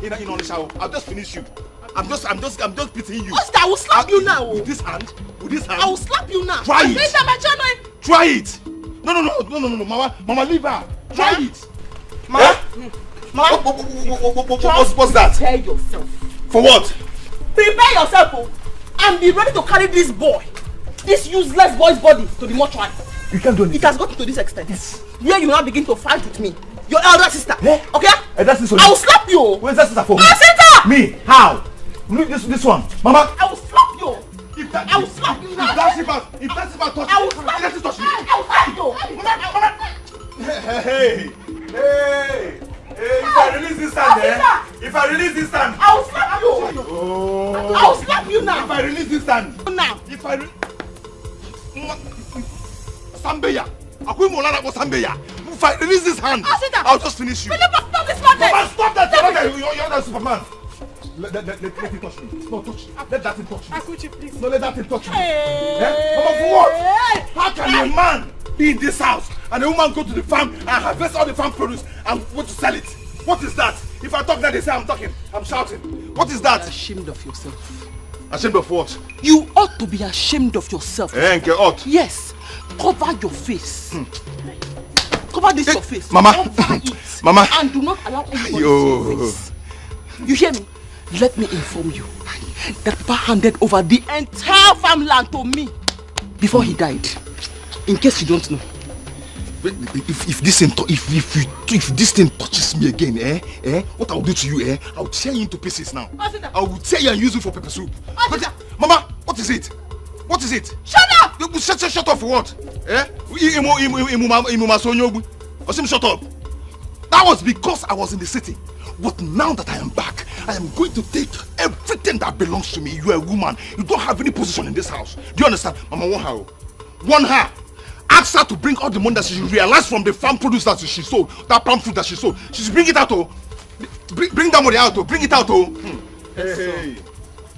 Onisha. I'll just finish you. I'm just pitying you. Oscar, I will slap you now. With this hand? I will slap you now. Try it. Try it. No, Mama, leave her. Try it. Mama. What's that? Prepare yourself. For what? Prepare yourself, and be ready to carry this boy, this useless boy's body to the mortuary. You can't do it. It has gotten to this extent. Yes. Where you now begin to fight with me, your elder sister. Okay? That's this one. I will slap you. Where's that sister for? My sister. Me? How? This one, Mama. I will slap you. I will slap you now. If that shipper touch I will slap you. touch me. I will slap you. Hey! If I release this hand, I will slap you. Oh! I will slap you now. If I release this hand, now. Sambeya. If I release this hand, I'll just finish you. Will you stop this man? Mama, stop that! You're not Superman. Let him touch me. No, touch. Let that thing touch me. Akuchi, please. No, let that thing touch me. Hey. Mama, for what? How can a man be in this house and a woman go to the farm and harvest all the farm produce and want to sell it? What is that? If I talk that, they say I'm talking. I'm shouting. What is that? You're ashamed of yourself. Ashamed of what? You ought to be ashamed of yourself. Ought? Yes. Cover your face. Cover this your face. Mama. Cover it. Mama. And do not allow anybody to see your face. You hear me? Let me inform you that Papa handed over the entire farmland to me before he died. In case you don't know. If this thing touches me again, what I'll do to you, I'll tear you into pieces now. I will tear you and use you for pepper soup. Mama, what is it? What is it? Shut up! Shut up for what? Shut up. That was because I was in the city. But now that I am back, I am going to take everything that belongs to me. You are a woman. You don't have any position in this house. Do you understand? Mama, want her. Ask her to bring all the money that she realized from the farm produce that she sold, that palm fruit that she sold. She should bring it out, Bring that money out, Bring it out,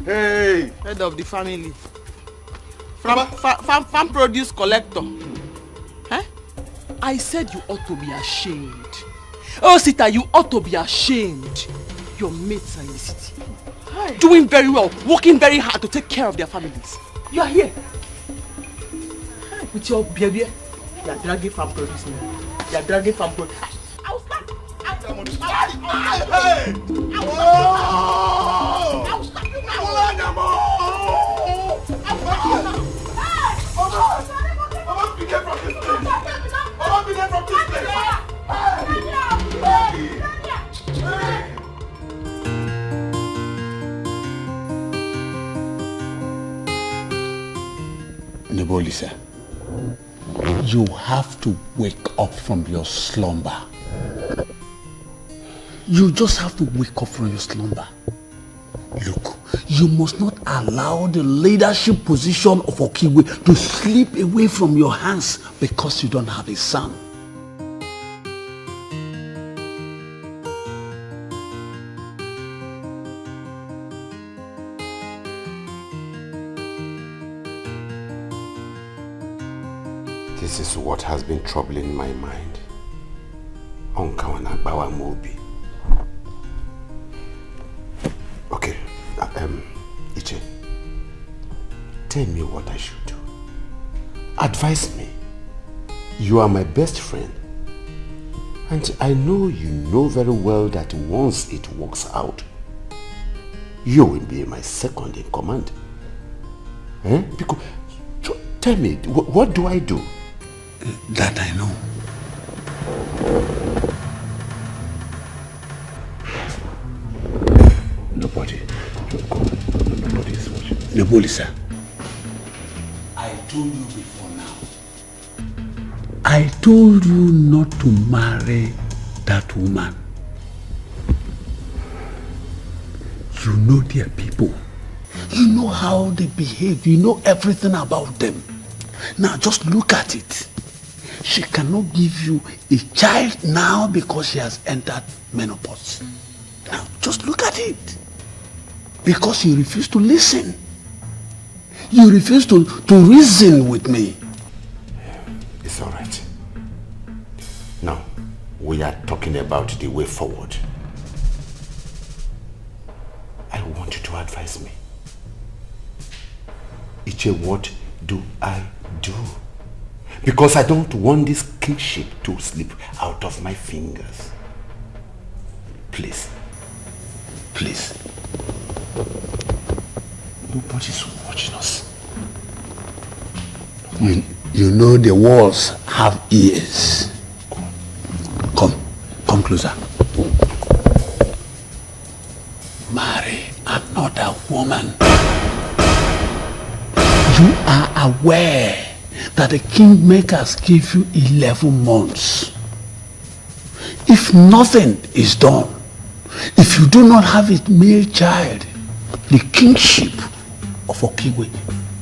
Hey. Head of the family. Farm produce collector. I said you ought to be ashamed. Oh, Sita, you ought to be ashamed. Your mates are in the city. Doing very well, working very hard to take care of their families. You are here. With your baby. You are dragging farm produce now. You are dragging farm produce. I will slap you. I will slap you. I will slap you now. Mama, be there from this place. Mama, be there from this place. Nebolisa, you have to wake up from your slumber. You just have to wake up from your slumber. Look, you must not allow the leadership position of Okiwe to slip away from your hands because you don't have a son. This is what has been troubling my mind. Onkawana Mobi. Okay, Iche, tell me what I should do. Advise me. You are my best friend. And I know you know very well that once it works out, you will be my second in command. Because, tell me, what do I do? That I know. Nobody is watching. Nebolisa, I told you before now. I told you not to marry that woman. You know their people. You know how they behave. You know everything about them. Now just look at it. She cannot give you a child now because she has entered menopause. Now just look at it. Because you refuse to listen. You refuse to reason with me. It's all right. Now, we are talking about the way forward. to advise me. Iche, what do I do? Because I don't want this kingship to slip out of my fingers. Please. Please. Nobody's watching us. You know the walls have ears. Come closer. Marry another woman. You are aware that the kingmakers give you 11 months. If nothing is done, if you do not have a male child, the kingship of Okiwe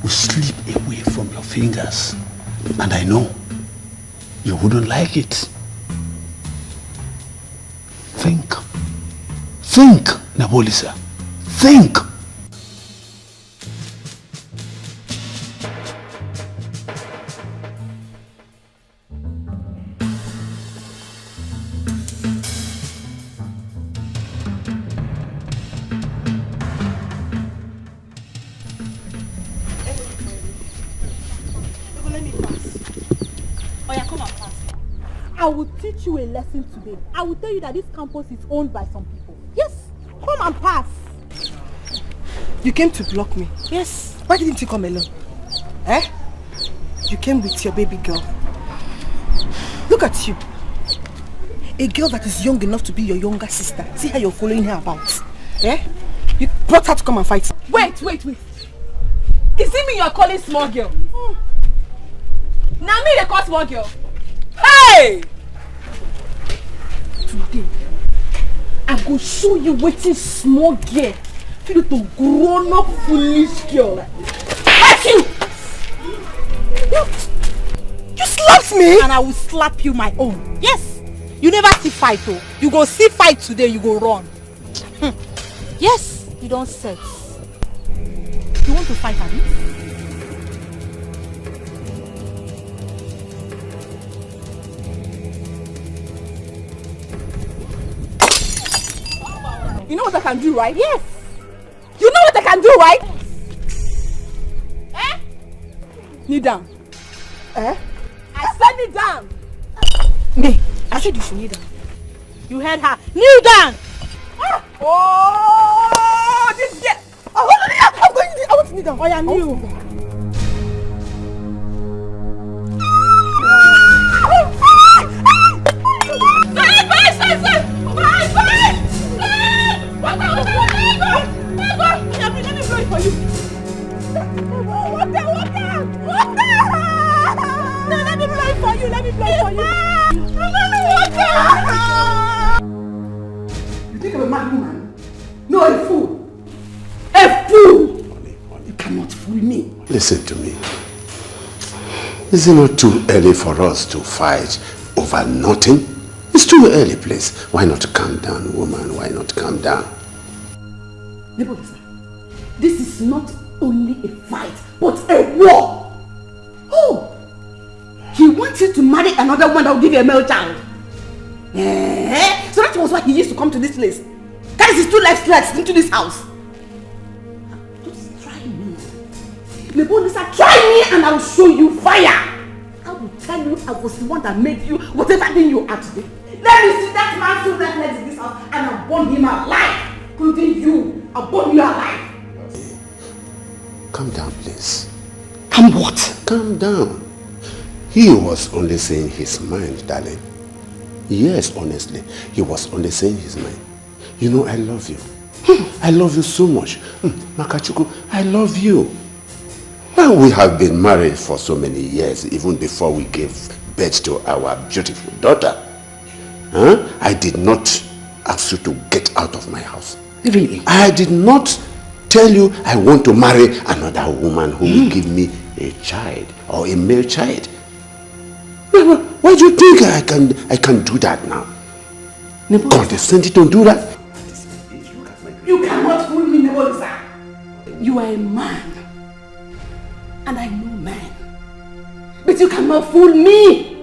will slip away from your fingers. And I know you wouldn't like it. Think, Nabolisa. Think. I will teach you a lesson today. I will tell you that this campus is owned by some people. Yes, come and pass. You came to block me? Yes. Why didn't you come alone? Eh? You came with your baby girl. Look at you. A girl that is young enough to be your younger sister. See how you're following her about. Eh? You brought her to come and fight. Wait. Is it me you're calling small girl? Now me they call small girl. Hey! Today, I go show you wetin small girl fit to grown up foolish girl. F you! You slapped me! And I will slap you my own. Yes! You never see fight though. You go see fight today, you go run. Yes, you don't sex. You want to fight, Abby? You know what I can do, right? Yes. You know what I can do, right? Eh? Kneel down. Eh? I said kneel down. Me? I said you should kneel down. You heard her. Kneel down. Ah. Oh, this girl. Oh, I want to kneel down. Oh, yeah, kneel. Let me blow for you. You think I'm a mad woman? No, a fool. A fool! Honey. You cannot fool me. Listen to me. Is it not too early for us to fight over nothing? It's too early, please. Why not calm down, woman? Why not calm down? This is not only a fight, but a war. Oh! He wants you to marry another one that will give you a male child. So that was why he used to come to this place. That is his 2 life threats into this house. Just try me. Lebolisa, try me and I will show you fire. I will tell you I was the one that made you whatever thing you are today. Let me see that man who left legs in this house and I'll burn him alive. Including you. I'll burn you alive. Calm down, please. Calm what? Calm down. He was only saying his mind, darling. Yes, honestly, he was only saying his mind. You know, I love you. I love you so much. Makachuku, I love you. And we have been married for so many years, even before we gave birth to our beautiful daughter. I did not ask you to get out of my house. Really? I did not tell you I want to marry another woman who will give me a child or a male child. Why do you think I can do that now? Condescending to do that? You cannot fool me, Nebolisa. You are a man. And I know man. But you cannot fool me.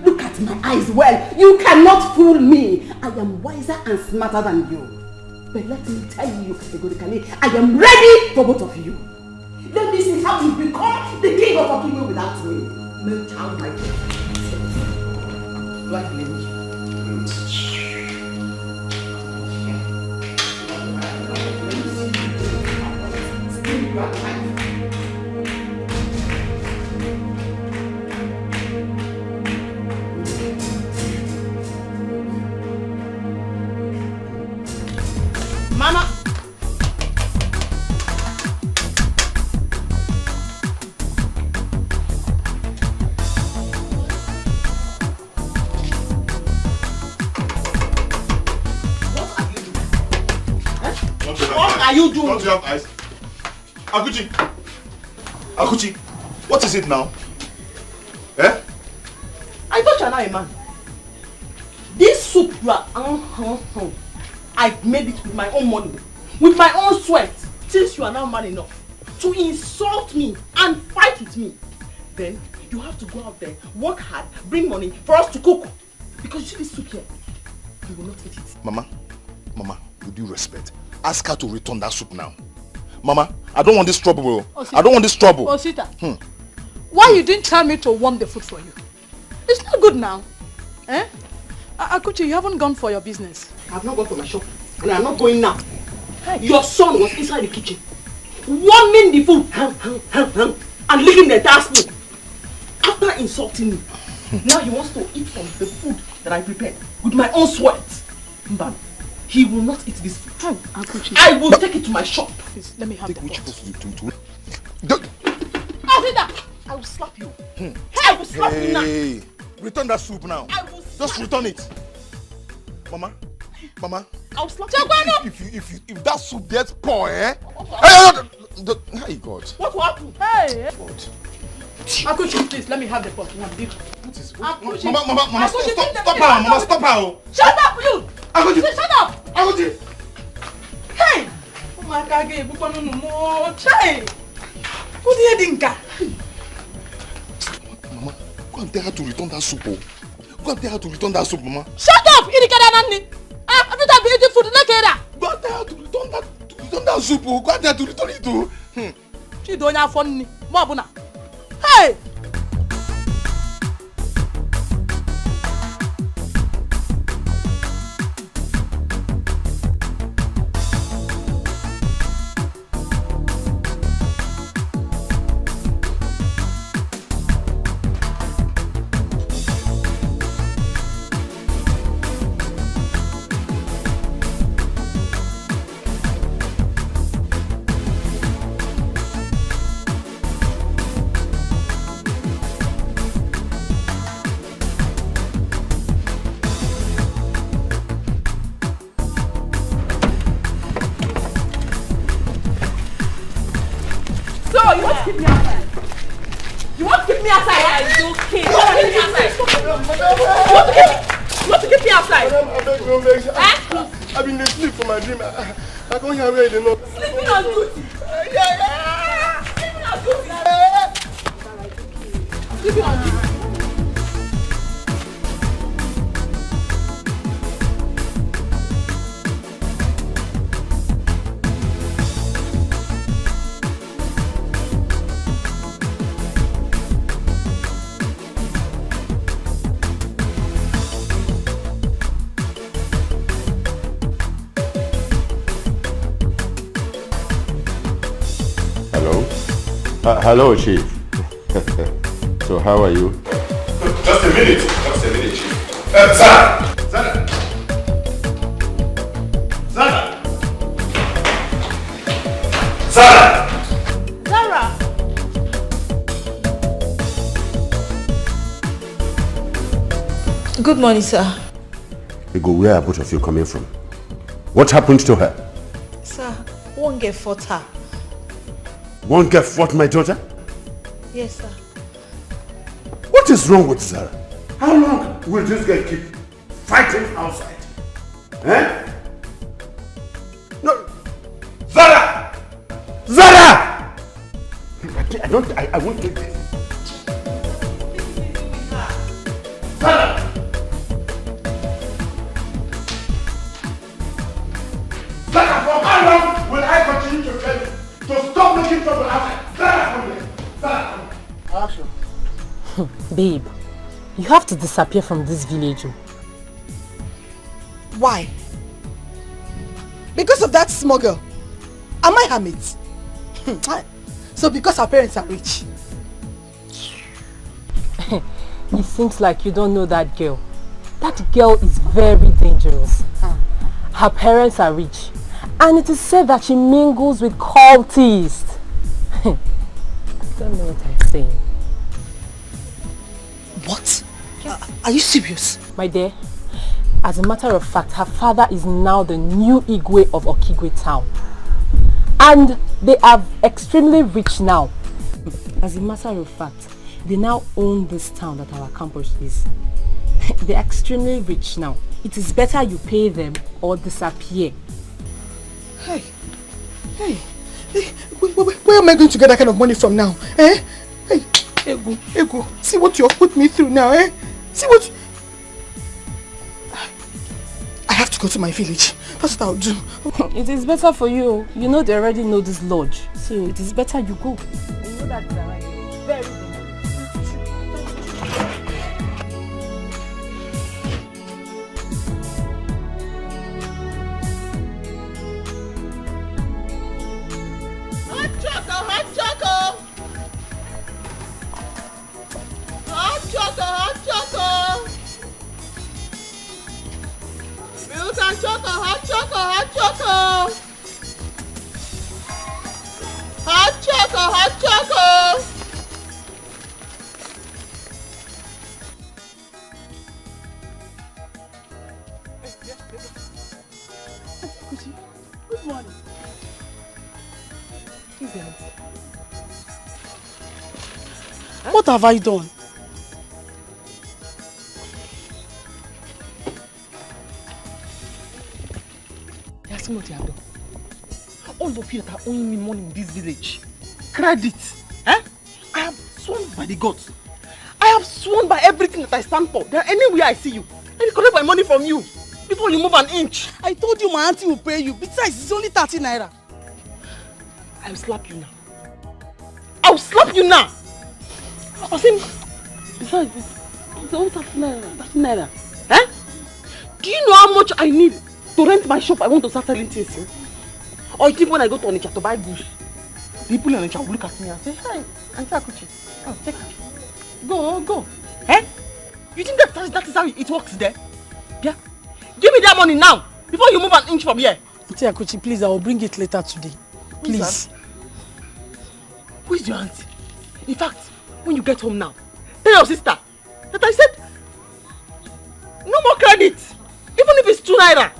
Look at my eyes well. You cannot fool me. I am wiser and smarter than you. But let me tell you, Egodikale, I am ready for both of you. Let me see how you become the king of Okimo without me. No child like this. Do I blame you? Mama! What are you doing? Don't you have eyes? Akuchi, what is it now? Eh? I thought you are not a man. This soup you are I made it with my own money, with my own sweat. Since you are now man enough to insult me and fight with me, then you have to go out there, work hard, bring money for us to cook. Because you see this soup here, you will not eat it. Mama, with due respect, ask her to return that soup now. Mama, I don't want this trouble. I don't want this trouble. Osita, why you didn't tell me to warm the food for you? It's not good now. Eh? Akuchi, you haven't gone for your business. I have not gone for my shop, and I am not going now. Hey. Your son was inside the kitchen, warming the food, and licking the entire spoon. After insulting me, now he wants to eat from the food that I prepared with my own sweat. But he will not eat this food. Akuchi, I will take it to my shop. Please, let me have the pot. Asida, I will slap you. I will slap you now. Return that soup now. I will just return it. Mama, I will slap you. If that soup gets poor, eh? Hey, God. What will happen? Hey! God. Akuchi, please, let me have the pot. What is Akuchi. Mama, Akuchi, stop her. Mama, stop her. Shut up, you! Akuchi. Shut up! Akuchi. Hey! Oh my God, hey! Who did you think? Mama, go and tell her to return that soup. Go and tell her to return that soup, Mama. Shut up! Every time you eat food, look at that. Go and tell her to return that soup. Go and tell her to return it to. She don't have fun. Hey! You want to keep me outside? It's okay. You want to keep me outside? I've been asleep for my dream. I can't hear where they know. Sleeping on duty. Yeah. Sleeping on duty. Sleeping on duty. Hello, Chief. So, how are you? Just a minute, Chief. Zara! Good morning, sir. Ego, where are both of you coming from? What happened to her? Sir, one girl fought her. One girl fought my daughter? Yes, sir. What is wrong with Zara? How long will this girl keep fighting outside? Eh? No. Zara! Zara! I won't take this. Zara! Zara! to keep trouble outside. Action. Babe, you have to disappear from this village. Why? Because of that small girl. Am I her mate? So because her parents are rich. It seems like you don't know that girl. That girl is very dangerous. Her parents are rich. And it is said that she mingles with cultists. I don't know what I'm saying. What? Are you serious? My dear, as a matter of fact, her father is now the new Igwe of Okigwe town. And they are extremely rich now. As a matter of fact, they now own this town that our campus is. They're extremely rich now. It is better you pay them or disappear. Hey, where am I going to get that kind of money from now? Eh? Hey, Ego, see what you have put me through now, eh? See what... I have to go to my village. That's what I'll do. It is better for you. You know they already know this lodge. So it is better you go. You know that they are right. Very dangerous. Good morning. What have I done? That's what you have done. All of you that are owing me money in this village. Credit. Eh? I have sworn by the gods. I have sworn by everything that I stand for. There anywhere I see you, I will collect my money from you before you move an inch. I told you my auntie will pay you. Besides, it's only 30 naira. I will slap you now. I will slap you now. Besides, it's only 30 naira. Eh? Do you know how much I need to rent my shop? I want to start selling things. Eh? Or you think when I go to Onitsha to buy goods, people in Onitsha will look at me and say, "Hi, Auntie Akuchi, oh, take it. Go. Eh? You think that is how it works there? Yeah? Give me that money now, before you move an inch from here. Auntie Akuchi, please, I will bring it later today. Please. Who is your auntie? In fact, when you get home now, tell your sister that I said, no more credit. Even if it's 2 naira,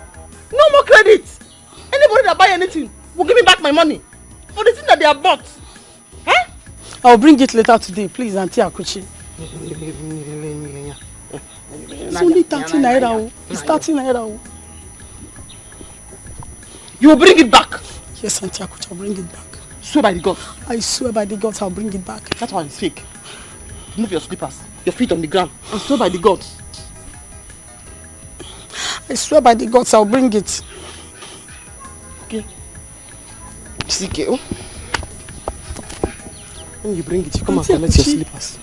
no more credit. Anybody that buy anything will give me back my money for the thing that they have bought. Eh? I will bring it later today, please, Auntie Akuchi. It's only 30 naira. It's 30 naira. You will bring it back. Yes, Auntie Akuchi, I'll bring it back. Swear by the gods. I swear by the gods, I'll bring it back. That's why it's fake. Move your slippers, your feet on the ground, and swear by the gods. I swear by the gods, I'll bring it. Okay. CKO. When you bring it, you come and collect your slippers.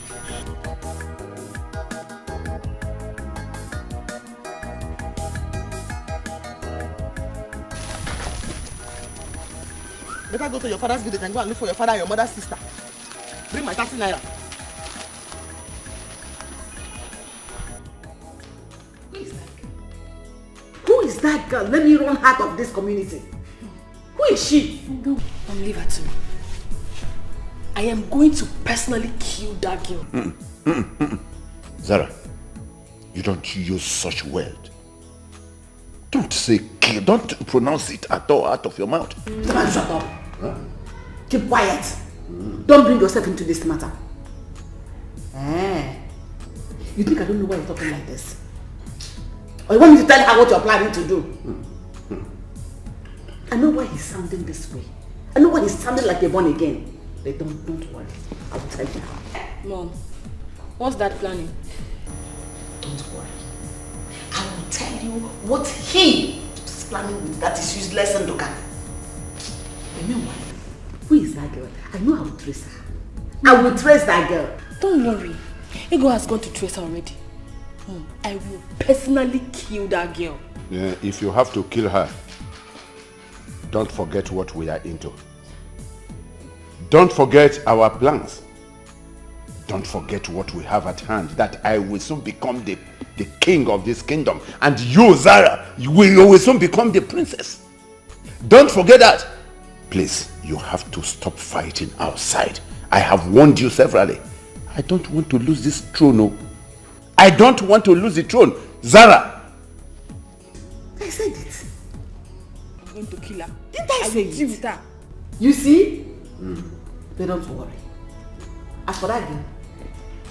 Better go to your father's village and go and look for your father and your mother's sister. Bring my 30 naira. Who is that girl? Let me run out of this community. Who is she? Don't leave her to me. I am going to personally kill that girl. Zara, you don't use such word. Don't say kill. Don't pronounce it at all out of your mouth. Don't shut up. Huh? Keep quiet. Don't bring yourself into this matter. You think I don't know why you're talking like this? Or you want me to tell her what you're planning to do? I know why he's sounding this way. I know why he's sounding like a born again. But don't worry. I will tell you. Mom, what's that planning? Don't worry. I will tell you what he is planning with that is useless and Ndoka. And meanwhile, Who is that girl? I know I will trace her. I will trace that girl. Don't worry. Ego has gone to trace her already. I will personally kill that girl. Yeah, if you have to kill her, don't forget what we are into. Don't forget our plans. Don't forget what we have at hand, that I will soon become the king of this kingdom. And you, Zara, you will soon become the princess. Don't forget that. Please, you have to stop fighting outside. I have warned you severally. I don't want to lose this throne. No. I don't want to lose the throne. Zara! I said it. I'm going to kill her. Didn't I say deal it? with her. You see? But don't worry. As for that girl,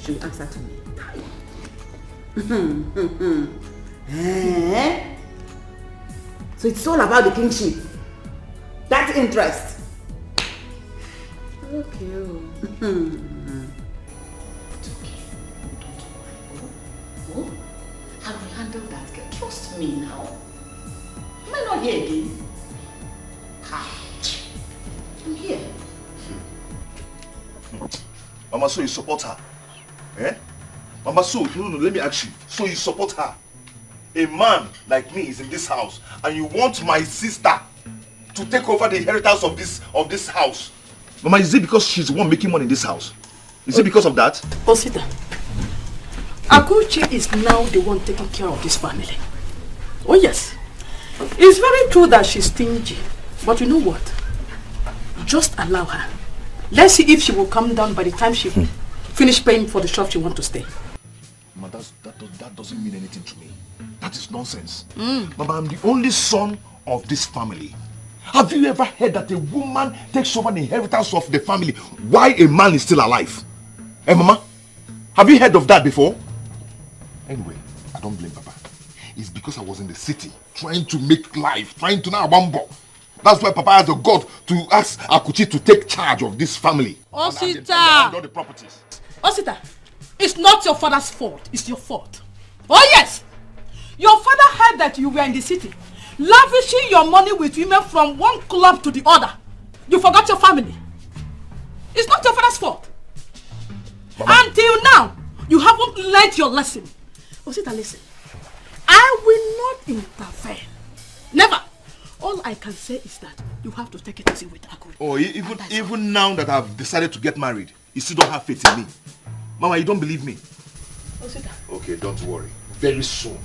she will answer to me. So it's all about the kingship. That interest. Okay. It's okay. Don't worry. Oh, I will handle that girl. Trust me now. Am I not here again? I'm here. Mama, so you support her? Eh? Mama, so, no, let me ask you. So you support her? A man like me is in this house and you want my sister to take over the inheritance of this house. Mama, is it because she's the one making money in this house? Is it because of that? Osita, Akuchi is now the one taking care of this family. Oh yes, it's very true that she's stingy, but you know what? Just allow her. Let's see if she will come down by the time she finish paying for the shop she wants to stay. Mama, that doesn't mean anything to me. That is nonsense. Mama, I'm the only son of this family. Have you ever heard that a woman takes over the inheritance of the family while a man is still alive? Eh, Mama? Have you heard of that before? Anyway, I don't blame Papa. It's because I was in the city trying to make life, trying to now bumble. That's why Papa has the God to ask Akuchi to take charge of this family. Osita! And all the properties. Osita, it's not your father's fault. It's your fault. Oh yes! Your father heard that you were in the city, lavishing your money with women from one club to the other. You forgot your family. It's not your father's fault. Mama. Until now, you haven't learned your lesson. Osita, listen. I will not interfere. Never. All I can say is that you have to take it easy with Akuri. Oh, even now that I've decided to get married, you still don't have faith in me. Mama, you don't believe me? Osita. Okay, don't worry. Very soon.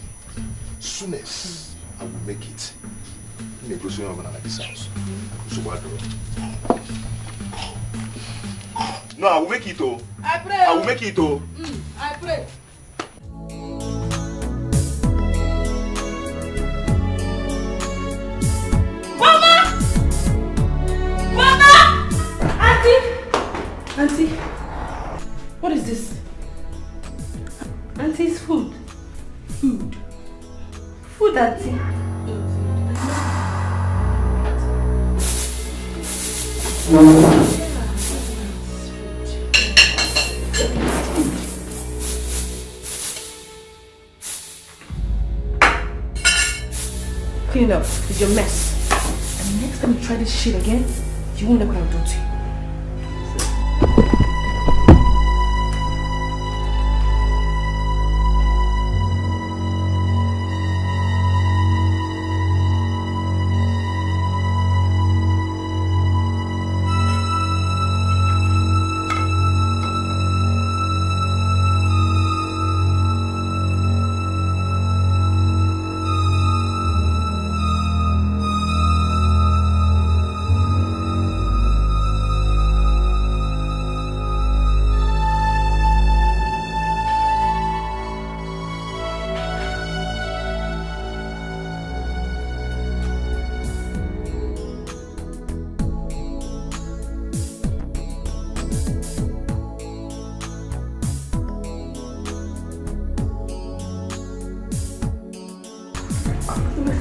Soonest, I will make it. Like this house. So what? No, I will make it though. I pray. I will make it though. I pray. Mama! Mama! Auntie! Auntie! What is this? Auntie, it's food. Food? Food, Auntie. Clean up. It's your mess. And next time you try this shit again, you won't know what I'll do to you.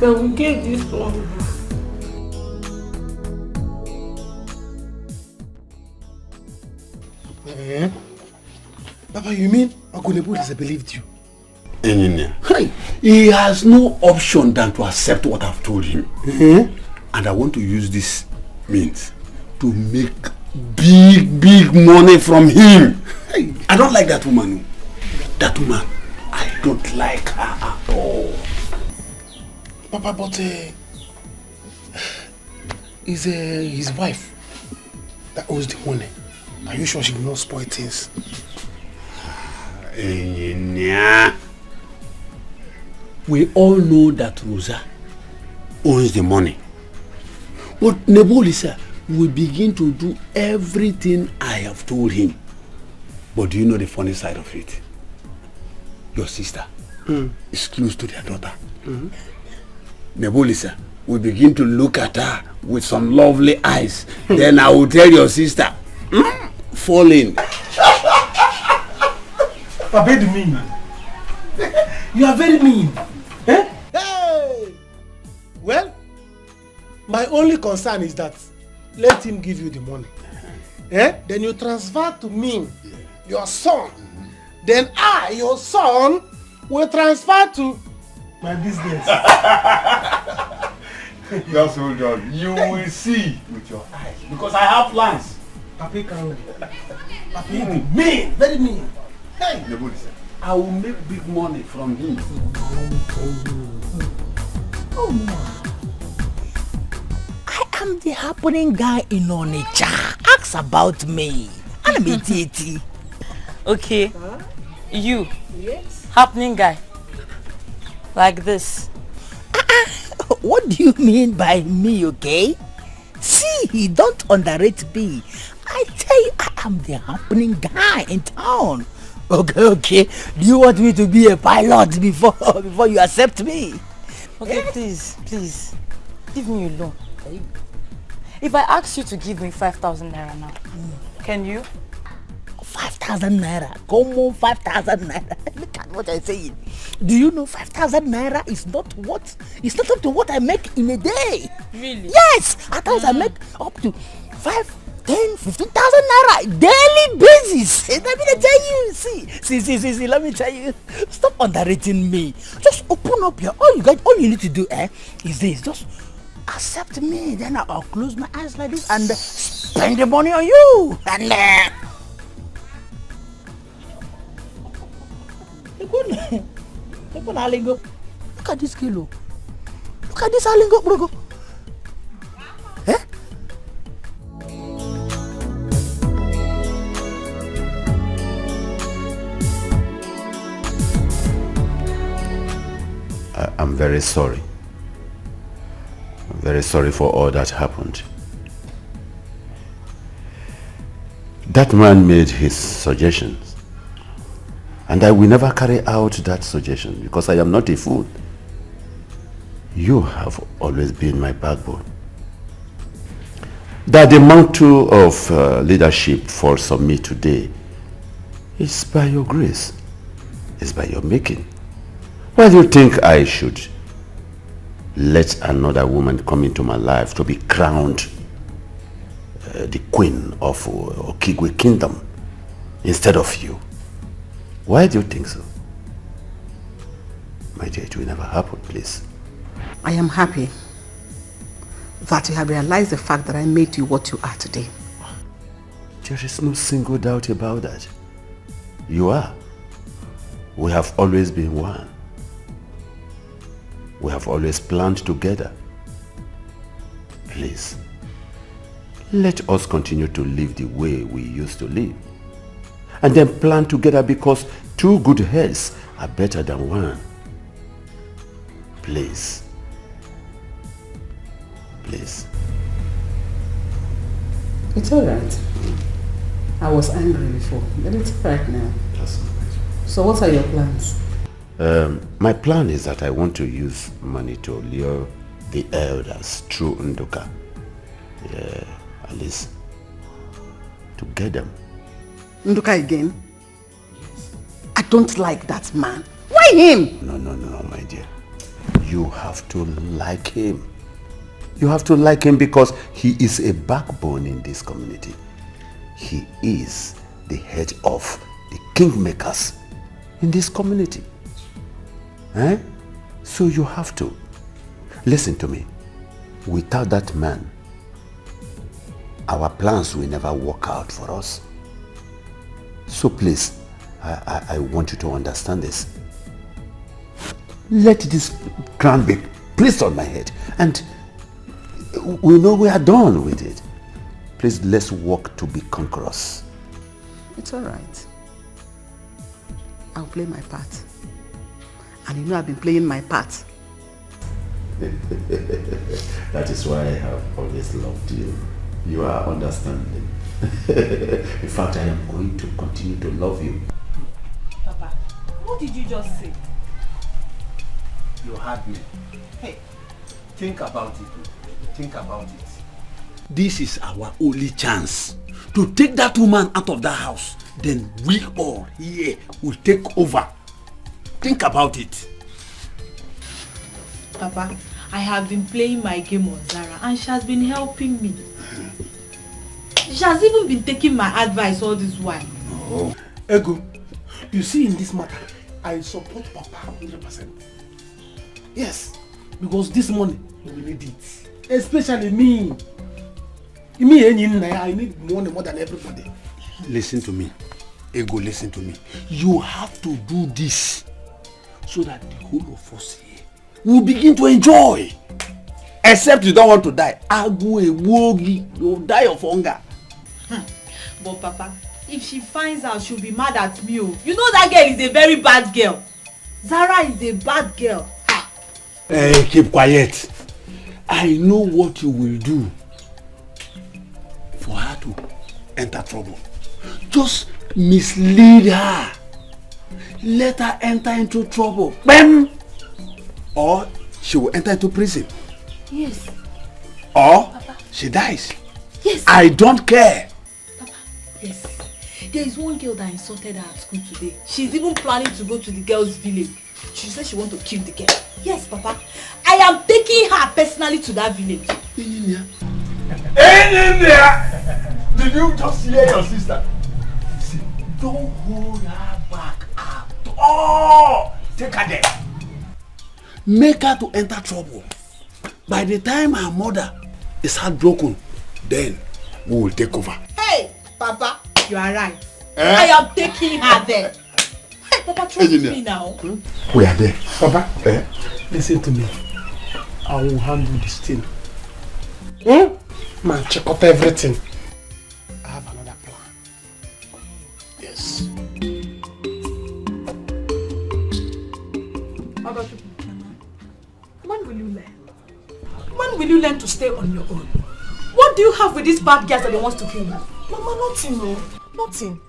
So we get this one. Papa, you mean Agunebu disbelieved you? Engineer, he has no option than to accept what I've told him. And I want to use this means to make big money from him. Hey, I don't like that woman. That woman, I don't like her at all. Papa, but is his wife that owes the money. Are you sure she will not spoil things? We all know that Rosa owns the money. But Nebulisa will begin to do everything I have told him. But do you know the funny side of it? Your sister is close to their daughter. Nebulisa will begin to look at her with some lovely eyes. Then I will tell your sister, fall in. Papa, very mean. You are very mean. Eh? Hey! Well, my only concern is that let him give you the money. Then you transfer to me, your son. Then I, your son, will transfer to my business. Just hold on. You will see with your eyes. Because I have plans. Papa, can Papa, mean, very mean. Hey! I will make big money from him. Oh no. I am the happening guy in Onitsha. Ask about me. I'm a TT. Okay. You. Yes. Happening guy. Like this. What do you mean by me, okay? See, don't underrate me. I tell you, I am the happening guy in town. Okay. Do you want me to be a pilot before you accept me? Okay, please. Leave me alone. If I ask you to give me 5,000 naira now, can you? 5,000 naira. Come on, 5,000 naira. Look at what I'm saying. Do you know 5,000 naira is not up to what I make in a day. Really? Yes! At times I make up to 5, 10, 15,000 naira daily basis. Let me tell you. See, let me tell you. Stop underrating me. Just open up your, all you need to do is this. Just accept me. Then I'll close my eyes like this and spend the money on you. And look at this kilo. Look at this alingo, bro. I'm very sorry. I'm very sorry for all that happened. That man made his suggestions. And I will never carry out that suggestion because I am not a fool. You have always been my backbone. That the mantle of leadership falls on me today is by your grace. It's by your making. Why do you think I should let another woman come into my life to be crowned the queen of Okigwe Kingdom instead of you? Why do you think so? My dear, it will never happen, please. I am happy that you have realized the fact that I made you what you are today. There is no single doubt about that. You are. We have always been one. We have always planned together. Please, let us continue to live the way we used to live. And then plan together because two good heads are better than one. Please. Please. It's alright. I was angry before, but it's alright now. That's all right. So what are your plans? My plan is that I want to use money to lure the elders through Nduka. At least to get them. Nduka again? I don't like that man. Why him? No, my dear. You have to like him. You have to like him because he is a backbone in this community. He is the head of the kingmakers in this community. So you have to. Listen to me. Without that man, our plans will never work out for us. So please, I want you to understand this. Let this crown be placed on my head and we know we are done with it. Please, let's work to be conquerors. It's all right. I'll play my part. And you know I've been playing my part. That is why I have always loved you. You are understanding. In fact, I am going to continue to love you. Papa, what did you just say? You heard me. Hey, think about it. Think about it. This is our only chance to take that woman out of that house. Then we all here will take over. Think about it. Papa, I have been playing my game on Zara and she has been helping me. She has even been taking my advice all this while. Oh. Ego, you see in this matter, I support Papa 100%. Yes, because this money, we need it. Especially me. I need money more than everybody. Listen to me. Ego, listen to me. You have to do this so that the whole of us here will begin to enjoy. Except you don't want to die. You'll die of hunger. But Papa, if she finds out, she'll be mad at me. Oh. You know that girl is a very bad girl. Zara is a bad girl. Hey, keep quiet. I know what you will do for her to enter trouble. Just mislead her. Let her enter into trouble. Bam! Or she will enter into prison. Yes. Or Papa. she dies. Yes. I don't care. Papa, yes. There is one girl that insulted her at school today. She's even planning to go to the girl's village. She said she wants to kill the girl. Yes, Papa. I am taking her personally to that village. Did you just hear your sister? See, don't hold her back at all. Take her there. Make her to enter trouble. By the time her mother is heartbroken, then we will take over. Hey, Papa, you are right. I am taking her there. Hey, Papa, trust me now. We are there. Papa, listen to me. I will handle this thing. Man, check up everything. I have another plan. Yes. When will you learn? When will you learn to stay on your own? What do you have with these bad guys that they want to kill you? Mama, nothing, no. Nothing.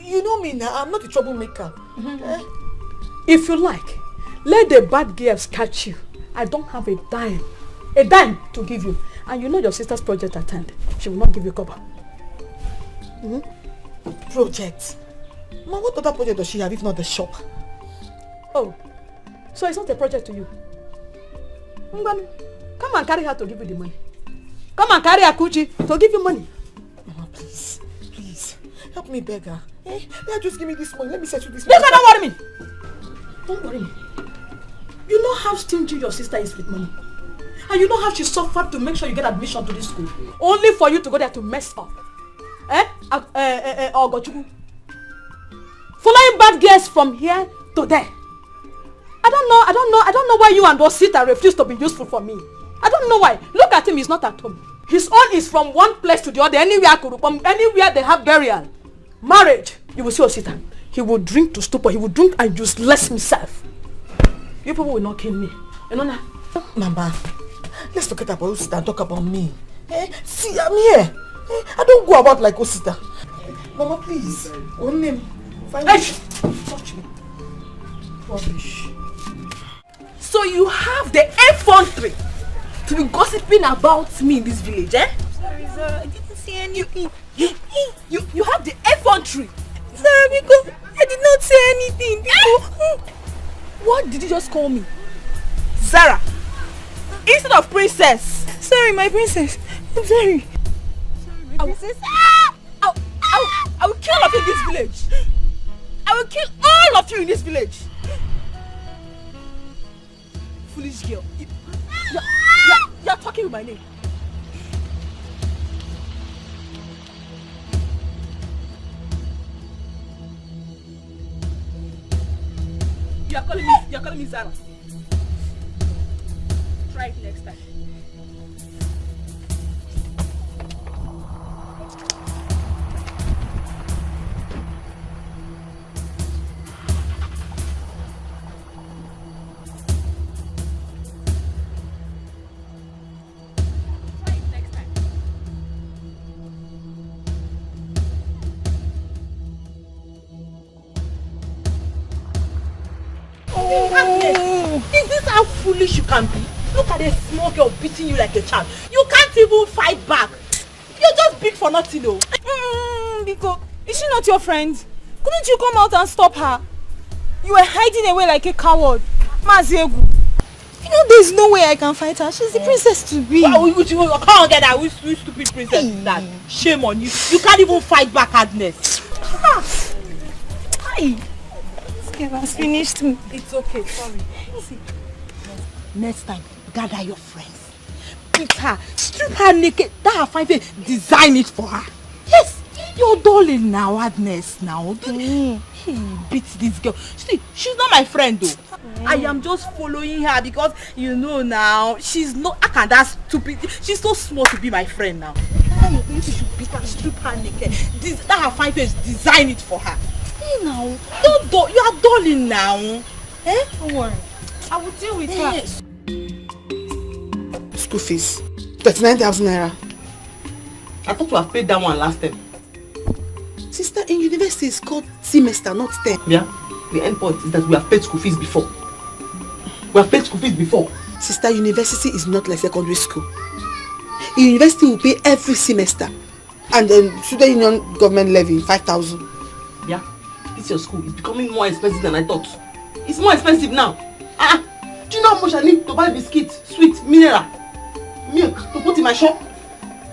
You know me now, I'm not a troublemaker. If you like, let the bad girls catch you. I don't have a dime to give you. And you know your sister's project at hand. She will not give you cover. Project? Ma, what other project does she have if not the shop? Oh, so it's not a project to you? Come and carry her to give you the money. Come and carry Akuchi to give you money. Mama, please. Please. Help me beg her. Just give me this money. Let me settle this. Look, don't worry me. Don't worry me. You know how stingy your sister is with money. And you know how she suffered to make sure you get admission to this school. Only for you to go there to mess up. Following bad girls from here to there. I don't know why you and Osita refuse to be useful for me. I don't know why. Look at him, he's not at home. His own is from one place to the other, anywhere they have burial. Marriage, you will see Osita. He will drink to stupor, he will drink and useless himself. You people will not kill me. You know now? Mama, let's forget about Osita and talk about me. See, I'm here. I don't go about like Osita. Mama, please. Own name. Touch me. Rubbish. So you have the effrontery to be gossiping about me in this village, eh? Sorry, Zara, I didn't see anything. You have the effrontery. Sorry, because I did not say anything. What did you just call me? Zara. Instead of princess. Sorry, my princess. I'm sorry. Sorry, my princess. I will kill all of you in this village. I will kill all of you in this village. Foolish girl. You're talking with my name. you're calling me Zara. Try it next time. Is this how foolish you can be? Look at a small girl beating you like a child. You can't even fight back. You're just big for nothing though. Biko, is she not your friend? Couldn't you come out and stop her? You were hiding away like a coward. Maziegu. You know there's no way I can fight her. She's the princess to be. Come on, get that. Which stupid princess is that? Shame on you. You can't even fight back, Agnes. Hi. This girl has finished me. It's okay, sorry. See, next time, gather your friends. Beat her, strip her naked. That her fine face, design it for her. Yes, you're darling now, Agnes. Now, beat this girl. See, she's not my friend though. I am just following her because you know now she's not. I can't. That's stupid. She's so small to be my friend now. You should beat her, strip her naked. That her fine face, design it for her. Hey now, you are darling now. Eh? Don't worry. I will deal with her. School fees. 39,000 naira. I thought you had paid that one last time. Sister, in university it's called semester, not term. Yeah? The end point is that we have paid school fees before. We have paid school fees before. Sister, university is not like secondary school. In university we pay every semester. And then student union government levy 5,000. Yeah? This your school is becoming more expensive than I thought. It's more expensive now. Do you know how much I need to buy biscuits, sweet, mineral, milk to put in my shop?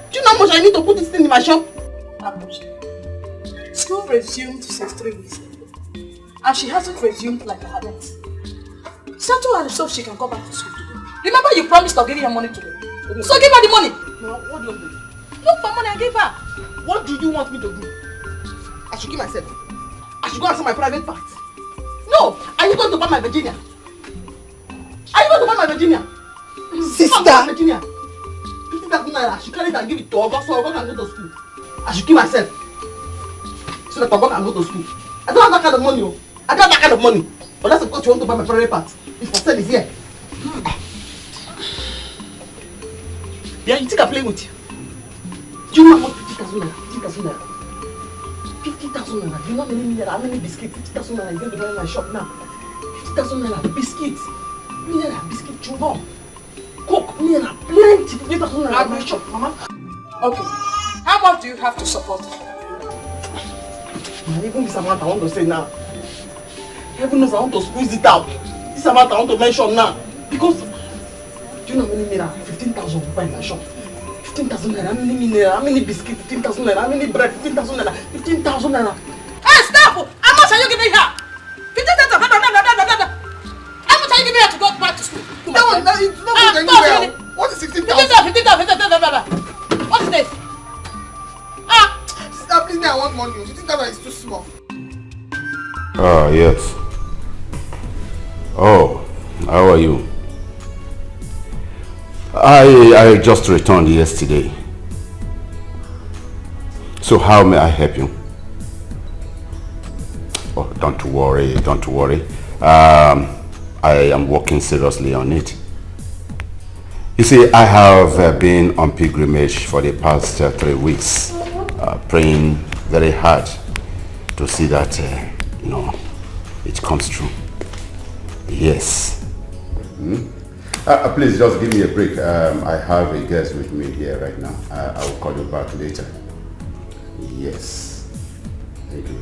Do you know how much I need to put this thing in my shop? School resumed since 3 weeks and she hasn't resumed like a habit. Settle her so she can come back to school today. Remember you promised of giving her money today. So give her the money. No, what do you want to do? Look for money and give her. What do you want me to do? I should give myself. I should go and sell my private parts. No, are you going to buy my Virginia? Are you going to buy my Virginia? Sister! Virginia. 50,000 naira. I should carry it and give it to Ogo so Ogo can go to school. I should give myself. So that Ogo can go to school. I don't have that kind of money. I don't have that kind of money. But that's because you want to buy my private parts. If for sale is here. Yeah, you think I'm playing with you? Do you know how much 50,000 naira? 50,000 naira. 50,000 naira. Do you know how many biscuits? 50,000 naira is going to buy in my shop now. 50,000 naira biscuits. Naira biscuit chewing Coke, naira, plenty. 50,000 naira in my shop, mama. Okay. How much do you have to support her? Even this amount I want to say now. Heaven knows I want to squeeze it out. This amount I want to mention now. Because, do you know how many naira? 15,000 will buy in my shop. 15,000 naira, how many naira? How many biscuits? 15,000 naira, how many bread? 15,000 naira, 15,000 naira. Hey, stop! How much are you giving her? 15,000. How much are you giving her to go back to school? It's not going anywhere. What is 16,000? 15,000. What is this? Sister, please, I want money. 15,000 is too small. Yes. Oh, how are you? I just returned yesterday. So how may I help you? Oh, don't worry. I am working seriously on it. You see, I have been on pilgrimage for the past 3 weeks, praying very hard to see that, it comes true. Yes. Please just give me a break. I have a guest with me here right now. I will call you back later. Yes. Thank you.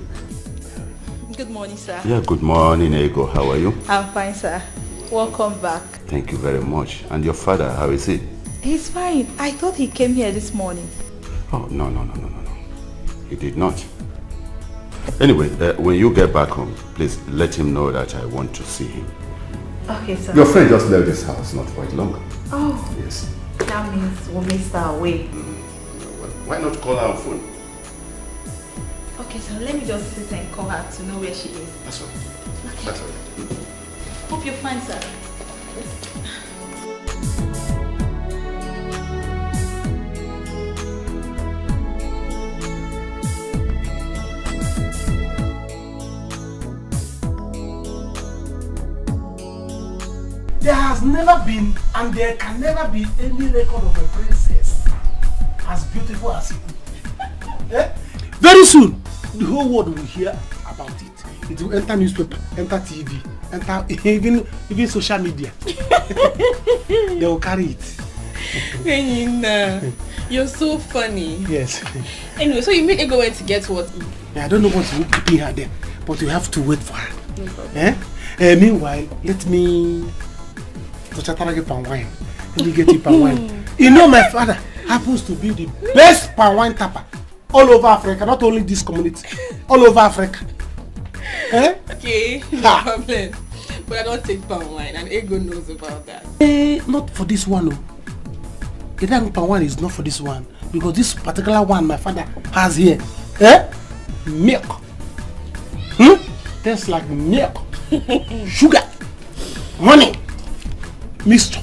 Good morning, sir. Yeah, good morning, Ego. How are you? I'm fine, sir. Welcome back. Thank you very much. And your father, how is he? He's fine. I thought he came here this morning. Oh, no. He did not. Anyway, when you get back home, please let him know that I want to see him. Okay, sir. Your friend just left this house not quite long. Oh. Yes. That means we'll miss her away. Well, why not call her on phone? Okay, so let me just sit and call her to know where she is. That's all right. That's all right. Hope you're fine, sir. There has never been and there can never be any record of a princess as beautiful as you. Eh? Very soon, the whole world will hear about it. It will enter newspaper, enter TV, enter even social media. They will carry it. You're so funny. Yes. Anyway, so you mean Ego went to get what? Yeah, I don't know what will keep her there, but you have to wait for her. No problem. Meanwhile, let me get palm wine. Let me get you palm wine. You know, my father happens to be the best palm wine tapper all over Africa, not only this community, all over Africa. Okay, no problem. But I don't take palm wine, and Ego knows about that. Not for this one, no. The palm wine is not for this one, because this particular one my father has here, milk. Tastes like milk, sugar, honey, mixture.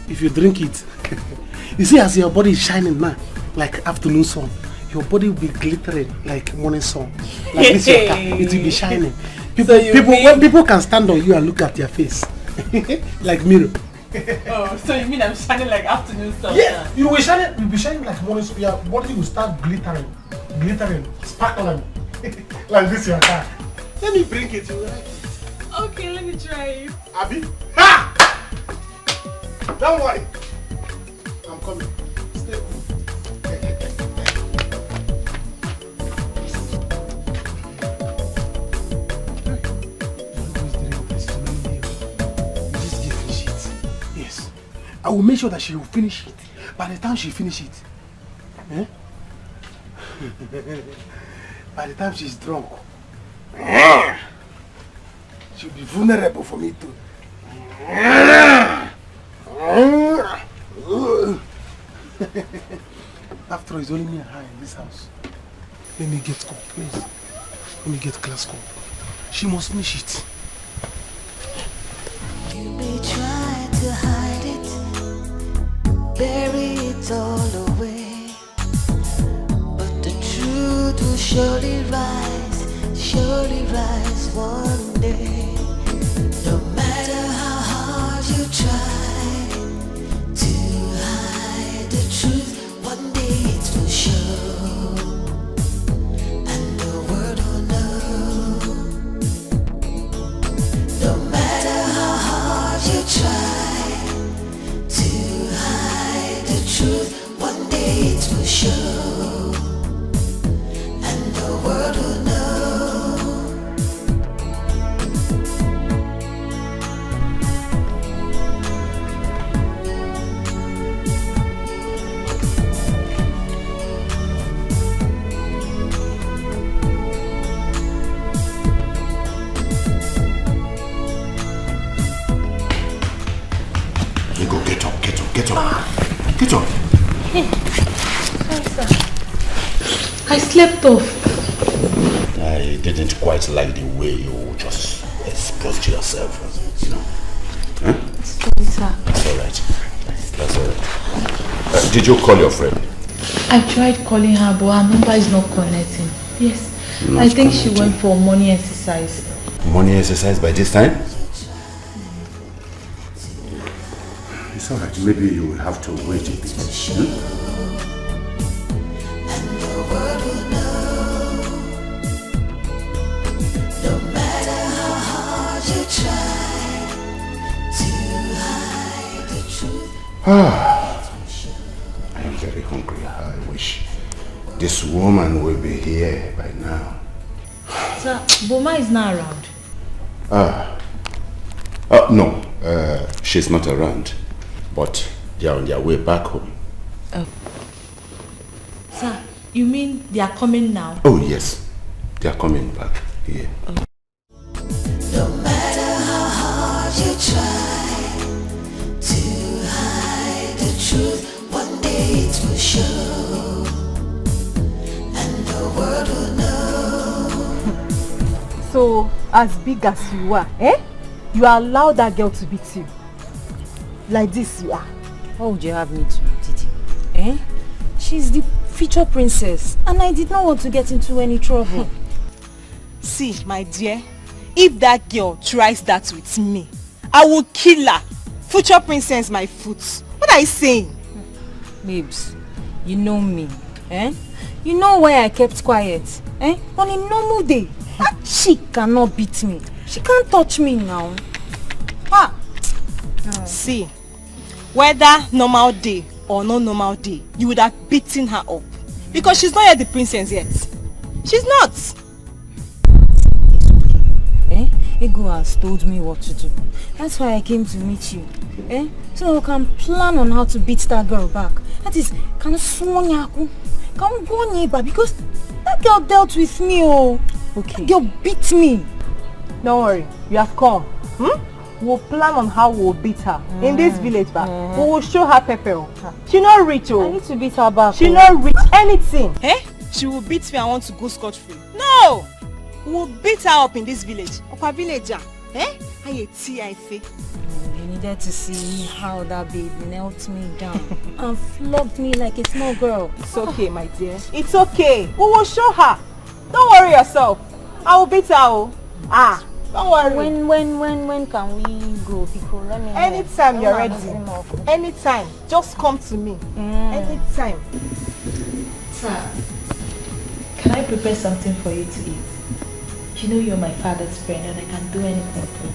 If you drink it, you see as your body is shining now, like afternoon sun. Your body will be glittering like morning sun. Like this, it will be shining. When people can stand on you and look at your face, like mirror. Oh, so you mean I'm shining like afternoon sun? Yeah, you'll be shining like morning sun. Your body will start glittering, sparkling, like this your car. Let me bring it. You like it? Okay, let me try it. Abby, ha! Don't worry, I'm coming. Stay cool. I will make sure that she will finish it. By the time she finishes it, by the time she's drunk, she'll be vulnerable for me too. After all, it's only me and her in this house. Let me get cup, please. Let me get glass cup. She must finish it. You may try to hide it, bury it all away, but the truth will surely rise one day. No matter how hard you try to hide the truth, one day it will show, and the world will know. No matter how hard you try to hide the truth, one day it will show, and the world will know. Ego, get up. Get up. Hey, sorry, sir. I slept off. I didn't quite like the way you just exposed yourself, you know. Sorry, sir. That's alright. Did you call your friend? I tried calling her, but her number is not connecting. Yes, Not I think she connecting. went for morning exercise. Morning exercise by this time? It's alright, maybe you will have to wait a bit. No matter how hard you try to hide the truth. I am very hungry. I wish this woman will be here by now. Sir, Boma is not around. No, she's not around, but they are on their way back home. Oh. Sir, you mean they are coming now? Oh yes, they are coming back here. No matter how hard you try to hide the truth, one day it will show, and the world will know. So, as big as you are, You allow that girl to beat you. Like this you are. Why would you have me to beat you? Eh? She's the future princess and I did not want to get into any trouble. See, my dear, if that girl tries that with me, I will kill her. Future princess my foot. What are you saying? Babes, you know me. Eh? You know why I kept quiet. Eh? On a normal day, she cannot beat me. She can't touch me now. Ah. See, whether normal day or no normal day, you would have beaten her up. Because she's not yet the princess yet. She's not. Eh? Ego has told me what to do. That's why I came to meet you. Eh? So we can plan on how to beat that girl back. That is, can go neighbor because that girl dealt with me. Oh, okay. That girl beat me. Don't worry, you have come. We'll plan on how we'll beat her in this village back. We will show her pepper. She not reach. I need to beat her back. She not reach anything. Eh? She will beat me and want to go scot-free. No! We will beat her up in this village. Upper villager. Eh? You needed to see how that babe knelt me down and flogged me like a small girl. It's okay, my dear. It's okay. We will show her. Don't worry yourself. I will beat her. Don't worry. When can we go, people? Let me know. Anytime you're ready. Anytime. Just come to me. Anytime. Sir, can I prepare something for you to eat? You know you're my father's friend and I can do anything for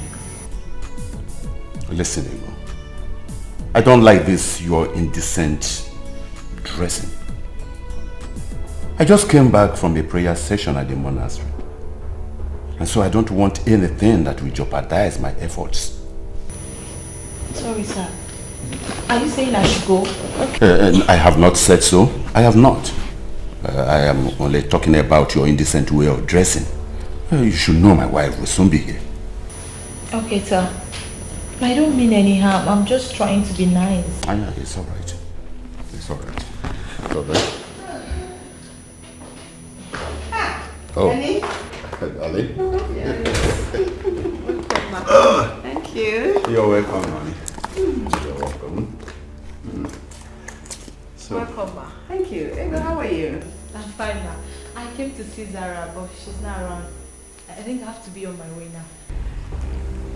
you. Listen, Ego. I don't like this your indecent dressing. I just came back from a prayer session at the monastery. And so I don't want anything that will jeopardize my efforts. Sorry, sir. Are you saying I should go? I have not said so. I have not. I am only talking about your indecent way of dressing. You should know my wife will soon be here. Okay, sir. I don't mean any harm. I'm just trying to be nice. Yeah, it's all right. It's all right. It's all right. Oh. Annie? Ali? Thank you. You're welcome, honey. You're welcome. So. Welcome, ma. Thank you. Ego, how are you? I'm fine, ma. I came to see Zara, but she's not around. I think I have to be on my way now.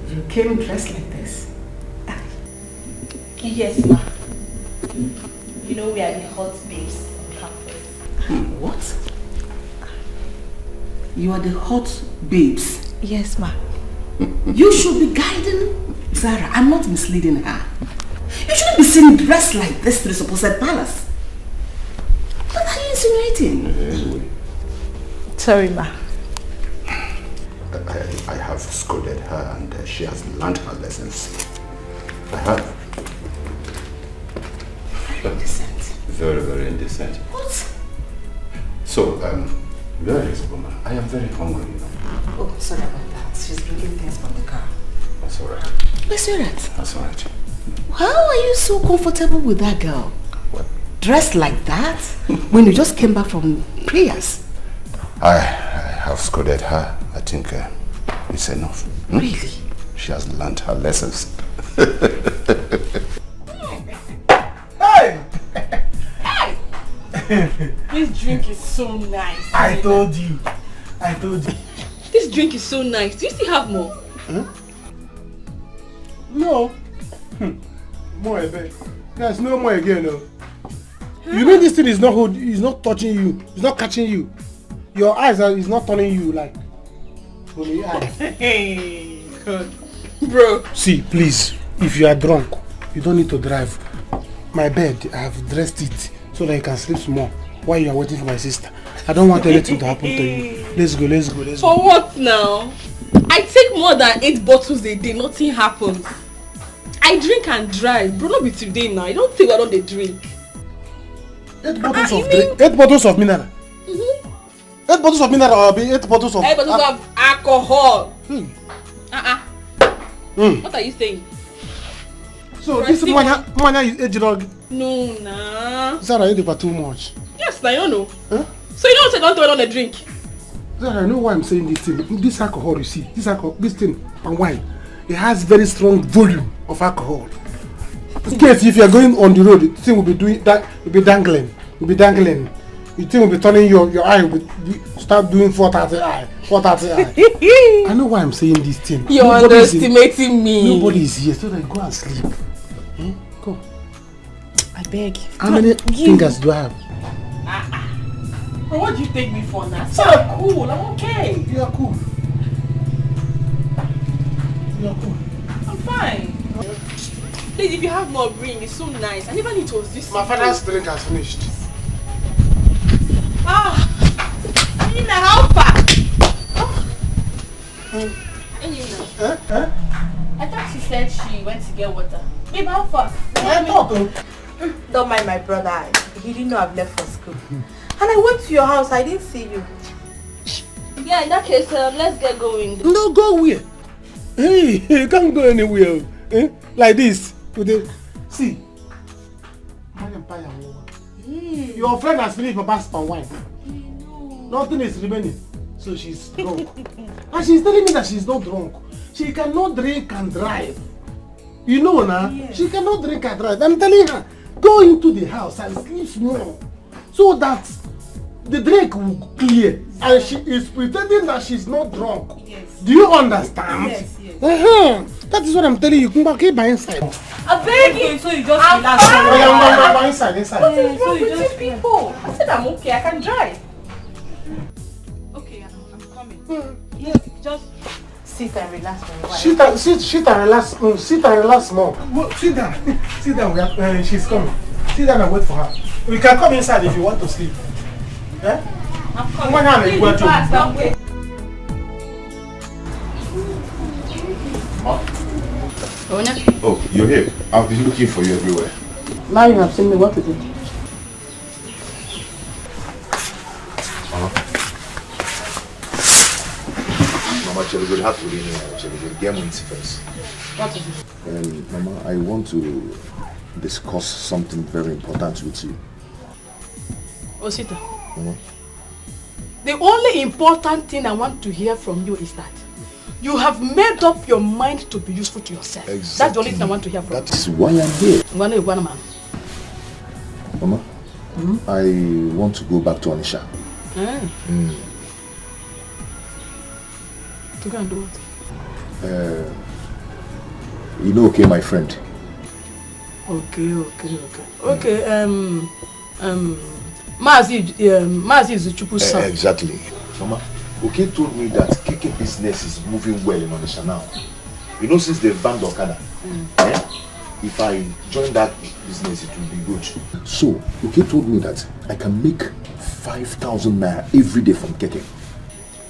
You came dressed like this? Yes, ma. You know we are the hot babes on campus. What? You are the hot babes? Yes, ma. You should be guiding Zara. I'm not misleading her. You shouldn't be seen dressed like this to the supposed palace. What are you insinuating? Sorry, ma. I have scolded her and she has learned her lessons. I have. Indecent. Very, very indecent. What? So, where is Boma? I am very hungry, you know. Oh, sorry about that. She's bringing things from the car. That's all right. Where's your at? That's all right. How are you so comfortable with that girl? What? Dressed like that? When you just came back from prayers? I have scolded her. I think it's enough. Really? She has learned her lessons. Hey! This drink is so nice. I told you. This drink is so nice. Do you still have more? Huh? No. More, I bet. There's no more again, no. You mean this thing is not touching you, it's not catching you. Your eyes is not turning you like only eyes. Hey, God. Bro. See, please, if you are drunk, you don't need to drive. My bed, I have dressed it so that you can sleep more while you are waiting for my sister. I don't want anything to happen to you. Let's go. For what now? I take more than 8 bottles a day, nothing happens. I drink and drive. Bro, not be today now. I don't think I don't drink. 8 bottles of drink? 8 bottles of mineral? 8 bottles of mineral or 8 bottles of... 8 bottles of alcohol. What are you saying? So this mania is age drug? No, nah. Zara, you do too much. Yes, I don't know. Huh? So you don't say don't throw it on the drink? Zara, I know why I'm saying this thing. This alcohol, you see, this thing, and wine, it has very strong volume of alcohol. In case if you are going on the road, the thing will be doing that, will be dangling. The thing will be turning your eye, will start doing 430 eye. 430 eye. I know why I'm saying this thing. You're underestimating me. Nobody is here, so then go and sleep. Go. I beg. How many fingers do I have? But what do you take me for now? So I'm cool, I'm okay. You are cool. You are cool. I'm fine. Please, if you have more ring, it's so nice. I never knew it was this. My father's drink has finished. Nina, how far? I thought she said she went to get water. Babe, how far? Don't mind my brother. He didn't know I've left for school. And I went to your house. I didn't see you. Yeah, in that case, let's get going. No, go where? Hey, you can't go anywhere. Like this. See. Your friend has finished Papa's palm wine. Nothing is remaining. So she's drunk. And she's telling me that she's not drunk. She cannot drink and drive. You know now? Yeah. She cannot drink and drive. I'm telling her, go into the house and sleep small. So that the drink will clear. And she is pretending that she's not drunk. Yes. Do you understand? Yes, yes. That is what I'm telling you. Come back by inside. I beg you. So you just relax. No, inside. What is wrong with you people? I said I'm okay. I can drive. Okay, I'm coming. Yes, just sit and relax. Sit and relax. Sit and relax more. Sit down. Sit down. She's coming. Sit down and wait for her. We can come inside if you want to sleep. Eh? I'm coming. Okay. Oh, you're here. I've been looking for you everywhere. Now you have seen me, what to do? Mama, shall we have to get me first? What is it? Mama, I want to discuss something very important with you. Osita, Mama? the only important thing I want to hear from you is that you have made up your mind to be useful to yourself. Exactly. That's the only thing I want to hear from you. That is why I'm here. Mama, I want to go back to Onisha. To go and do what? You know, okay, my friend. Okay. Mazi is Chuku's son. Exactly. Mama, okay told me that KK business is moving well in Onisha now. You know, since they've banned Okada, if I join that business, it will be good. So, okay told me that I can make 5,000 naira every day from KK.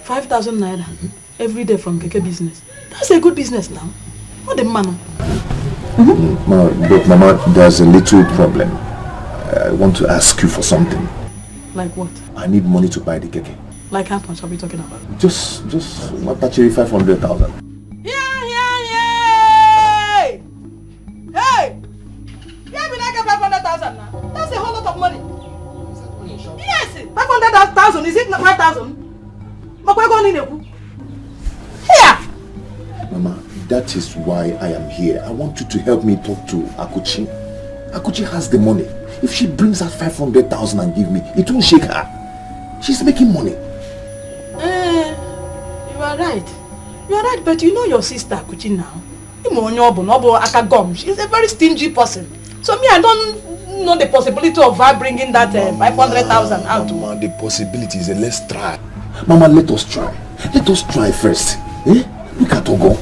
5,000 naira every day from KK business. That's a good business now. What the man? But Mama, there's a little problem. I want to ask you for something. Like what? I need money to buy the KK. Like how much are we talking about? Just what actually 500,000. Hey! Yeah, we like 500,000 now. That's a whole lot of money. Yes, 500,000. Is it not 5,000? Here! Mama, that is why I am here. I want you to help me talk to Akuchi. Akuchi has the money. If she brings out 500,000 and give me, it won't shake her. She's making money. You are right. You are right, but you know your sister Akuchi now. She's a very stingy person. So me, I don't know the possibility of her bringing that 500,000 out. Mama, the possibility is let's try. Mama, let us try. Let us try first. Look at Ogo.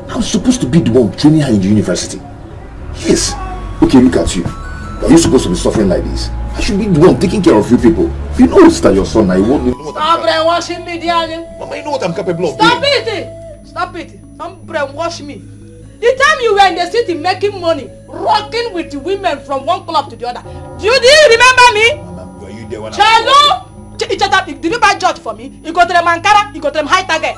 I'm supposed to be the one training her in the university. Yes. Okay, look at you. Are you supposed to be suffering like this? I should be the one taking care of you people. You know that your son, I won't know what Stop brainwashing me, Diane. Mama, you know what I'm capable of Stop it! Stop it! Don't brainwash me. The time you were in the city making money, rocking with the women from one club to the other. Do you remember me? Mama, were you there when Chalo! Did you buy judge for me? You go to the Mankara, you go to the high target.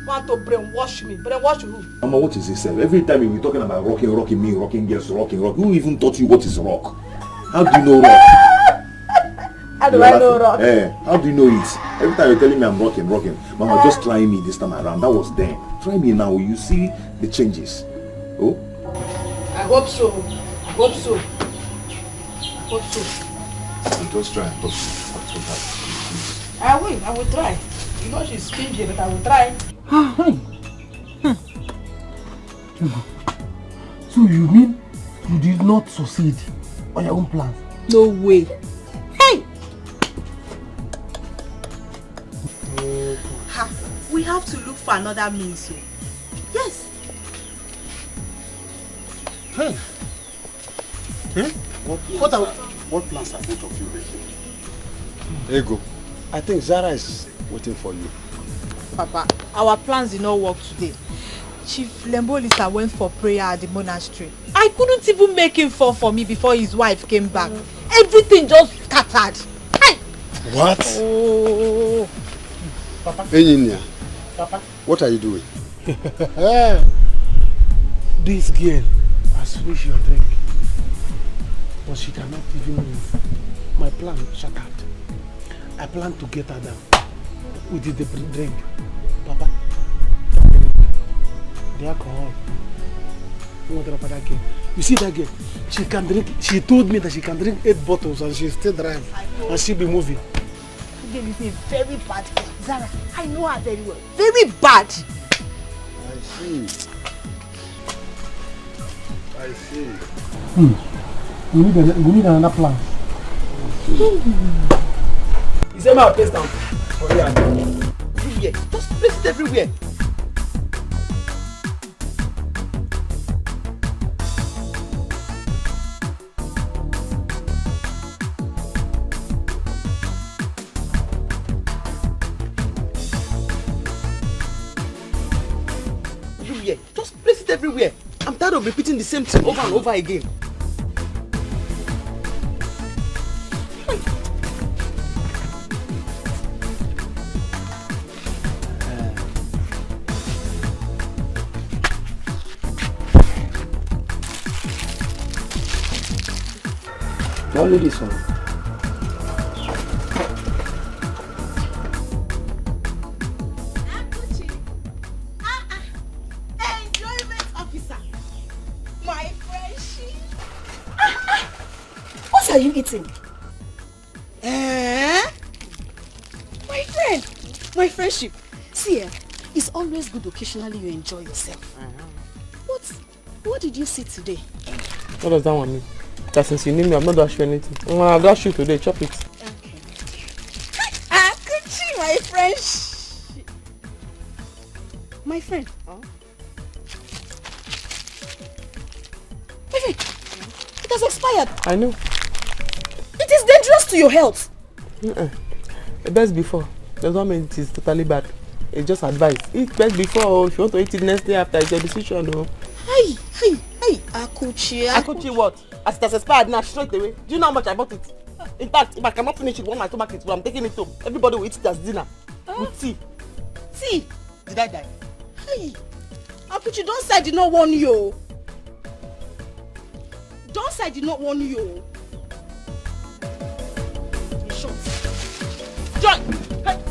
Want to brainwash me? Brainwash who? Mama, what is this? Every time you be talking about rocking me, rocking girls, rocking. Who even taught you what is rock? How do you know rock? I How do I know rock? How do you know it? Every time you're telling me I'm rocking. Mama, just try me this time around. That was then. Try me now. You see the changes. Oh? I hope so. Just try. I will try. You know she's stingy, but I will try. So you mean you did not succeed on your own plans? No way. Hey! We have to look for another means. Yes. Hey. What plans are both of you making? Ego, I think Zara is waiting for you. Papa, our plans did not work today. Chief Lembolisa went for prayer at the monastery. I couldn't even make him fall for me before his wife came back. Everything just scattered. Hey! What? Oh. Papa? Hey, Papa? What are you doing? This girl has finished your drink, but she cannot even move. My plan shattered. I plan to get her down with the drink. Papa, the alcohol. What about that girl? You see that girl? She can drink. She told me that she can drink 8 bottles and she still drive and she'll be moving. That girl is a very bad girl. Zara, I know her very well. Very bad. I see. We need another plan. You say my place down. Oh yeah. Everywhere. Just place it everywhere. Just place it everywhere. I'm tired of repeating the same thing over and over again. Only this one. What are you eating? My friend, my friendship. See, it's always good occasionally you enjoy yourself. What did you see today? What does that one mean? That since you need me, I've not dashed you anything. I've dashed you today, chop it. Okay. Akuchi, my friend. My friend. Oh. My friend, it has expired. I know. It is dangerous to your health. The best before. Does not mean it is totally bad. It's just advice. Eat best before. If you want to eat it next day after, it's your decision. No. Hey, Akuchi. Akuchi what? As it has expired now, straight away. Do you know how much I bought it? In fact, if I cannot finish it, when my stomach is full, I'm taking it home. Everybody will eat it as dinner. With tea. Tea? Did I die? Hey, Akuchi, don't say I did not warn you. Don't say I did not warn you. Shut. Joy! Hey!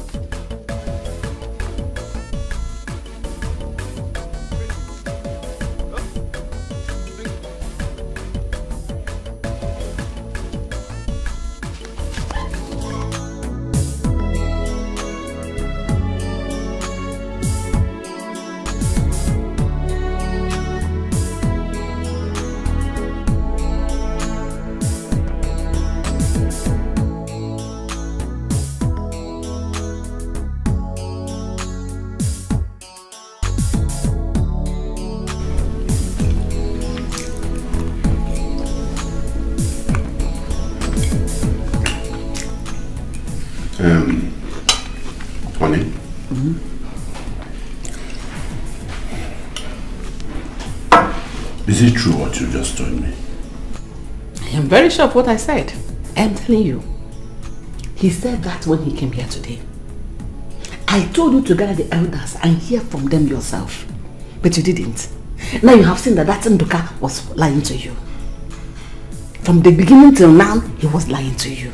Honey? Is it true what you just told me? I am very sure of what I said. I am telling you. He said that when he came here today. I told you to gather the elders and hear from them yourself. But you didn't. Now you have seen that Nduka was lying to you. From the beginning till now, he was lying to you.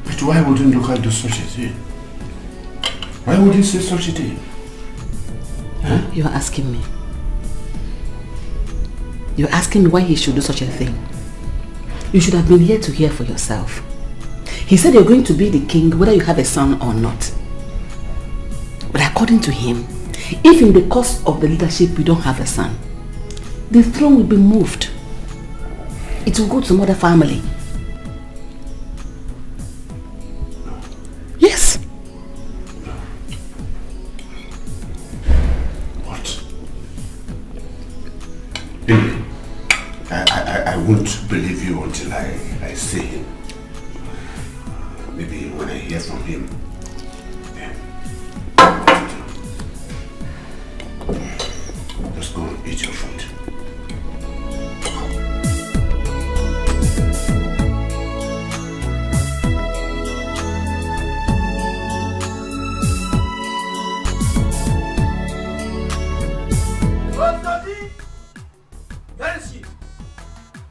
But But why wouldn't Luka do such a thing? Why would he say such a thing? Huh? You are asking me. You're asking me why he should do such a thing. You should have been here to hear for yourself. He said you're going to be the king whether you have a son or not. But according to him, if in the course of the leadership you don't have a son, the throne will be moved. It will go to some other family. Yes. What? Anyway, I won't believe you until I see him. Maybe when I hear from him. Just go and eat your food.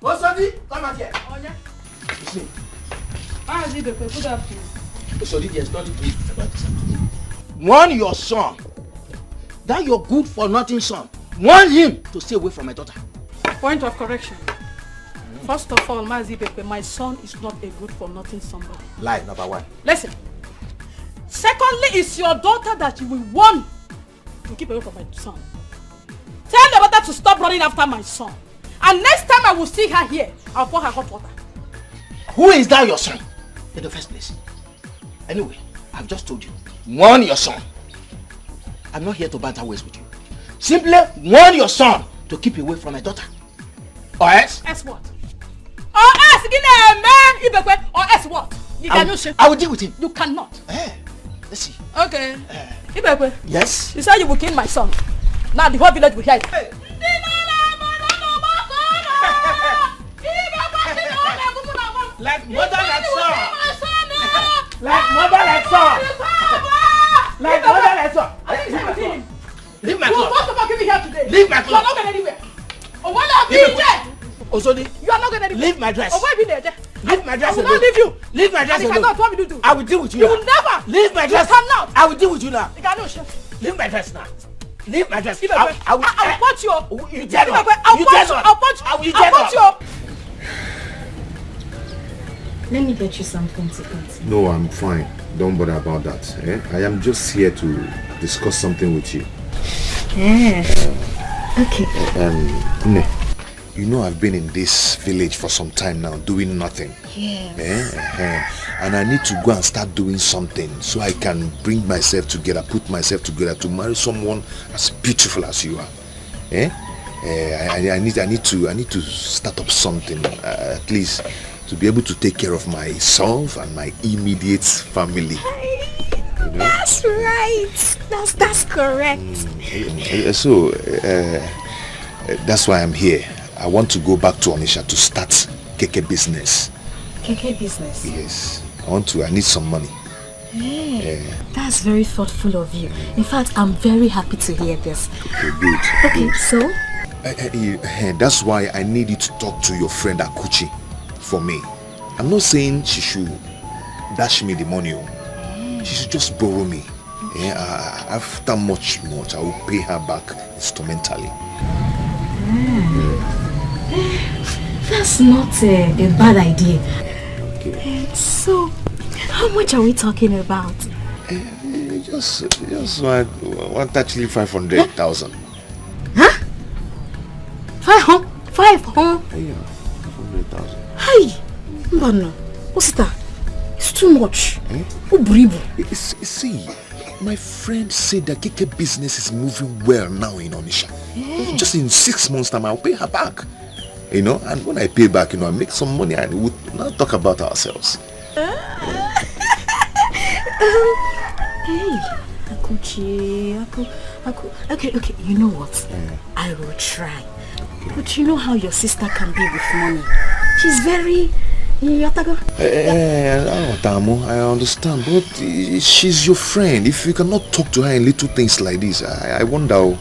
Osodi, come out here. Oh, yeah. Listen. How is it, Good afternoon. Osodi, there's nothing to eat about this. Warn your son. That your good for nothing son. Warn him to stay away from my daughter. Point of correction. First of all, Mazi, my son is not a good for nothing somebody. Lie number one. Listen. Secondly, it's your daughter that you will warn to keep away from my son. Tell your daughter to stop running after my son. And next time I will see her here, I'll pour her hot water. Who is that your son? In the first place. Anyway, I've just told you. Warn your son. I'm not here to banter ways with you. Simply warn your son to keep away from my daughter. Or else? Else what? Or else, man, or else what? You cannot say. I will deal with him. You cannot. Let's see. Okay. Ibekwe. Yes? You said you will kill my son. Now the whole village will hear it. Hey. Like mother, like son. Like mother, like son. Like mother, like son. Leave my clothes. You want to give me here today? Leave my clothes. You are not going anywhere. Oh, what Osodi, you are not going anywhere. Leave my dress. Oh, why be there? Leave my dress I will alone. not leave you. Leave my dress alone. alone. What will you do? I will deal with you. You now. will never. Leave my dress. You cannot. I will deal with you now. You cannot. Leave my dress now. Leave my dress. I'll punch you. You dare not. I'll punch you. I'll punch you. Let me get you something to eat. No, I'm fine. Don't bother about that. I am just here to discuss something with you. Yeah. Okay. Ne, you know I've been in this village for some time now, doing nothing. Yes. And I need to go and start doing something so I can bring myself together, put myself together to marry someone as beautiful as you are. I need to start up something, at least to be able to take care of myself and my immediate family. You know? That's right. That's correct. So that's why I'm here. I want to go back to Onisha to start keke business. Keke business? Yes. I need some money. Hey, that's very thoughtful of you. In fact, I'm very happy to hear this. Okay, good. Okay, so? That's why I need you to talk to your friend Akuchi for me. I'm not saying she should dash me the money. She should just borrow me. After much, I will pay her back instrumentally. That's not a bad idea. Okay. So, how much are we talking about? Just actually 500,000. Huh? 500? Yeah, 500,000. Hey, Mbana, what's that? It's too much. See, my friend said that keke business is moving well now in Onisha. Just in 6 months' time, I'll pay her back. You know, and when I pay back, I make some money and we'll not talk about ourselves. Hey, Akuchi, okay, you know what? I will try. Okay. But you know how your sister can be with money. She's very... I understand, but she's your friend. If you cannot talk to her in little things like this, I wonder.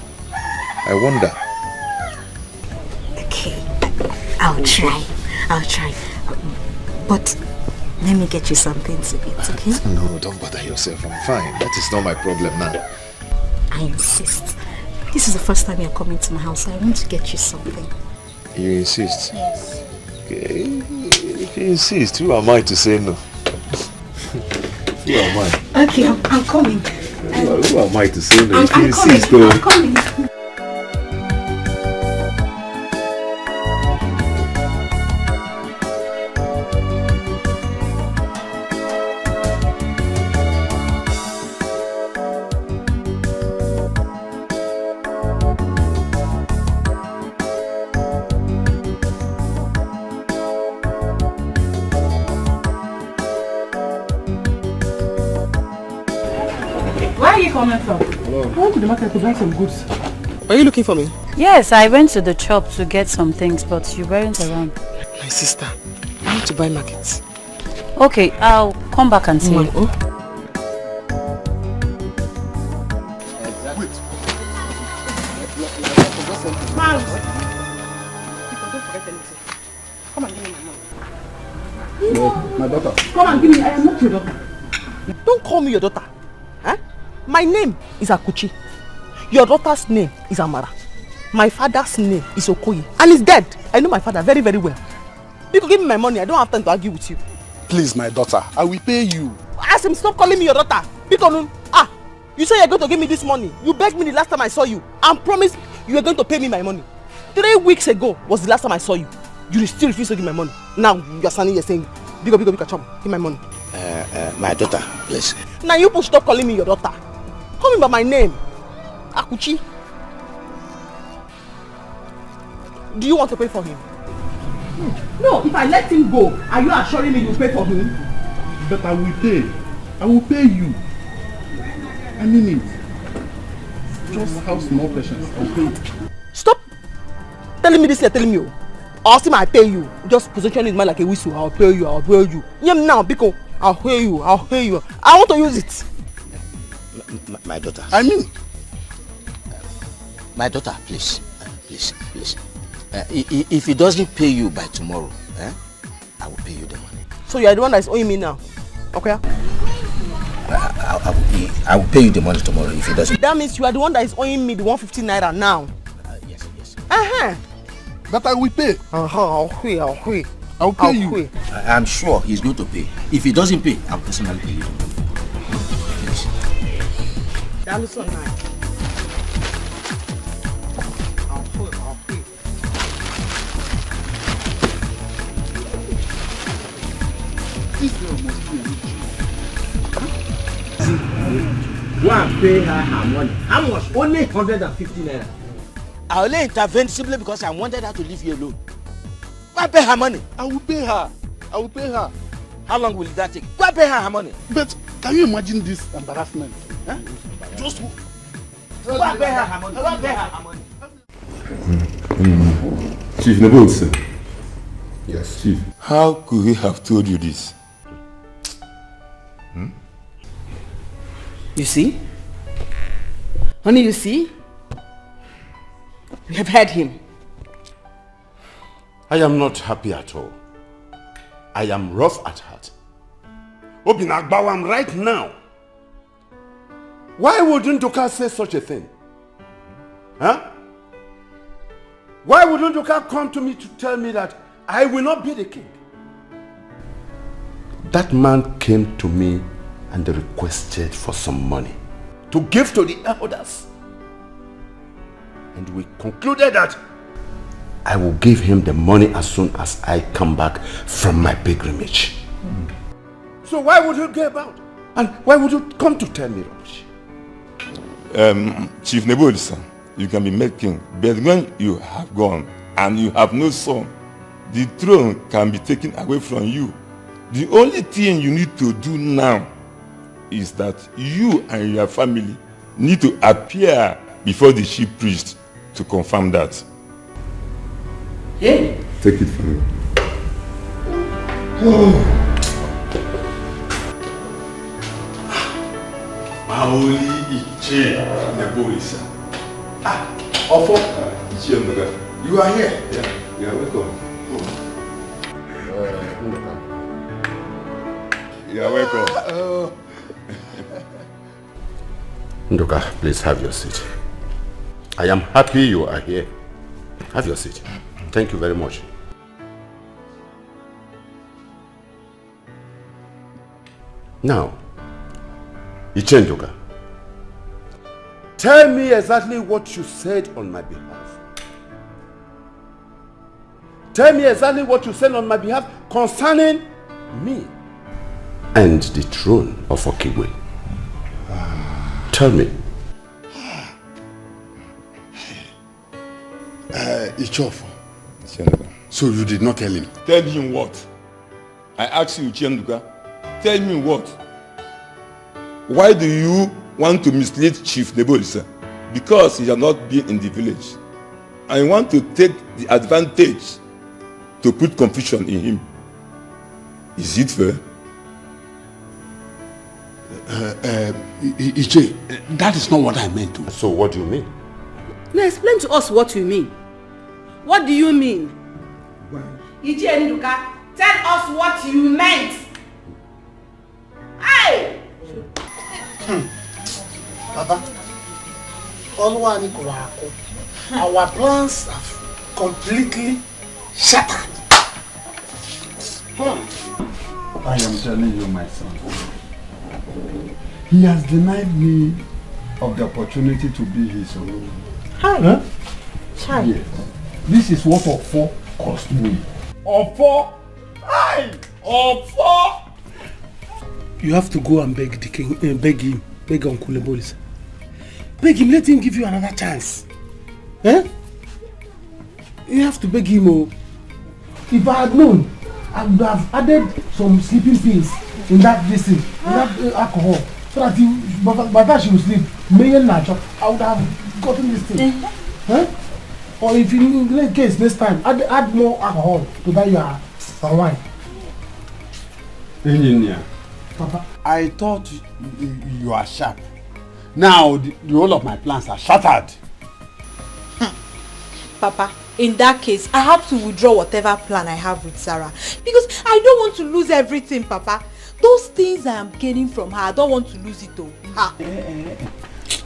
Okay, I'll try. But Let me get you something to eat, okay? No, don't bother yourself. I'm fine. That is not my problem now. I insist. This is the first time you're coming to my house, so I want to get you something. You insist? Yes. Okay. If you insist, who am I to say no? Who am I? Okay, I'm coming. Who am I to say no? If you I'm insist, coming. though. I'm coming. Where are you coming from? Hello. I went to the market to buy some goods. Are you looking for me? Yes, I went to the shop to get some things, but you weren't around. My sister, I want to buy markets. Okay, I'll come back and see you. Wait. Come and give me my money. No, my daughter. Come and give me. I am not your daughter. Don't call me your daughter. Huh? My name is Akuchi. Your daughter's name is Amara. My father's name is Okoye. And he's dead. I know my father very, very well. You can give me my money. I don't have time to argue with you. Please, my daughter, I will pay you. Ask him, stop calling me your daughter. Because, you say you're going to give me this money. You begged me the last time I saw you and promised you were going to pay me my money. 3 weeks ago was the last time I saw you. You still refuse to give my money. Now you're standing here saying, bigger, chum, give my money. My daughter, please. Now you push stop calling me your daughter. Call me by my name. Akuchi. Do you want to pay for him? No, if I let him go, are you assuring me you'll pay for him? But I will pay. I will pay you. I mean it. Just have small patience. I'll pay you. Stop telling me this, you're telling me. I'll see I pay you. Just position his mind like a whistle. I'll pay you, I'll pay you. Yeah, now, because I'll pay you, I'll pay you. I want to use it. My daughter. I mean, my daughter, please. Please. If he doesn't pay you by tomorrow, I will pay you the money. So you are the one that is owing me now. Okay? I will pay you the money tomorrow if he doesn't. That means you are the one that is owing me the 150 naira now. Yes. But I will pay. I'll pay. I'll pay you. I'm sure he's going to pay. If he doesn't pay, I'll personally pay you. Please. That looks so nice. I'll pay. This girl must be a witch. Go and pay her money. How much? Only 150 naira. I only intervened simply because I wanted her to leave you alone. Why pay her money? I will pay her. How long will that take? Why pay her money? But can you imagine this embarrassment? Huh? Just Why pay her money? Chief Nebulse. Yes. Chief. How could he have told you this? You see? Honey, you see? We have heard him. I am not happy at all. I am rough at heart. Obinagbawam right now. Why wouldn't Doka say such a thing? Huh? Why wouldn't Doka come to me to tell me that I will not be the king? That man came to me and requested for some money to give to the elders. And we concluded that I will give him the money as soon as I come back from my pilgrimage. So why would you go about? And why would you come to tell me rubbish? Chief Nebulse, you can be made king, but when you have gone and you have no son, the throne can be taken away from you. The only thing you need to do now is that you and your family need to appear before the chief priest to confirm that. Yeah. Take it from me. Maoli Iche Nebulse. Ofo, Iche Mnoga. you are here. Yeah, welcome. You're welcome. Nduka, please have your seat. I am happy you are here. Have your seat. Thank you very much. Now, Iche Nduka, tell me exactly what you said on my behalf. Tell me exactly what you said on my behalf concerning me and the throne of Okigwe. Tell me. Ichofo. So you did not tell him? Tell him what? I asked you, Chenduka. Tell me what? Why do you want to mislead Chief Nebolisa? Because he has not been in the village. I want to take the advantage to put confusion in him. Is it fair? Iche, that is not what I meant to. So what do you mean? Now explain to us what you mean. What do you mean? Iche Nduka, tell us what you meant. Hey! Papa, our plans have completely shattered. I am telling you, my son. He has denied me of the opportunity to be his own. Hi. Huh? Hi. Yes. This is what Ofo cost me. Ofo! Hi! Ofo! You have to go and beg the king, beg Uncle Ebolis. Beg him, let him give you another chance. Eh? You have to beg him. Oh. If I had known, I would have added some sleeping pills in that thing, in that alcohol, so that by that she will sleep. I would have gotten this thing. Huh? Or if in the case next time, add more alcohol to that your wine. Engineer, Papa, I thought you are sharp. Now the whole of my plans are shattered. Papa, in that case, I have to withdraw whatever plan I have with Sarah. Because I don't want to lose everything, Papa. Those things I am gaining from her, I don't want to lose it though.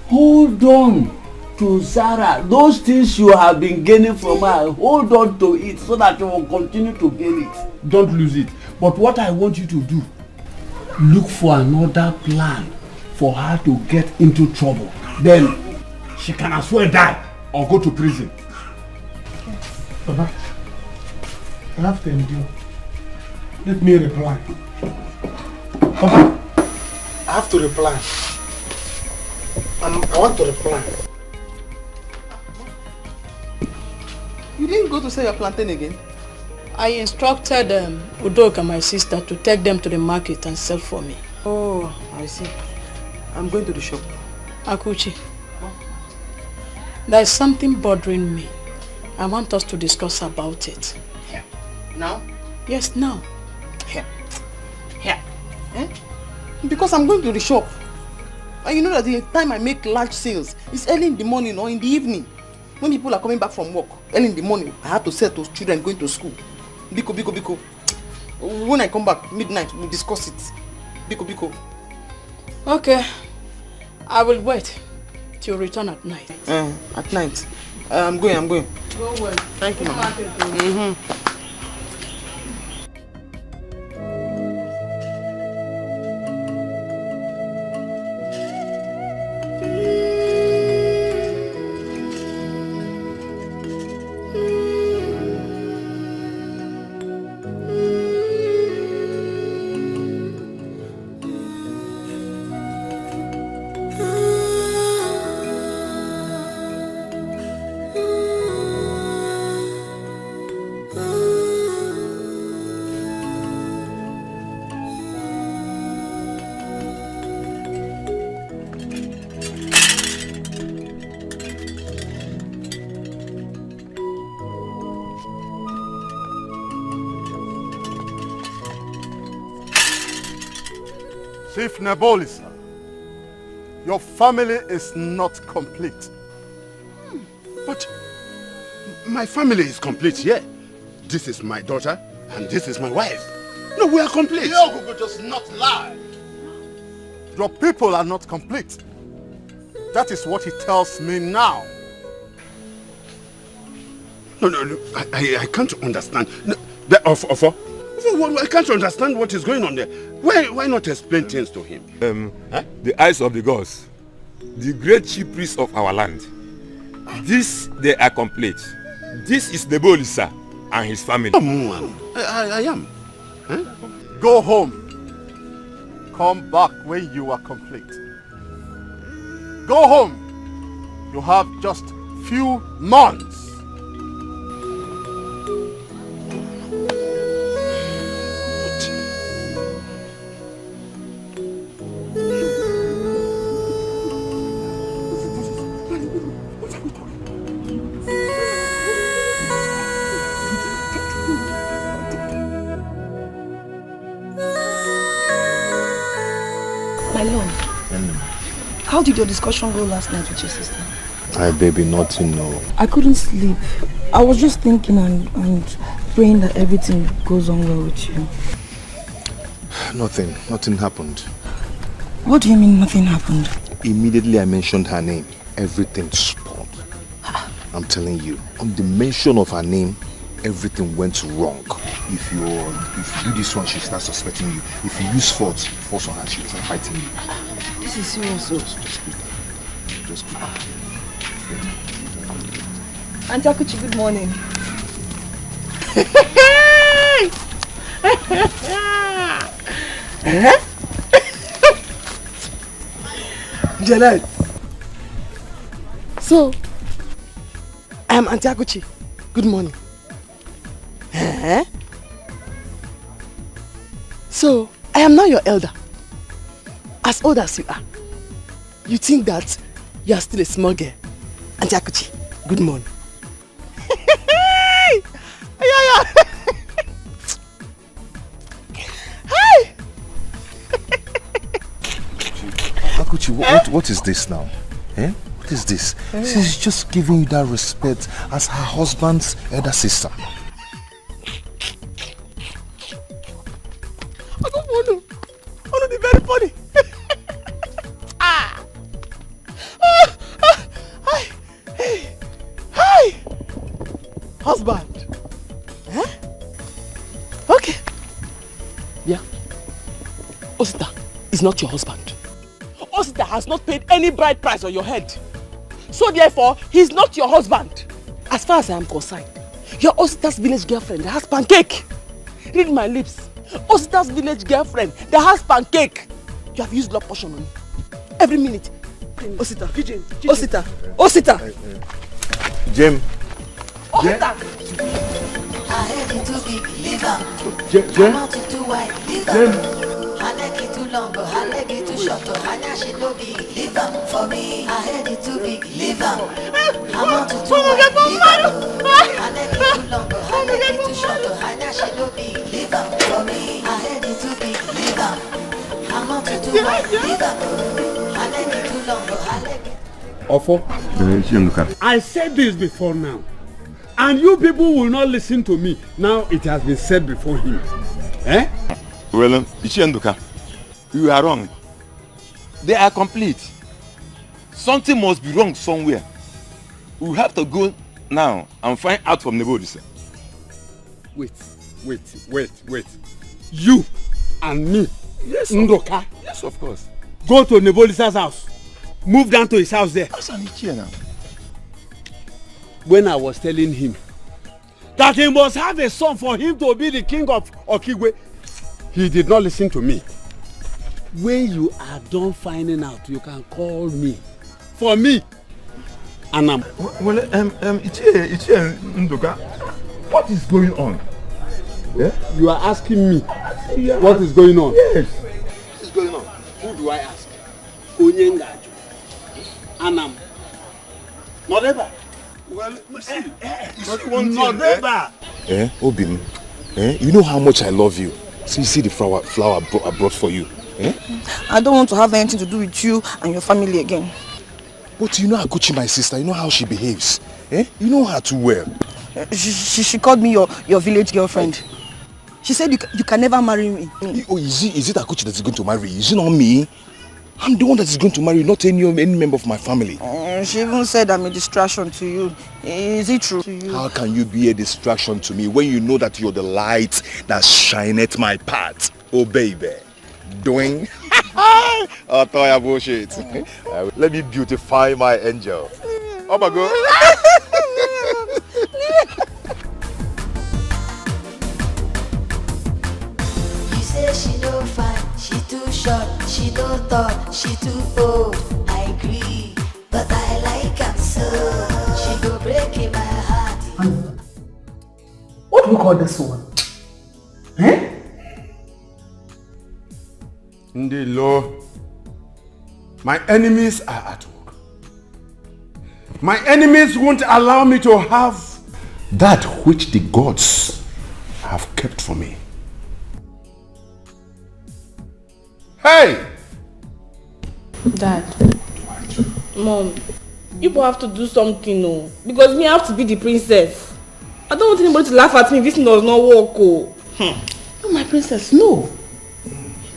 Hold on to Sarah. Those things you have been gaining from her, hold on to it so that you will continue to gain it. Don't lose it. But what I want you to do, look for another plan for her to get into trouble. Then she can as well die or go to prison. Papa, I have to endure. Let me reply. Papa, I have to reply. I want to reply. You didn't go to sell your plantain again? I instructed Udoka, my sister, to take them to the market and sell for me. Oh, I see. I'm going to the shop. Akuchi, there is something bothering me. I want us to discuss about it. Here. Now? Yes, now. Here. Here. Eh? Because I'm going to the shop. And you know that the time I make large sales is early in the morning or in the evening. When people are coming back from work, early in the morning, I have to sell to children going to school. Biko. When I come back, midnight, we'll discuss it. Biko. Okay. I will wait till you return at night. At night. I'm going. Go well. Thank you, Mama. Chief Nebolisa, your family is not complete. But my family is complete here. This is my daughter and this is my wife. No, we are complete. Google does not lie. Your people are not complete. That is what he tells me now. No, I can't understand. No, I can't understand what is going on there. Why not explain things to him? The eyes of the gods, the great chief priest of our land. This, they are complete. This is Nebolisa and his family. I am. Huh? Go home. Come back when you are complete. Go home. You have just few months. My lord, how did your discussion go last night with your sister? Hi baby, nothing, no. I couldn't sleep. I was just thinking and praying that everything goes on well with you. Nothing happened. What do you mean nothing happened? Immediately I mentioned her name, everything spoiled. I'm telling you, on the mention of her name, everything went wrong. If you do this one, she starts suspecting you. If you use force on her, she'll start fighting you. This is serious. Just keep up. Auntie Akuchi, good morning. Janet. So, I am Auntie Akuchi. Good morning. So, I am now your elder. As old as you are. You think that you are still a small girl. Auntie Akuchi, good morning. Akuchi, what is this now? What is this? She's just giving you that respect as her husband's elder sister. I don't want to be very funny. Hi, husband. Okay. Yeah. Osita is not your husband. Osita has not paid any bride price on your head. So therefore, he's not your husband. As far as I am concerned, you're Osita's village girlfriend that has pancake. Read my lips. Osita's village girlfriend that has pancake. You have used blood potion on me. Every minute. Osita. Osita. Jim. Osita. I heard it too big, leave am. Jim. I'm out to do wide, leave am. I like it too long, but I like it too short. I know she no big, leave am for me. I heard it too big, leave am. I'm out to do wide, leave am. I like it too long, but I like it too short. I know she no big, leave am for me. I heard it too big, leave am. I'm out to do wide, leave am. I like it too long, but I like it. Ofo, I said this before now, and you people will not listen to me. Now it has been said before him. Well, Ichenduka, you are wrong. They are complete. Something must be wrong somewhere. We have to go now and find out from Nebodisa. Wait. You and me, yes, Ndoka. Yes, of course. Go to Nebolisa's house. Move down to his house there. That's an Ichie now. When I was telling him that he must have a son for him to be the king of Okigwe, he did not listen to me. When you are done finding out, you can call me. For me. And I'm... Well, Ichie Ndoka, what is going on? Yeah? You are asking me what is going on? Yes. What is going on? Who do I ask? Onyengaju. Anam. Nodeba. Well, see, Nodeba. Obin, you know how much I love you. So you see the flower I brought for you. I don't want to have anything to do with you and your family again. But you know Akuchi, my sister, you know how she behaves. You know her too well. She called me your village girlfriend. She said you can never marry me. Oh, is it Akuchi that is going to marry you? Is it not me? I'm the one that is going to marry you, not any member of my family. She even said I'm a distraction to you. Is it true? How can you be a distraction to me when you know that you're the light that shineth my path? Oh, baby. Doing? Oh, Toya bullshit. Let me beautify my angel. Oh my God. You say she no fine, she too short, she no tall, she too old. I agree, but I like her so. She go breaking my heart. What do we call this one? Eh? Ndilo, my enemies are at work. My enemies won't allow me to have that which the gods have kept for me. Hey! Dad, Mom, you both have to do something, no? Because me, I have to be the princess. I don't want anybody to laugh at me if this does not work, oh. No, my princess, no.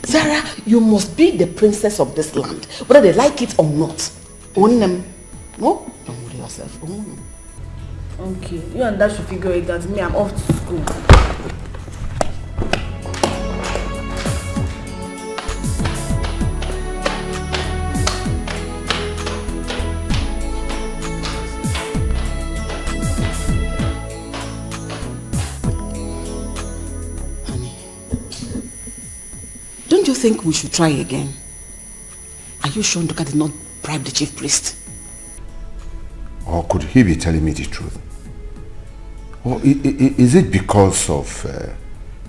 Zara, you must be the princess of this land, whether they like it or not. Own them. No? Don't worry yourself. Okay, you and Dad should figure it out. Me, I'm off to school. Don't you think we should try again? Are you sure Nduka did not bribe the chief priest? Or could he be telling me the truth? Or is it because of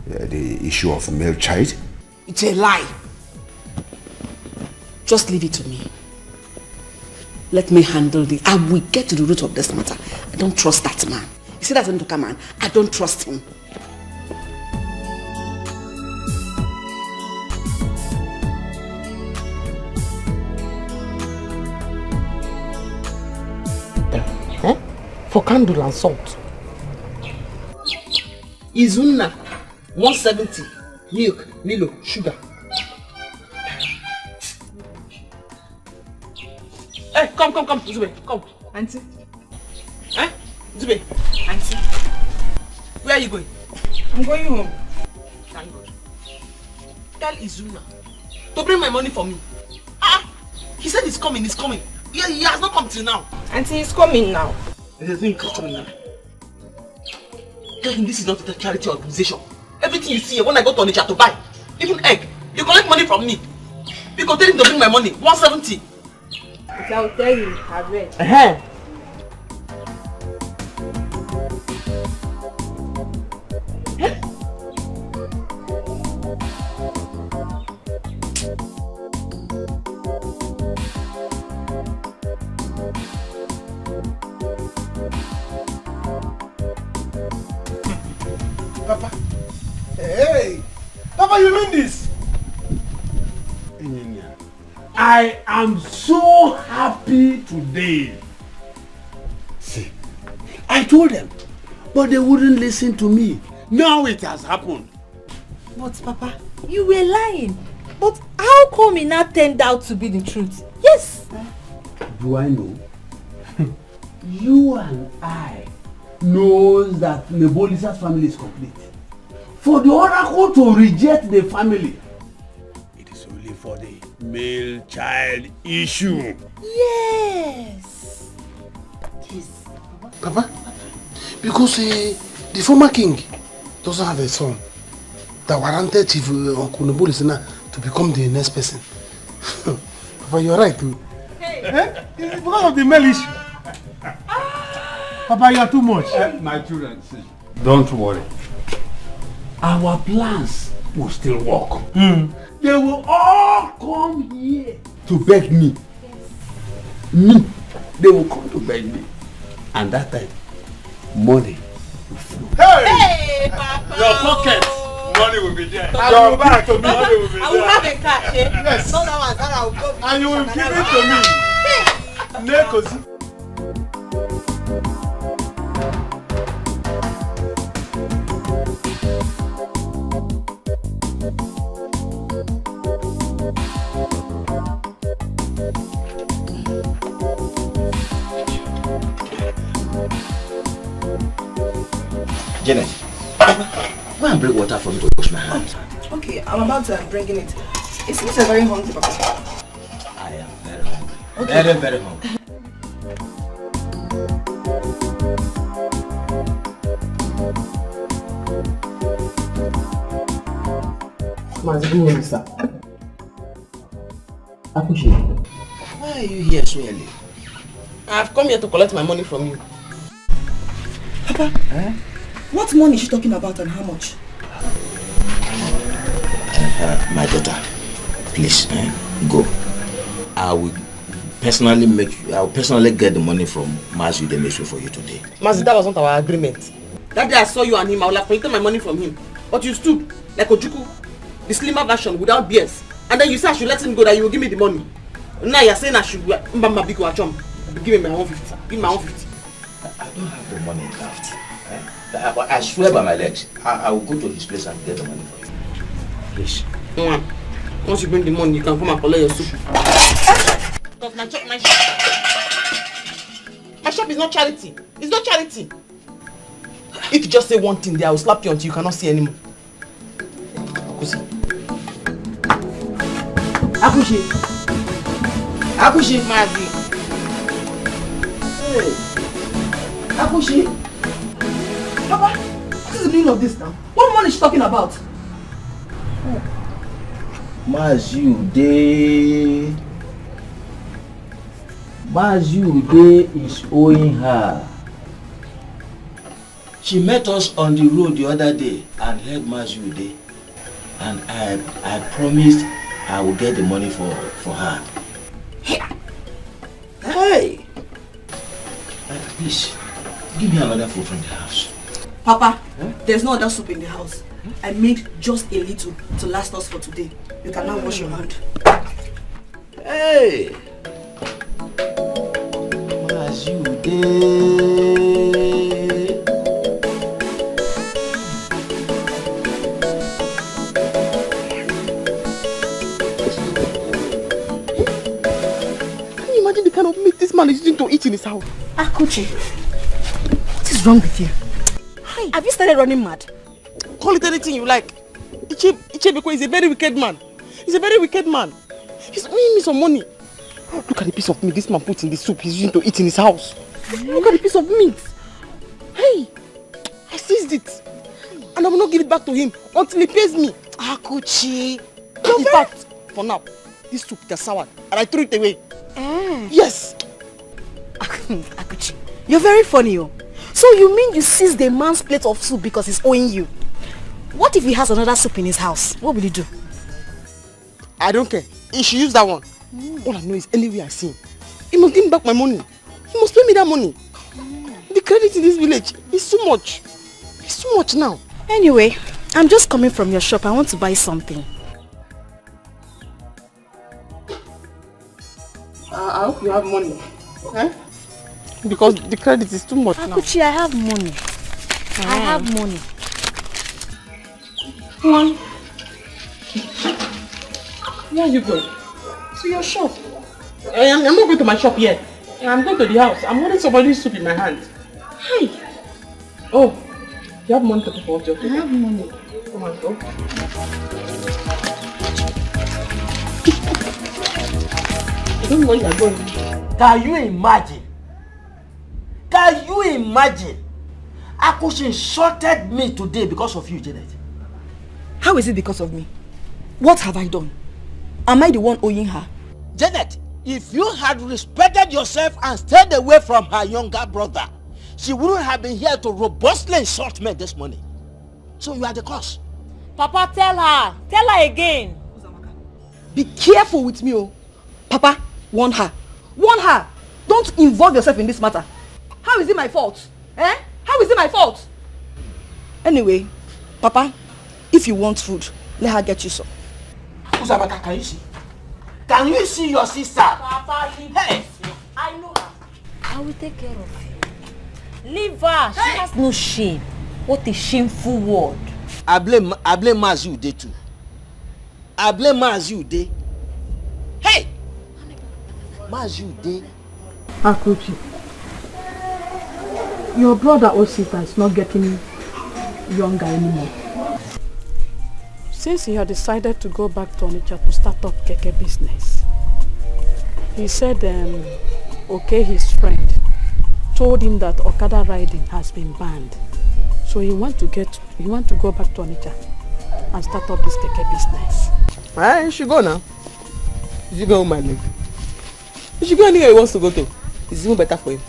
the issue of male child? It's a lie. Just leave it to me. Let me handle this. I will get to the root of this matter. I don't trust that man. You see that Nduka man? I don't trust him. For candle and salt. Izuna, 170. Milk, Milo, sugar. Hey, come, Zube, come. Auntie. Eh? Zube. Auntie. Where are you going? I'm going home. Thank God. Tell Izuna to bring my money for me. He said he's coming. Yeah, he has not come till now. Auntie, he's coming now. There's no coming now. Tell him this is not a charity organization. Everything you see here, when I go to Onitsha to buy, even egg, you collect money from me. Because tell him to bring my money, 170. Okay, I'll tell you, I've read. Papa. Hey! Papa, you mean this? I am so happy today. See, I told them, but they wouldn't listen to me. Now it has happened. But Papa, you were lying. But how come it now turned out to be the truth? Yes. Do I know? You and I knows that Nebolisa's family is complete. For the oracle to reject the family, it is only for the male child issue. Yes. Yes. Papa, because the former king doesn't have a son that warranted Chief Uncle Nebolisana to become the next person. Papa, you're right too. Hey. It's because of the male issue. Papa, you are too much. My children, see. Don't worry. Our plans will still work. They will all come here to beg me. Me. They will come to beg me. And that time, money will flow. Hey, Papa! Your pocket, money will be there. Your back to me, money will be there. I will have a cash, eh? Yes. No, that one, I will go. And you will give it to me. Nekosi. Janet, go and bring water for me to wash my hands. Okay, I'm about to bring it. It seems you're very hungry, Papa. I am very hungry. Okay. Very, very hungry. Why are you here so early? I've come here to collect my money from you. Papa, what money is she talking about and how much? My daughter, please, go. I will personally get the money from Mazu the Mesu for you today. Mazi, that was not our agreement. That day I saw you and him, I would have collected my money from him. But you stood like Ojuku, the slimmer version without beers. And then you said I should let him go, that you will give me the money. Now you're saying I should give me my 150. Give me my 150. I don't have the money left. But I swear by my legs, I will go to his place and get the money for you. Please. Once you bring the money, you can come and collect your soup. Because my shop is not charity. It's not charity. If you just say one thing there, I will slap you until you cannot see anymore. Akushi, Mazi. Hey, Akushi. Papa, what is the meaning of this now? What money is she talking about? Mazu is owing her. She met us on the road the other day and heard Mazu Day. And I promised I will get the money for her. Hey! Please, give me another food from the house. Papa, there's no other soup in the house. I made just a little to last us for today. You can now wash your hand. Hey! Mazu Day. Imagine the kind of meat this man is using to eat in his house. Akuchi, what is wrong with you? Hi. Have you started running mad? Call it anything you like. Ichebeko is a very wicked man. He's a very wicked man. He's owing me some money. Look at the piece of meat this man puts in the soup he's using to eat in his house. Look at the piece of meat. Hey, I seized it. And I will not give it back to him until he pays me. Akuchi. In fact, for now, this soup is soured and I threw it away. Yes. Akuchi, you're very funny. Oh. So you mean you seized the man's plate of soup because he's owing you? What if he has another soup in his house? What will you do? I don't care. He should use that one. All I know is anywhere I see him, he must give me back my money. He must pay me that money. The credit in this village is too much. It's too much now. Anyway, I'm just coming from your shop. I want to buy something. I hope you have money. Eh? Because the credit is too much now. Akuchi, I have money. I have money. Where are you going? To your shop. I'm not going to my shop yet. I'm going to the house. I'm holding somebody's soup in my hand. Hi. Oh, you have money to pay for your I have money. Come on, go. I don't know where you're going. Can you imagine? Can you imagine? Akushi insulted me today because of you, Janet. How is it because of me? What have I done? Am I the one owing her? Janet, if you had respected yourself and stayed away from her younger brother, she wouldn't have been here to robustly insult me this morning. So you are the cause. Papa, tell her. Tell her again. Be careful with me, oh. Papa, warn her. Warn her. Don't involve yourself in this matter. How is it my fault? Eh? How is it my fault? Anyway, Papa, if you want food, let her get you some. Uzabaka, can you see? Can you see your sister? Papa, leave hey. I know her. I will take care of you. Leave her. She has no shame. What a shameful word. I blame Mazu Ude too. I blame Mazu Ude. Hey! Mazu Ude. Akuchi. Your brother Osita is not getting younger anymore. Since he had decided to go back to Onitsha to start up keke business, he said okay, his friend told him that Okada riding has been banned. So he want to go back to Onitsha and start up this keke business. You should go now. You should go with my leg. You should go anywhere he wants to go to. It's even better for him.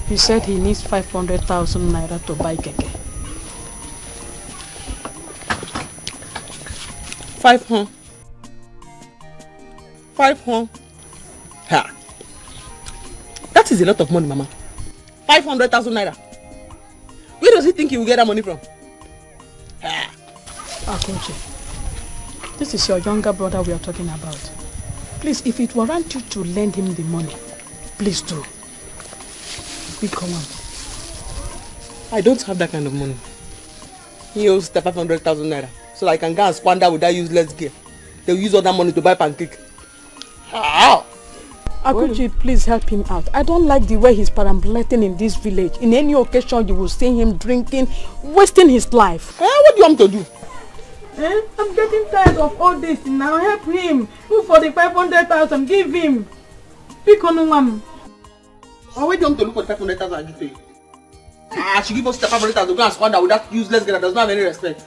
He said he needs 500,000 naira to buy keke. 500. 500. Ha. That is a lot of money, Mama. 500,000 naira. Where does he think he will get that money from? Ha. Akoche, this is your younger brother we are talking about. Please, if it warrant you to lend him the money, please do. Come on. I don't have that kind of money. He owes the 500,000 naira. So I can go and squander with that useless gear. They'll use all that money to buy pancake. How? Akuchi, please help him out. I don't like the way he's perambulating in this village. In any occasion, you will see him drinking, wasting his life. What do you want me to do? I'm getting tired of all this. Now help him. Look for the 500,000. Give him. Pick on him. Why do you want to look for the 500,000 I give to you? She give us the 500,000 to go and squander with that useless girl that does not have any respect.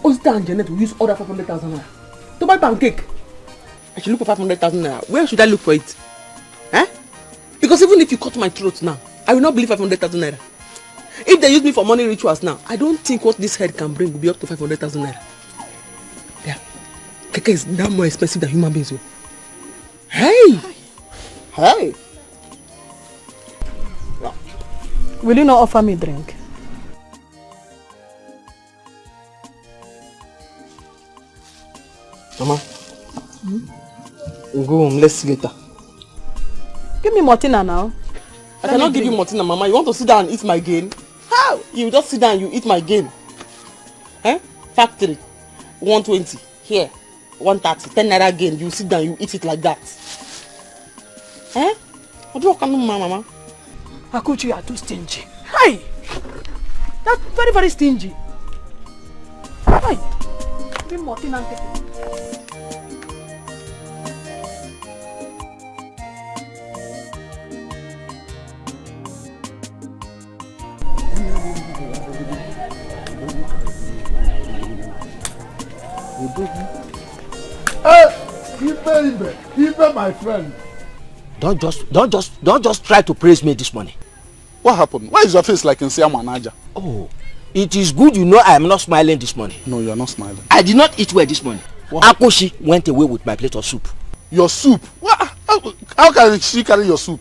Osita and Janet will use all that 500,000 naira to buy pancake. I should look for 500,000 naira. Where should I look for it? Because even if you cut my throat now, I will not believe 500,000 naira. If they use me for money rituals now, I don't think what this head can bring will be up to 500,000 naira. Yeah. Keke is now more expensive than human beings. Hey! Hey! Yeah. Will you not offer me drink? Mama, we'll go home. Let's see later. Give me Martina now. I cannot give you Martina, Mama. You want to sit down and eat my gain? How? You just sit down and you eat my gain. Factory, 120. Here, 130. 10 naira gain. You sit down, you eat it like that. What do you want, Mama? Akuchi, you are too stingy. Hey! That's very, very stingy. Hey! Give me Martina and take it. Ibe, my friend. Don't just try to praise me this morning. What happened? Why is your face like in Siamanaja? Oh, it is good you know I am not smiling this morning. No, you are not smiling. I did not eat well this morning. Akoshi went away with my plate of soup. Your soup? How can she carry your soup?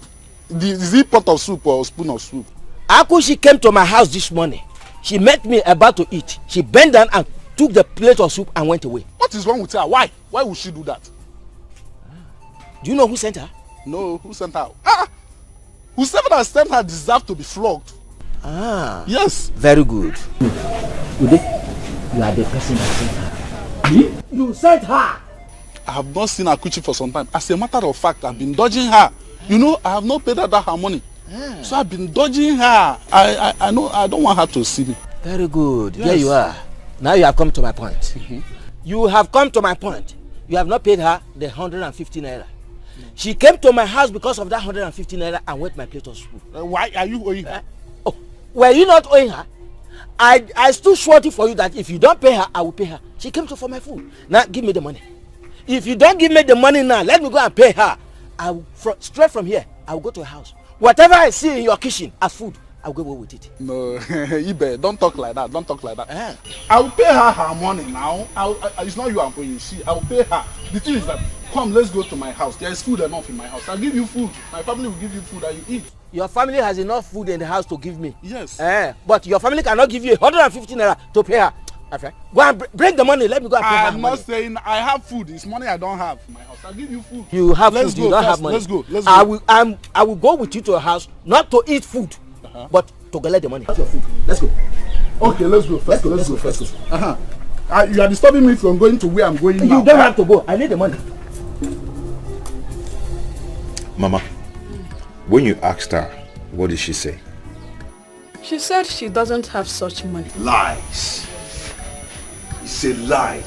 Is it pot of soup or a spoon of soup? Akoshi came to my house this morning. She met me about to eat. She bent down and took the plate of soup and went away. What is wrong with her? Why? Why would she do that? Do you know who sent her? No, who sent her? Whoever that sent her deserves to be flogged. Yes. Very good. Ude, you are the person that sent her. Me? You sent her? I have not seen Akuchi for some time. As a matter of fact, I've been dodging her. You know, I have not paid her that her money. So I've been dodging her. I know I don't want her to see me. Very good. Yes. There you are. Now you have come to my point. You have come to my point. You have not paid her the 150 naira. She came to my house because of that 150 naira and went my plate of soup. Why are you owing her? Were you not owing her? I stood shorty for you that if you don't pay her, I will pay her. She came to for my food. Now give me the money. If you don't give me the money now, let me go and pay her. I will, straight from here, I will go to her house. Whatever I see in your kitchen as food, I'll go away with it. No, Ibe, don't talk like that. Don't talk like that. I will pay her her money now. It's not you I'm paying. I will pay her. The thing is that, come, let's go to my house. There is food enough in my house. I'll give you food. My family will give you food that you eat. Your family has enough food in the house to give me. Yes. But your family cannot give you 150 naira to pay her. Okay. Go and bring the money. Let me go and pay her. I'm not saying I have food. It's money I don't have in my house. I'll give you food. You have food. You don't have money. Let's go. Let's go. I will go with you to your house, not to eat food, but to collect the money. That's your food. Let's go. Okay, let's go. Let's go. You are disturbing me from going to where I'm going now. You don't have to go. I need the money. Mama, when you asked her, what did she say? She said she doesn't have such money. Lies. It's a lie.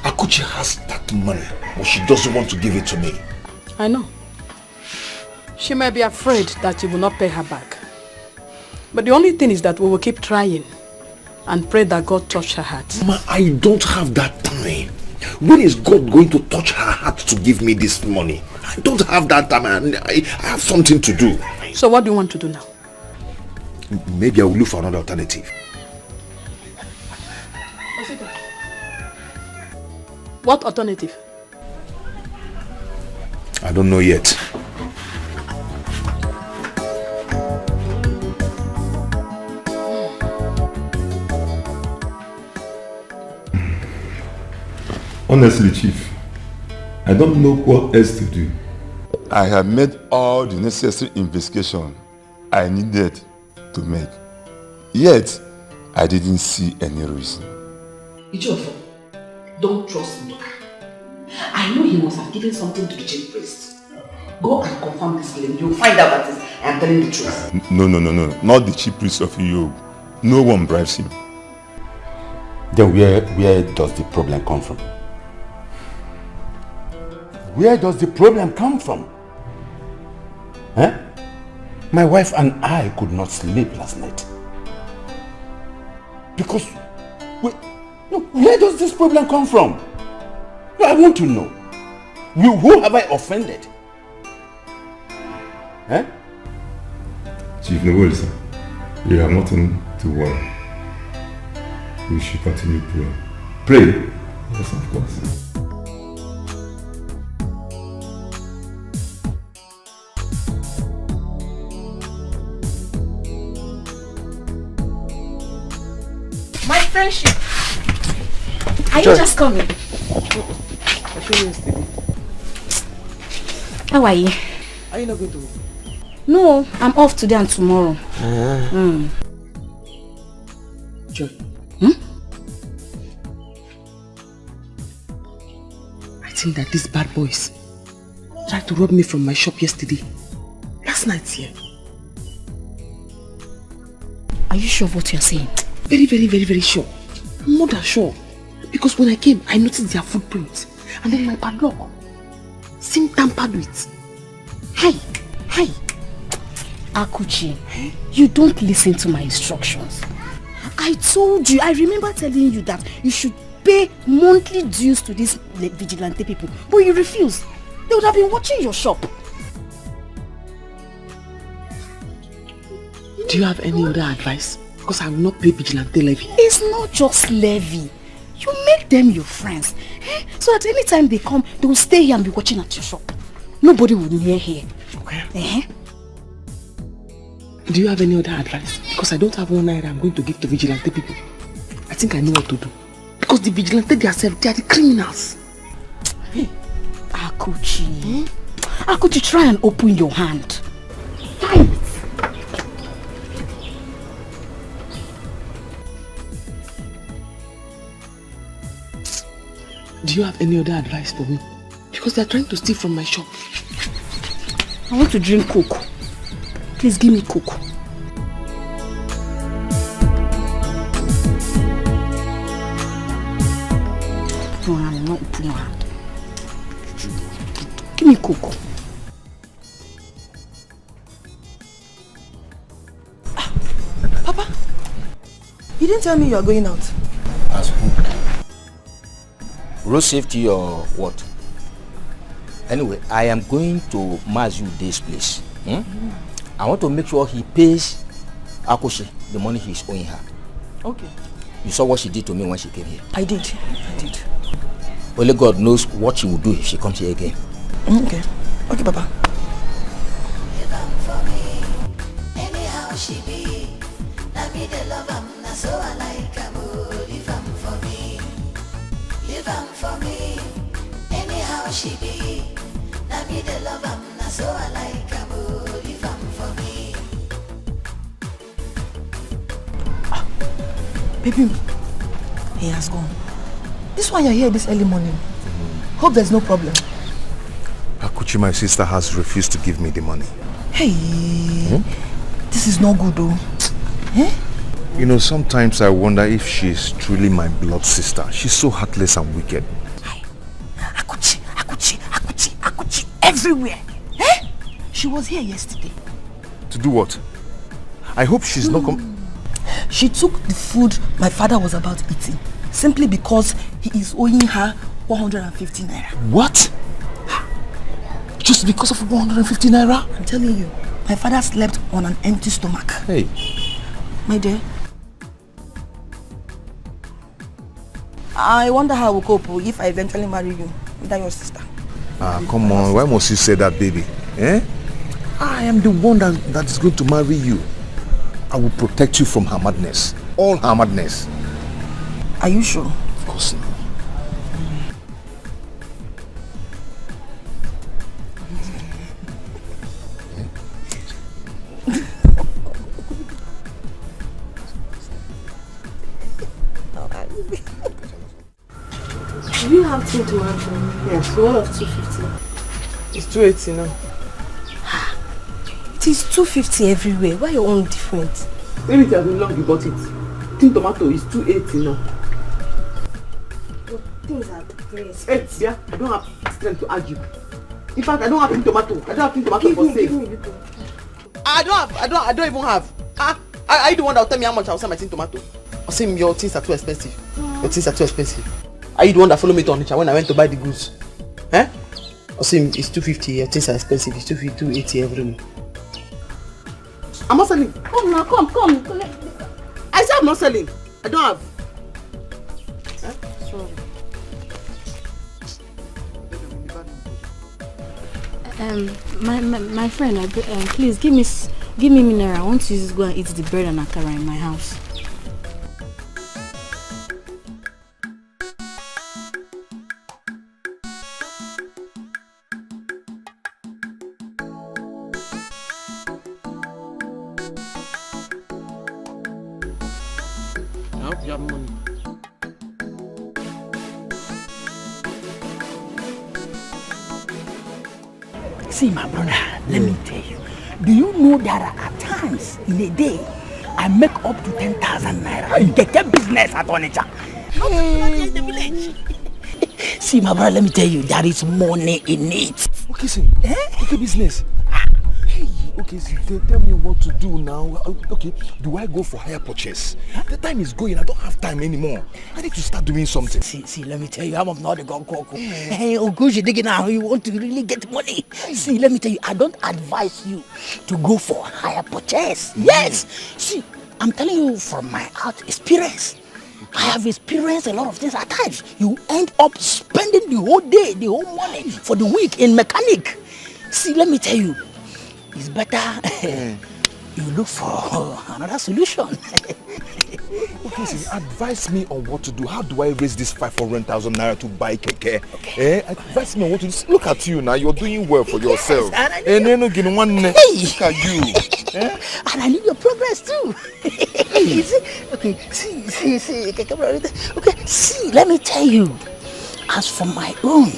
Akuchi has that money, but she doesn't want to give it to me. I know. She may be afraid that you will not pay her back. But the only thing is that we will keep trying and pray that God touch her heart. Mama, I don't have that time. When is God going to touch her heart to give me this money? I don't have that time. I have something to do. So what do you want to do now? Maybe I will look for another alternative. What alternative? I don't know yet. Honestly, Chief, I don't know what else to do. I have made all the necessary investigation I needed to make. Yet, I didn't see any reason. Ijofo, don't trust me. I know he must have given something to the chief priest. Go and confirm this claim. You'll find out that I am telling the truth. No. Not the chief priest of Europe. No one bribes him. Then where does the problem come from? Where does the problem come from? Huh? My wife and I could not sleep last night. Because, where does this problem come from? I want to know. Who have I offended? Huh? Chief Noel, sir, you have nothing to worry. We should continue praying. Pray? Yes, of course. My friendship. Are you just coming? How are you? Are you not going to work? No, I'm off today and tomorrow. Joy. I think that these bad boys tried to rob me from my shop yesterday. Last night here. Are you sure of what you're saying? Very, very, very, very sure. More than sure. Because when I came, I noticed their footprints. And then my padlock seemed tampered with. Hi. Akuchi, you don't listen to my instructions. I told you, I remember telling you that you should pay monthly dues to these vigilante people. But you refused. They would have been watching your shop. Do you have any other advice? Because I will not pay vigilante levy. It's not just levy. You make them your friends. So at any time they come, they will stay here and be watching at your shop. Nobody will near here. Okay. Do you have any other advice? Because I don't have one naira I'm going to give to vigilante people. I think I know what to do. Because the vigilante themselves, they are the criminals. Akuchi. Akuchi, try and open your hand. Do you have any other advice for me? Because they are trying to steal from my shop. I want to drink Coke. Please give me Coke. Open your hand, not open your hand. Give me Coke. Papa, you didn't tell me you are going out. As who? Road safety or what? Anyway, I am going to Mazu Day's place. I want to make sure he pays Akoshi the money he's owing her. Okay. You saw what she did to me when she came here. I did. Only God knows what she will do if she comes here again. Okay, Papa. Anyhow she be, na me the love am, na so I like am. Leave am for me, leave am for me. Anyhow she be, na me the love am, na so I like am. Leave am for me. Baby, he has gone. This one you're here this early morning. Hope there's no problem. Akuchi, my sister, has refused to give me the money. Hey, This is not good though. Eh? You know, sometimes I wonder if she's truly my blood sister. She's so heartless and wicked. Akuchi, everywhere. Eh? She was here yesterday. To do what? I hope she's not She took the food my father was about eating simply because he is owing her 150 naira. What? Just because of 150 naira? I'm telling you, my father slept on an empty stomach. Hey. My dear, I wonder how we'll cope if I eventually marry you without your sister. Ah, come on. Why must you say that, baby? Eh? I am the one that is going to marry you. I will protect you from her madness. All her madness. Are you sure? Of course not. Do you have tin tomato? Yes. One of 250. It's 280 now. It is 250 everywhere. Why your own different? Maybe it has been long you bought it. Tin tomato is 280 now. But things are very expensive. Hey, yeah, I don't have strength to argue. In fact, I don't have tin tomato. I don't have tin tomato for sale. Give me. I don't even have. Are you the one that will tell me how much I'll sell my tin tomato? I'll say your things are too expensive. Your things are too expensive. Are you the one that followed me to Onitsha when I went to buy the goods? Eh? I'll say it's 250, your things are expensive. It's 280 every month. I'm not selling. Come now, come. I said I'm not selling. I don't have. Sorry. My friend, please give me mineral. I want to just go and eat the bread and akara in my house. I hope you have money. See, my brother, let me tell you. Do you know there are times in a day I make up to 10,000 naira in keke business at Onitsha? In the village. See, my brother, let me tell you, there is money in it. Okay, see. Okay, business. Hey, okay, see, tell me what to do now. Okay, do I go for higher purchase? The time is going. I don't have time anymore. I need to start doing something. See, let me tell you, I'm not the gun coco. Hey, Ogoji digging now, you want to really get money. See, let me tell you, I don't advise you to go for higher purchase. Yes. See, I'm telling you from my out experience. I have experienced a lot of things at times. You end up spending the whole day, the whole money for the week in mechanic. See, let me tell you, it's better you look for another solution. Okay, see, advise me on what to do. How do I raise this 500,000 naira to buy keke? Okay. Advise me on what to do. Look at you now. You're doing well for yourself. Look at you. And I need your progress too. Okay, see. Okay, see, let me tell you. As for my own,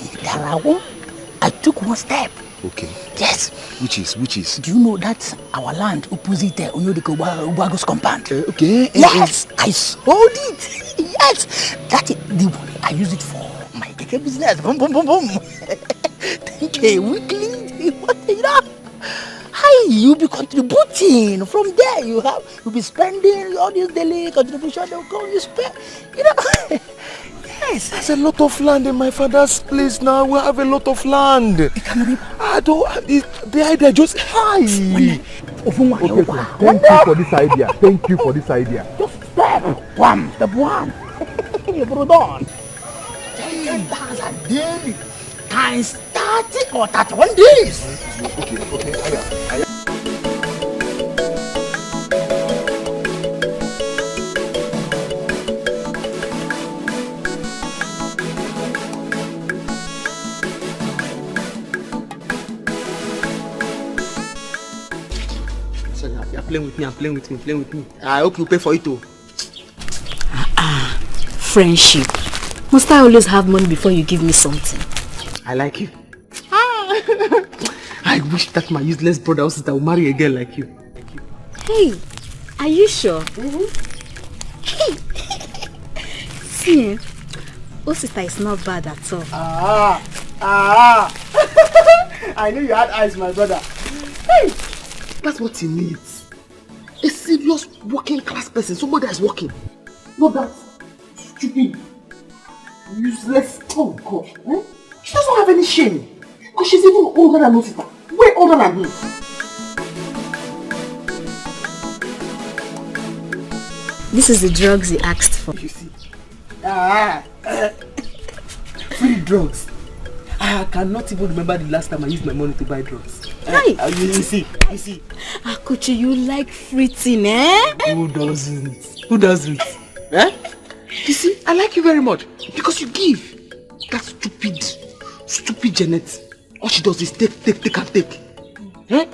I took one step. Okay. Yes. Which is? Do you know that our land opposite the Ubago's compound? Okay. Yes, I sold it. Yes. That is the one I use it for my keke business. Boom. 10K weekly. You know? Hi, you'll be contributing. From there, you'll be spending all this daily contribution. They'll go, you spend. You know. Yes. There's a lot of land in my father's place now. We have a lot of land. I don't. The idea just high. Okay, Thank you for this idea. Just step one. You put it on. 10,000 daily times 30 or 31 days. Okay. You're playing with me. I hope you pay for it too. Friendship. Must I always have money before you give me something? I like you. I wish that my useless brother or sister would marry a girl like you. Hey, are you sure? See, Osita is not bad at all. I knew you had eyes, my brother. Hey, that's what he needs. A serious working class person, somebody that is working. Not that stupid, useless, oh God. Eh? She doesn't have any shame. Because she's even older than Osita. Way older than him. This is the drugs he asked for. You see? Free drugs. I cannot even remember the last time I used my money to buy drugs. Hey! You see? Akuchi, you like free thing, eh? Who doesn't? Who doesn't? Eh? You see, I like you very much because you give. That stupid Janet. All she does is take and take. Eh?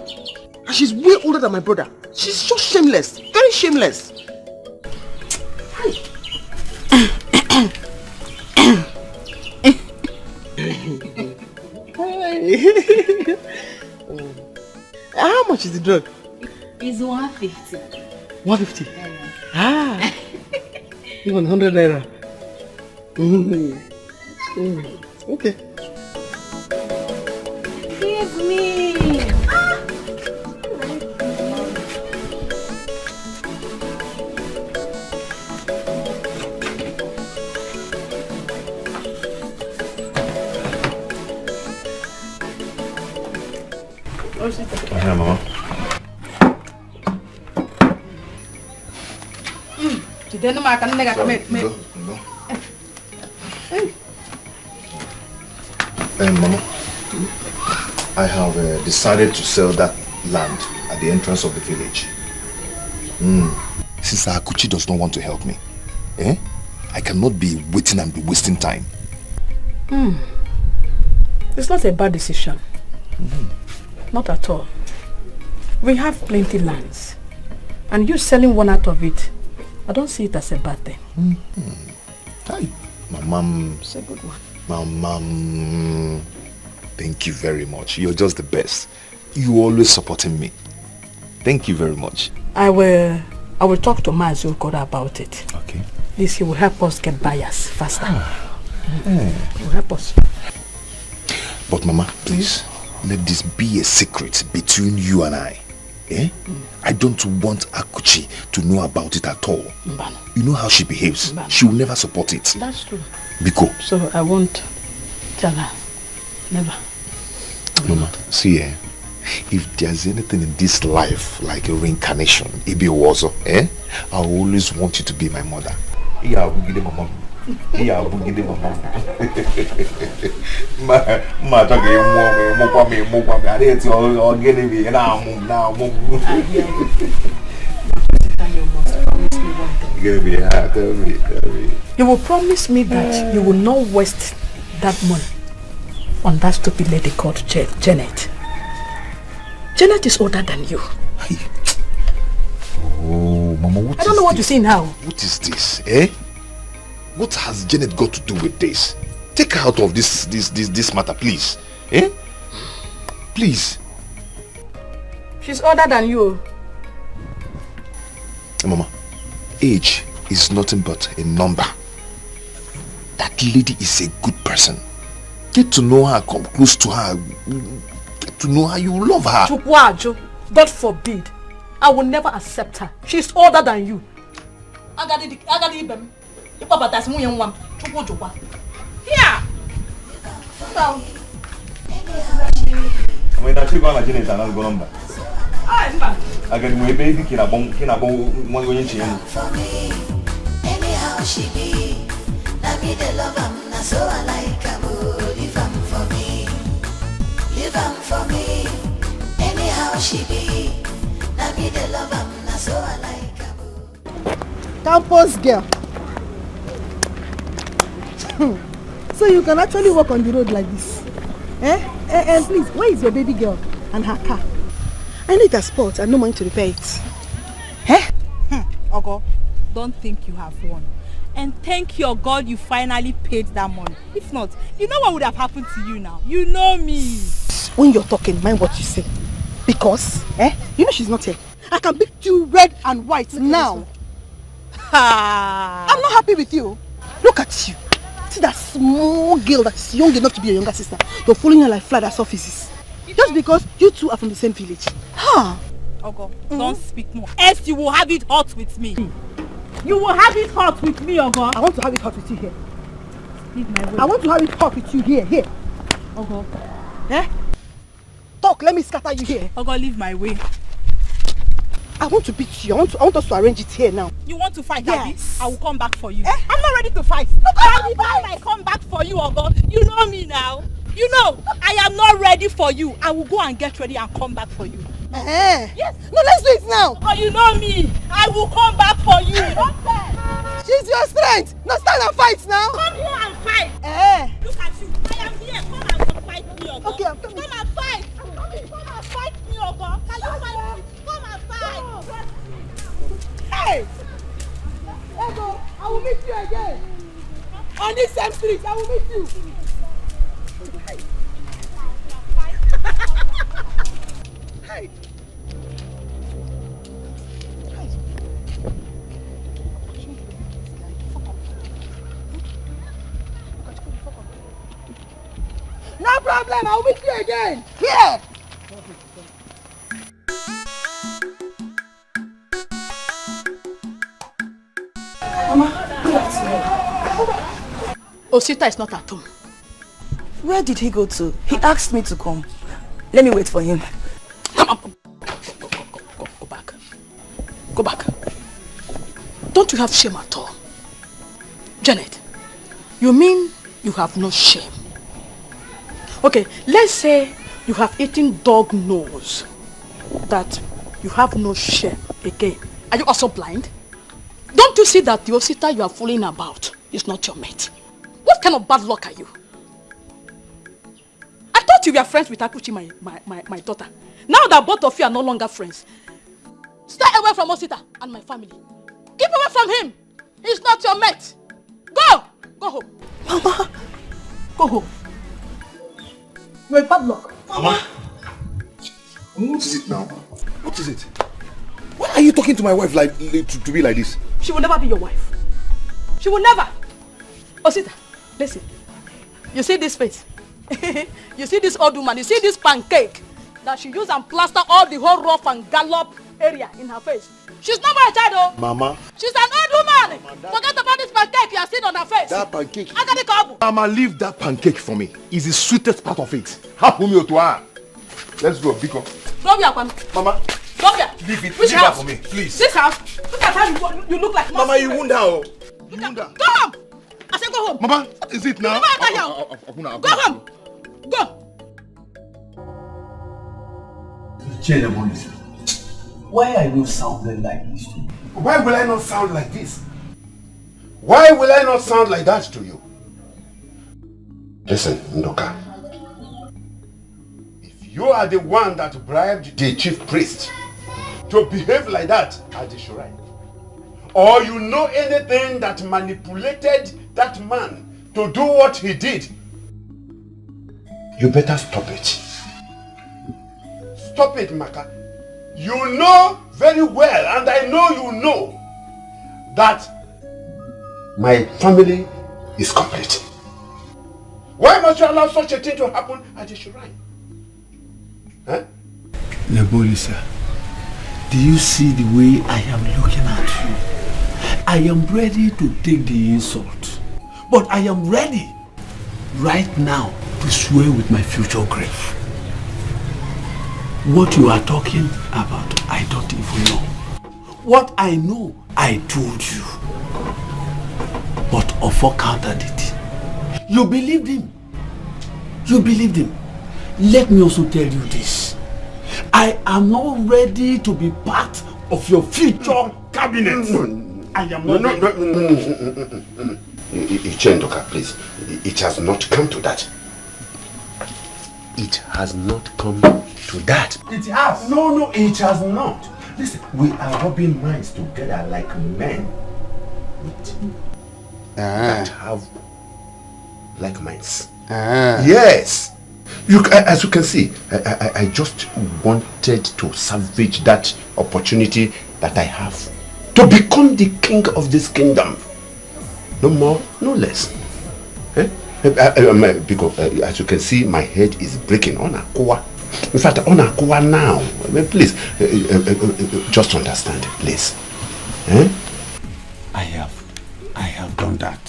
And she's way older than my brother. She's so shameless, very shameless. How much is the drug? It's 150. 150? Even 100 naira. Okay. Give me. Yeah, Mama. Mama, I have decided to sell that land at the entrance of the village. Since Akuchi does not want to help me, I cannot be waiting and be wasting time. It's not a bad decision. Not at all. We have plenty lands. And you selling one out of it, I don't see it as a bad thing. Hi. My mom. It's a good one. My mom. Thank you very much. You're just the best. You always supporting me. Thank you very much. I will talk to Mazi Okoda about it. Okay. This he will help us get buyers faster. He will help us. But Mama, please, let this be a secret between you and I. I don't want Akuchi to know about it at all. Mbano. You know how she behaves. Mbano. She will never support it. That's true. Biko. So I won't tell her. Never. Mama, see, if there's anything in this life like a reincarnation, Ibi Wazo, I always want you to be my mother. Yeah, we'll give them a mom. Yeah, we'll give them a mom. Ma talking more. I didn't all getting me now. Tell me. You will promise me that you will not waste that money on that stupid lady called Janet. Janet is older than you. Oh, Mama, what I don't know what you see now. What is this, What has Janet got to do with this? Take her out of this matter, please. Please. She's older than you. Mama, age is nothing but a number. That lady is a good person. Get to know her, come close to her. Get to know her, you love her. Chukwajo, God forbid. I will never accept her. She's older than you. Here! Anyhow she be, na me the love am, na so I like am. Leave am for me. Anyhow she be, na me the love am, na so I like am. Campus girl. So you can actually walk on the road like this. And please, where is your baby girl and her car? I need a spot and no money to repair it. Ogo, don't think you have won. And thank your God you finally paid that money. If not, you know what would have happened to you now. You know me. When you're talking, mind what you say. Because, you know she's not here. I can beat you red and white now. I'm not happy with you. Look at you. See that small girl that's young enough to be your younger sister. You're following her like fly as offices. Just because you two are from the same village. Huh? Ogo, don't speak more. Else you will have it hot with me. You will have it hot with me, Ogo. I want to have it hot with you here. Leave my way. I want to have it hot with you here. Ogo. Eh? Talk, let me scatter you here. Ogo, leave my way. I want to beat you. I want us to arrange it here now. You want to fight, Yes. Abby? I will come back for you. I'm not ready to fight. By the time I come back for you, Ogo, you know me now. You know, I am not ready for you. I will go and get ready and come back for you. Yes. No, let's do it now. Oh, you know me. I will come back for you. She's your strength. Now stand and fight now. Come here and fight. Look at you. I am here. Come and fight me, Ogo. Okay, I'm coming. Come and fight. Come and fight me, Ogo. Can you fight me? Come and fight. Hey! Ego, I will meet you again. On this same street, I will meet you. Hey! No problem, I will meet you again. Here! Mama, good afternoon. Osita is not at home. Where did he go to? He asked me to come. Let me wait for him. Come on. Go back. Go back. Don't you have shame at all? Janet, you mean you have no shame? Okay, let's say you have eaten dog nose. That you have no shame again. Are you also blind? Don't you see that the Osita you are fooling about is not your mate? What kind of bad luck are you? I thought you were friends with Akuchi, my daughter. Now that both of you are no longer friends, stay away from Osita and my family. Keep away from him. He's not your mate. Go! Go home. Mama, go home. You're bad luck. Mama, what is it now? What is it? Why are you talking to my wife like to be like this? She will never be your wife. She will never. Osita, listen. You see this face? You see this old woman? You see this pancake that she used and plaster all the whole rough and gallop area in her face? She's not my child, oh. Mama. She's an old woman. Forget about this pancake you are seeing on her face. That pancake. I got the couple. Mama, leave that pancake for me. It's the sweetest part of it. Let's go, Biko. Go here, Kwame. Mama. Go here. Leave it. Which leave house? that for me, please. This house. Look at how you look like. Mama, you won't down. You won't down. Go home. I said go home. Mama, what is it now? Go home. Go. Why are you sounding like this to me? Why will I not sound like this? Why will I not sound like that to you? Listen, Ndoka. If you are the one that bribed the chief priest to behave like that at the shrine, or you know anything that manipulated that man to do what he did, you better stop it. Stop it, Maka. You know very well, and I know you know, that my family is complete. Why must you allow such a thing to happen at the shrine? Huh? Nebolisa, do you see the way I am looking at you? I am ready to take the insult, but I am ready right now to swear with my future grave. What you are talking about, I don't even know. What I know, I told you. But Ofo countered it. You believed him. You believed him. Let me also tell you this. I am not ready to be part of your future cabinet. I am not ready. Ichendoka, please. It has not come to that. It has not come to that. It has. No, it has not. Listen, we are rubbing minds together like men that have like minds. Yes. As you can see, I just wanted to salvage that opportunity that I have to become the king of this kingdom. No more, no less. Because as you can see, my head is breaking on Akua. In fact, on Akua now. Please, just understand, please. I have done that.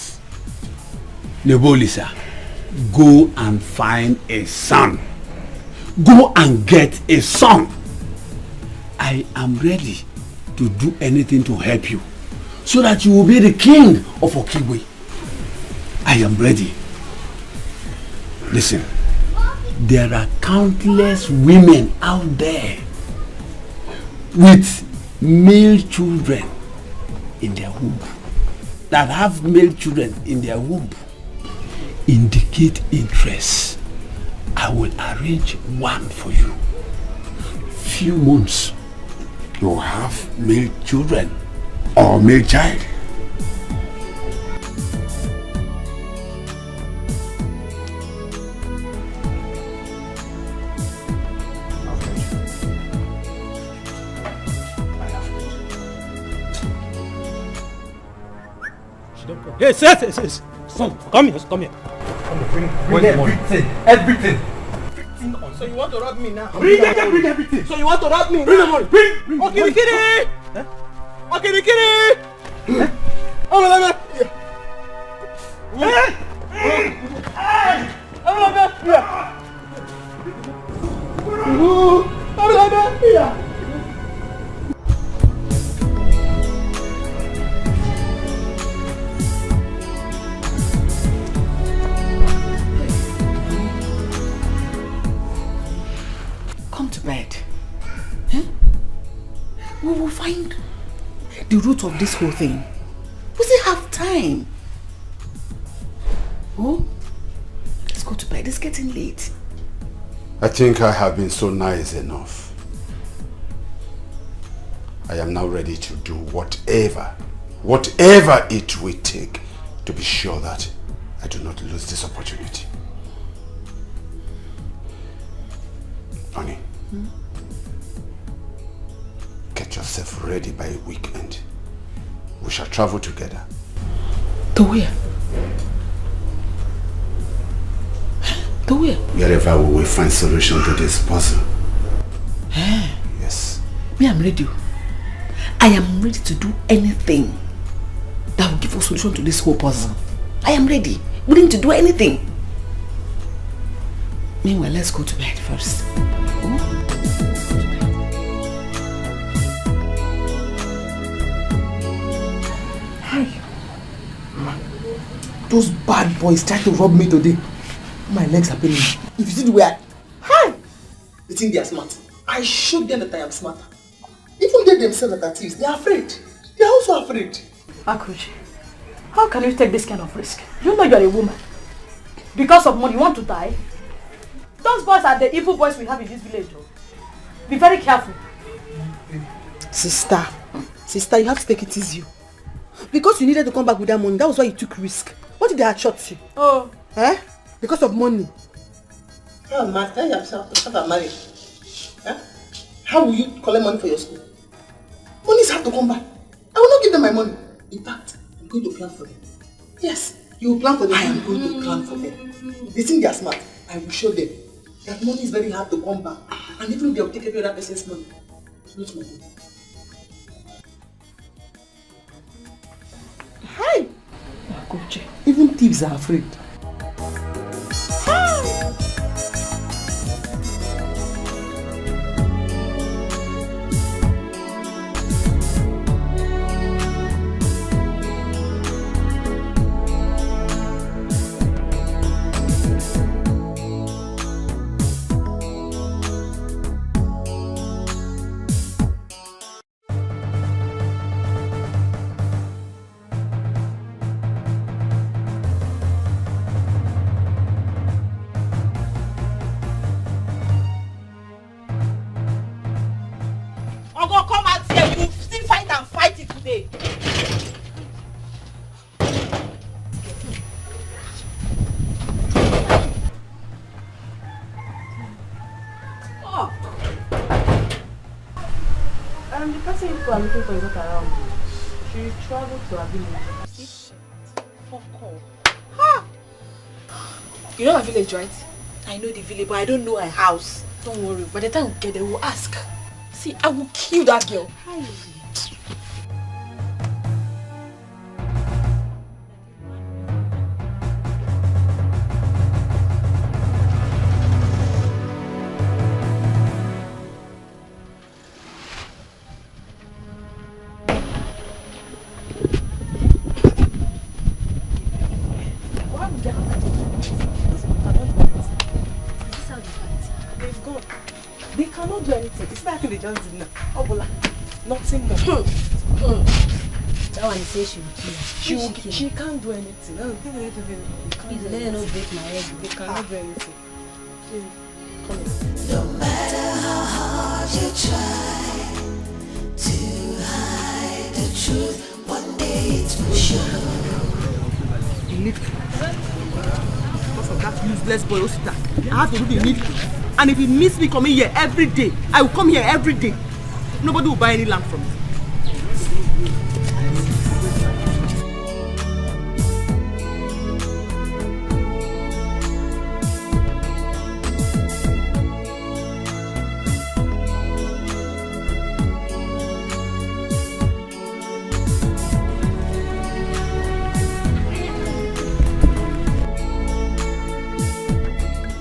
Nebolisa, go and find a son. Go and get a son. I am ready to do anything to help you, so that you will be the king of Okigwe. I am ready. Listen, there are countless women out there with male children in their womb, that have male children in their womb. Indicate interest. I will arrange one for you. Few months, you will have male children or male child. Yes. Come here. Come here, bring everything. Everything on. So you want to rob me now? Bring everything. So you want to rob me? Bring the money. Bring. Okirikiri. Okirikiri. Oh, Come to bed. We will find the root of this whole thing. We still have time. Oh, let's go to bed. It's getting late. I think I have been so nice enough. I am now ready to do whatever it will take to be sure that I do not lose this opportunity. Honey, get yourself ready by a weekend. We shall travel together. To where? To where? Wherever we will find solution to this puzzle. Yes. Me, I'm ready. I am ready to do anything that will give us solution to this whole puzzle. I am ready. Willing to do anything. Meanwhile, let's go to bed first. Those bad boys tried to rob me today. My legs are paining me. If you see the way they think they are smart. I showed them that I am smarter. Even they themselves that are thieves, they are afraid. They are also afraid. Akuchi, how can you take this kind of risk? You know you are a woman. Because of money, you want to die? Those boys are the evil boys we have in this village. Be very careful. Sister, you have to take it easy. Because you needed to come back with that money, that was why you took risk. What did they have shot you? Oh. Because of money. Oh, man, tell yourself to married. How will you collect money for your school? Money have to come back. I will not give them my money. In fact, I'm going to plan for them. Yes, you will plan for them. I am going to plan for them. They think they are smart. I will show them that money is very hard to come back. And even if they will take away that person's money, it's not my money. Hi! Even thieves are afraid. The person you are looking for is not around. She traveled to her village. See? Fuck off. Ha! You know my village, right? I know the village, but I don't know her house. Don't worry. By the time we get there, we'll ask. See, I will kill that girl. Hi. They cannot do anything. It's not they just did now. Obola, nothing more. That one says she will kill. She can't do anything. No, Please let her not break my head. They cannot do anything. No matter how hard you try to hide the truth, one day it will show. You need because of that useless boy Osita. I have to do the needful. And if he meets me coming here every day, I will come here every day. Nobody will buy any land from me.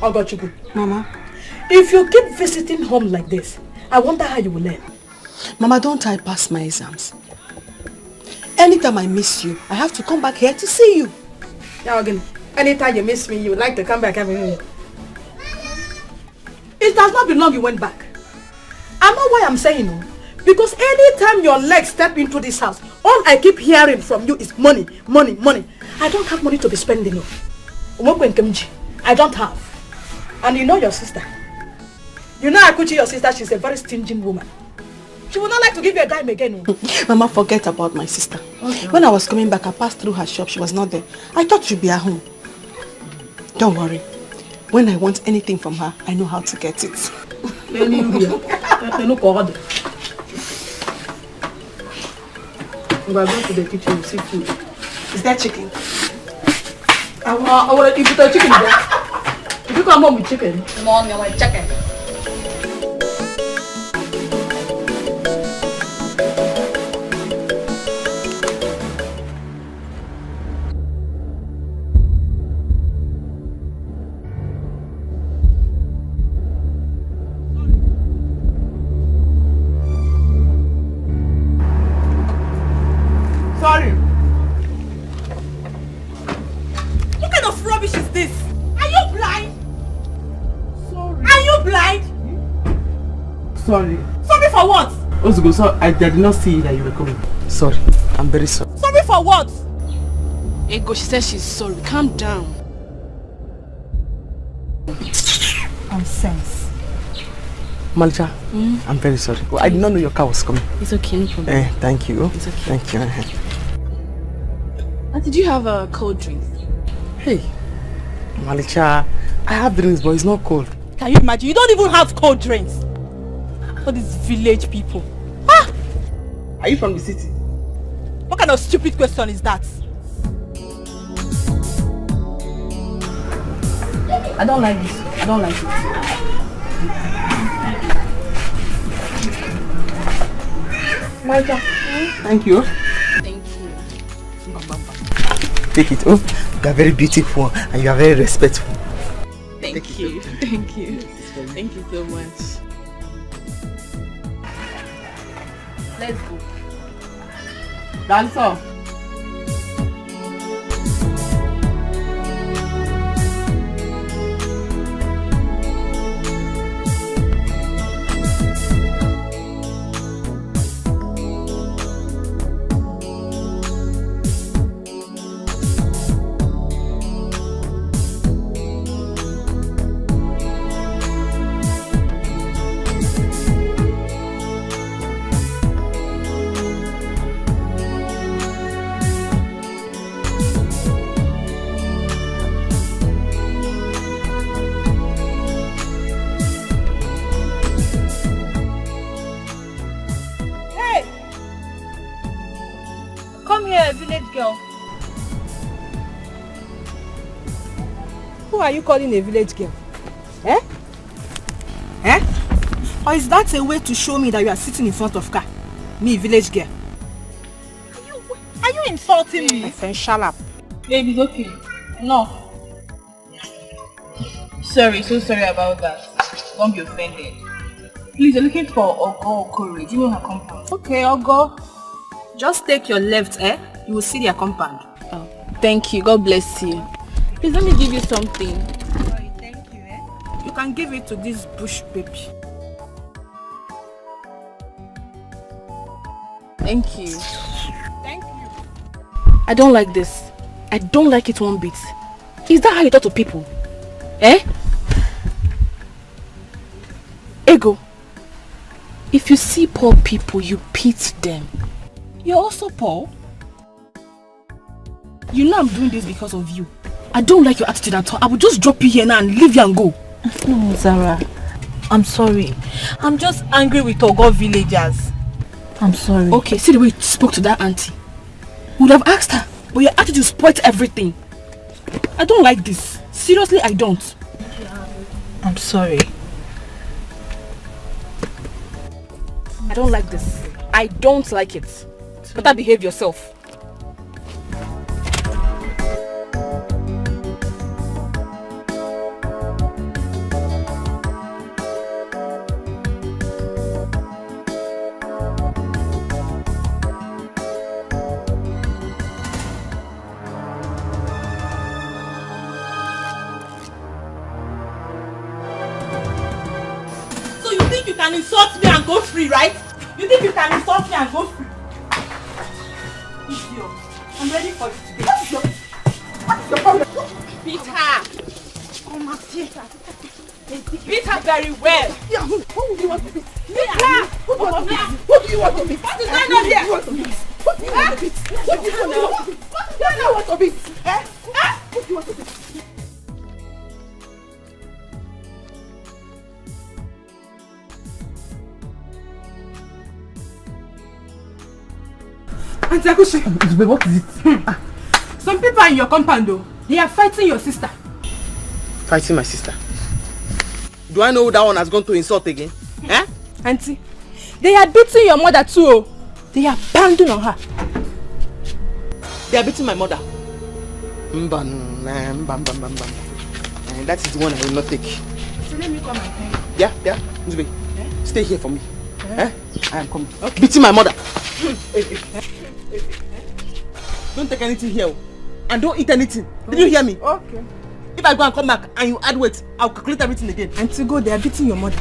Ogochukwu. Mama. If you keep visiting home like this, I wonder how you will learn. Mama, don't I pass my exams? Anytime I miss you, I have to come back here to see you. Yeah, again, anytime you miss me, you like to come back every day. It has not been long you went back. I know why I'm saying no. Because anytime your legs step into this house, all I keep hearing from you is money, money, money. I don't have money to be spending. I don't have. And you know your sister. You know Akuchi, your sister, she's a very stingy woman. She would not like to give you a dime again. Mama, forget about my sister. Okay. When I was coming back, I passed through her shop. She was not there. I thought she'd be at home. Don't worry. When I want anything from her, I know how to get it. We are going to the kitchen to see food. Is that chicken? I want to eat the chicken there. If you come home with chicken. Come on, I want chicken. Sorry. What kind of rubbish is this? Are you blind? Sorry. Are you blind? Sorry. Sorry for what? Ozugo, so I did not see that you were coming. Sorry. I'm very sorry. Sorry for what? Ego, she said she's sorry. Calm down. Nonsense. Malcha, I'm very sorry. Well, I did not know your car was coming. It's okay, no problem. Thank you. It's okay. Thank you. Did you have a cold drink? Hey, Malicha, I have drinks, but it's not cold. Can you imagine? You don't even have cold drinks. For these village people. Ah! Are you from the city? What kind of stupid question is that? I don't like this. I don't like it. Malcha, thank you. Thank you. Take it. Oh, you are very beautiful and you are very respectful. Thank you. Thank you. Thank you so much. Let's go. That's all. a village girl. Who are you calling a village girl? Eh? Eh? Or is that a way to show me that you are sitting in front of car? Me, village girl. Are you insulting me? My friend, shut up. Babe, it's okay. No. Sorry, so sorry about that. Don't be offended. Please, you're looking for Ogo Okore. Do you know her compound? Okay, Ogo. Just take your left, eh? You will see their compound. Oh, thank you. God bless you. Please, let me give you something. You can give it to this bush baby. Thank you. Thank you. I don't like this. I don't like it one bit. Is that how you talk to people? Eh? Ego, if you see poor people, you pity them. You're also poor. You know I'm doing this because of you. I don't like your attitude at all. I will just drop you here now and leave you and go. No, Zara. I'm sorry. I'm just angry with Ogo villagers. I'm sorry. Okay, see the way you spoke to that auntie. Would have asked her, but your attitude spoiled everything. I don't like this. Seriously, I don't. I'm sorry. I don't like this. I don't like it. Better behave yourself. So you think you can insult me and go free, right? You think you can insult me and go free? Idiot. I'm ready for you today. What's your problem? Beat her. Come on, theater. Beat her very well. Yeah, who do you want to beat? Beat her. Who do you want to beat? Who do you want to beat? What is going on here? Who do you want to beat? What do you want to beat? What do you want to beat? Eh? Who do you want to beat? Auntie Akushi, what is it? Some people in your compound though, they are fighting your sister. Fighting my sister? Do I know who that one has gone to insult again? Eh? Auntie, they are beating your mother too. Oh. They are pounding on her. They are beating my mother. That is the one I will not take. So let me come and tell you. Yeah, Nzube. Stay here for me. Eh? I am coming. Okay. Beating my mother. Don't take anything here. And don't eat anything. Did you hear me? Okay. If I go and come back and you add weight, I'll calculate everything again. Auntie, go, they are beating your mother.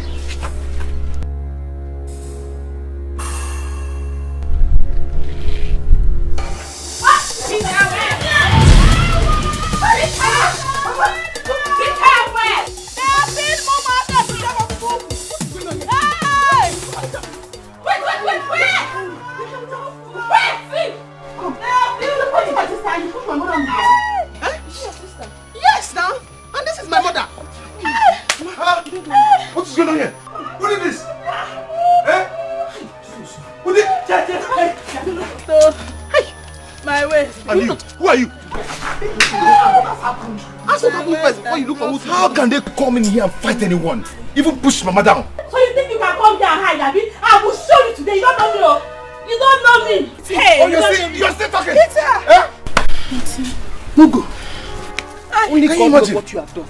Yes, now. And this is my mother. What is going on here? What is this? Eh? What is My way. And you? Who are you? Ask what happened first before you look for who's. How can they come in here and fight anyone? Even push Mama down? So you think you can come here and hide, Abi? I will show you today. You don't know me, oh. You don't know me. Hey, oh, you're still talking? Mugu. Only can you imagine what you have done?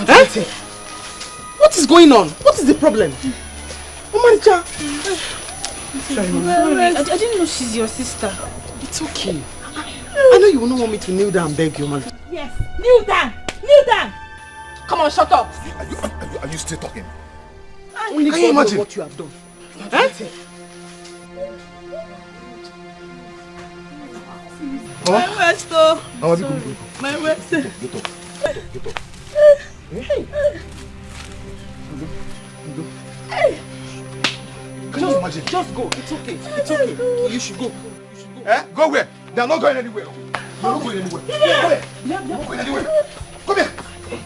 Eh? What is going on? What is the problem? Omancha. Sorry, I didn't know she's your sister. It's okay. I know you will not want me to kneel down and beg you, man. Yes, kneel down. Kneel down. Come on, shut up. Are you still talking? Only can you God knows imagine what you have done. Eh? My waist, oh. My waist. Get up. Hey. Can you imagine? Just go. It's okay. It's okay. You should go. Eh? Go where? They are not going anywhere. They are not going anywhere. Go here. They are not going anywhere. Come here.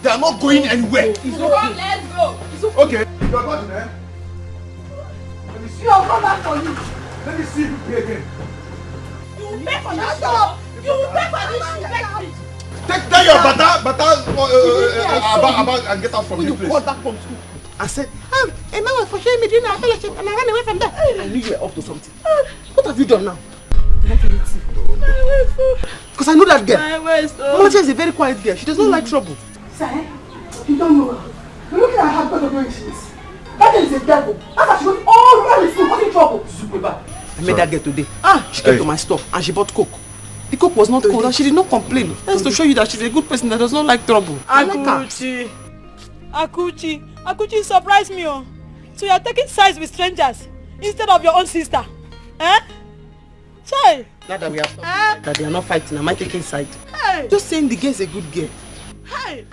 They are not going anywhere. It's okay. Let's go. It's okay. You are going there. Let me see. I'll come back for you. Let me see you play again. You will pay for this shoe. You will pay for this shoe. Beg me. Take down your bata, and get out from this place. Call back from school and said, a man was for showing me dinner at fellowship and I ran away from there. I knew you were up to something. What have you done now? Because I know that girl. Mamacha is a very quiet girl. She does not like trouble. Sir, you don't know her. You're looking at her because of where she is. That girl is a devil. That's why she goes all around the school causing trouble. I met that girl today. She came to my store and she bought Coke. The Coke was not cold and she did not complain. That's to show you that she's a good person that does not like trouble. Akuchi surprised me. Oh. So you're taking sides with strangers instead of your own sister. Eh? Chai. Now that we have that they are not fighting, am I taking side? Hey. Just saying the girl is a good girl. Hey.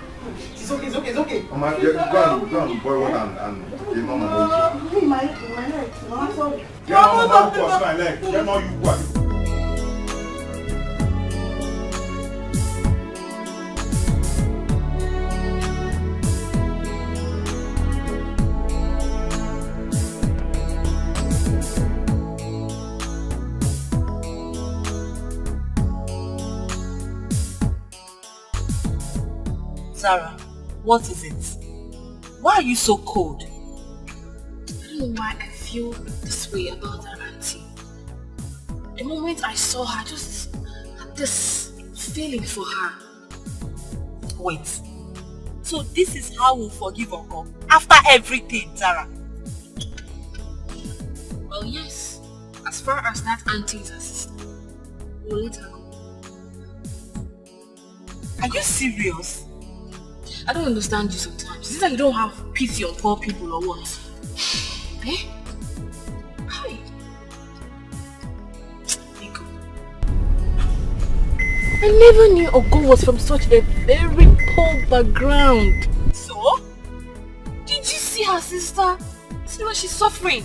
It's okay. Mama, go and boil water and give Mama more. My leg. Mama, sorry. Mama, wash my leg. Get more you what? Zara, what is it? Why are you so cold? I don't know why I feel this way about our auntie. The moment I saw her, I just had this feeling for her. Wait. So this is how we'll forgive Uncle after everything, Zara? Well, yes. As far as that auntie is her sister, we'll let her go. Are you serious? I don't understand you sometimes. Is it like you don't have pity on poor people or what? Eh? Hi. Nico. I never knew Ogo was from such a very poor background. So? Did you see her sister? See what she's suffering?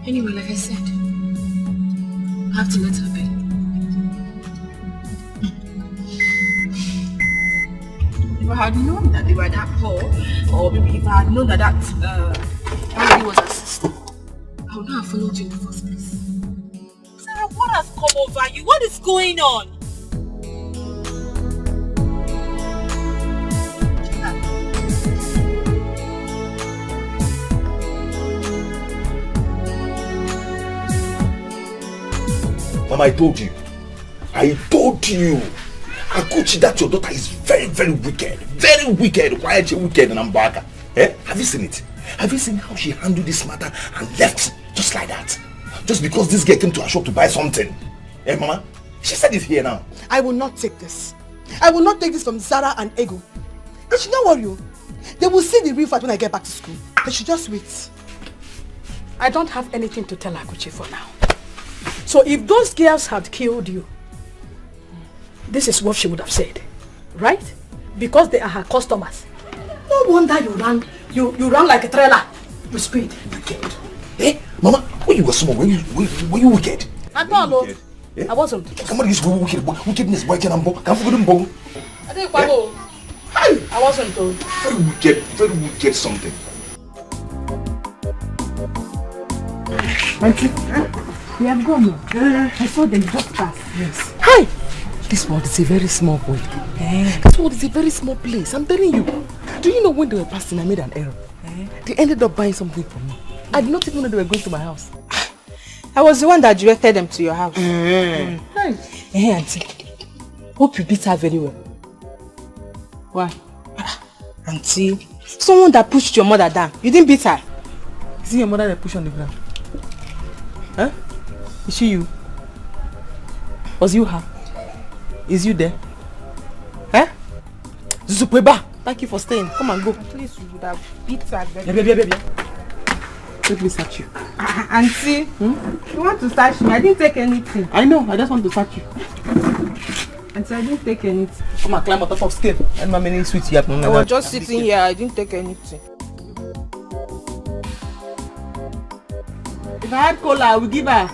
Anyway, like I said, I have to let her be. If I had known that they were that poor, or maybe if I had known that lady was her sister, I would not have followed you in the first place. Sarah, what has come over you? What is going on? Mama, I told you. Akuchi, that your daughter is very, very wicked. Very wicked. Why are you wicked and I'm back? Eh? Have you seen it? Have you seen how she handled this matter and left just like that? Just because this girl came to her shop to buy something. Eh, Mama? She said it here now. I will not take this. I will not take this from Zara and Ego. They should not worry you. They will see the real fight when I get back to school. They should just wait. I don't have anything to tell Akuchi for now. So if those girls had killed you, this is what she would have said, right? Because they are her customers. No wonder you ran like a trailer with speed. Wicked. Eh? Mama, when you were small, were you wicked? I don't know. I wasn't. Somebody used to be wicked. Wickedness, why can't I forget them? I think I wasn't told. Very wicked something. Auntie, we have gone. I saw them just pass. Yes. Hi! This world is a very small world. This world is a very small place. I'm telling you. Do you know when they were passing, I made an error? They ended up buying something from me. I did not even know they were going to my house. I was the one that directed them to your house. Nice. Hey, Auntie. Hope you beat her very well. Why? Auntie, someone that pushed your mother down. You didn't beat her. Is it your mother that pushed on the ground? Huh? Is she you? Was you her? Is you there? Huh? Zupeba, thank you for staying. Come and go. At least you would have beat her. Let me search you. Auntie, you want to search me? I didn't take anything. I know, I just want to search you. Auntie, I didn't take anything. Come and climb on top of scale. And how many sweets you have? I was just sitting here. I didn't take anything. If I had cola, I would give her.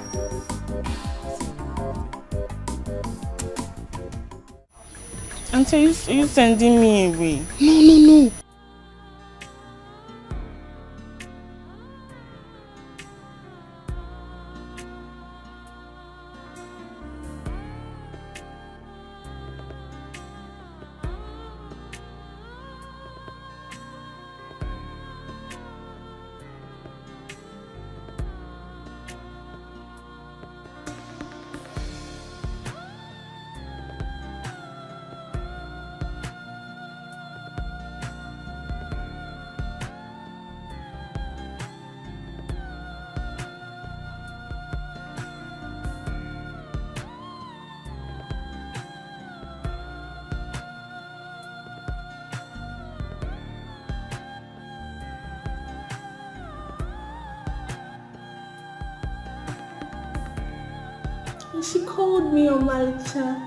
Auntie, you sending me away? No. And she called me on Malita.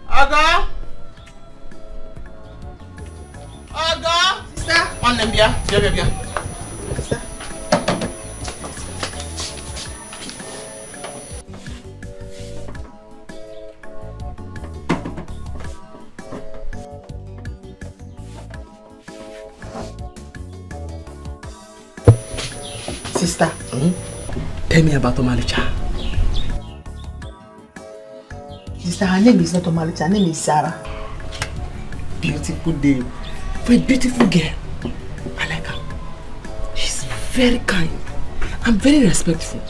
Aga! Aga! Sister, on them, yeah. Sister. Sister, tell me about Omalicha. Sister, her name is not Omalicha, her name is Sarah. Beautiful name. For a beautiful girl. I like her. She's very kind and very respectful.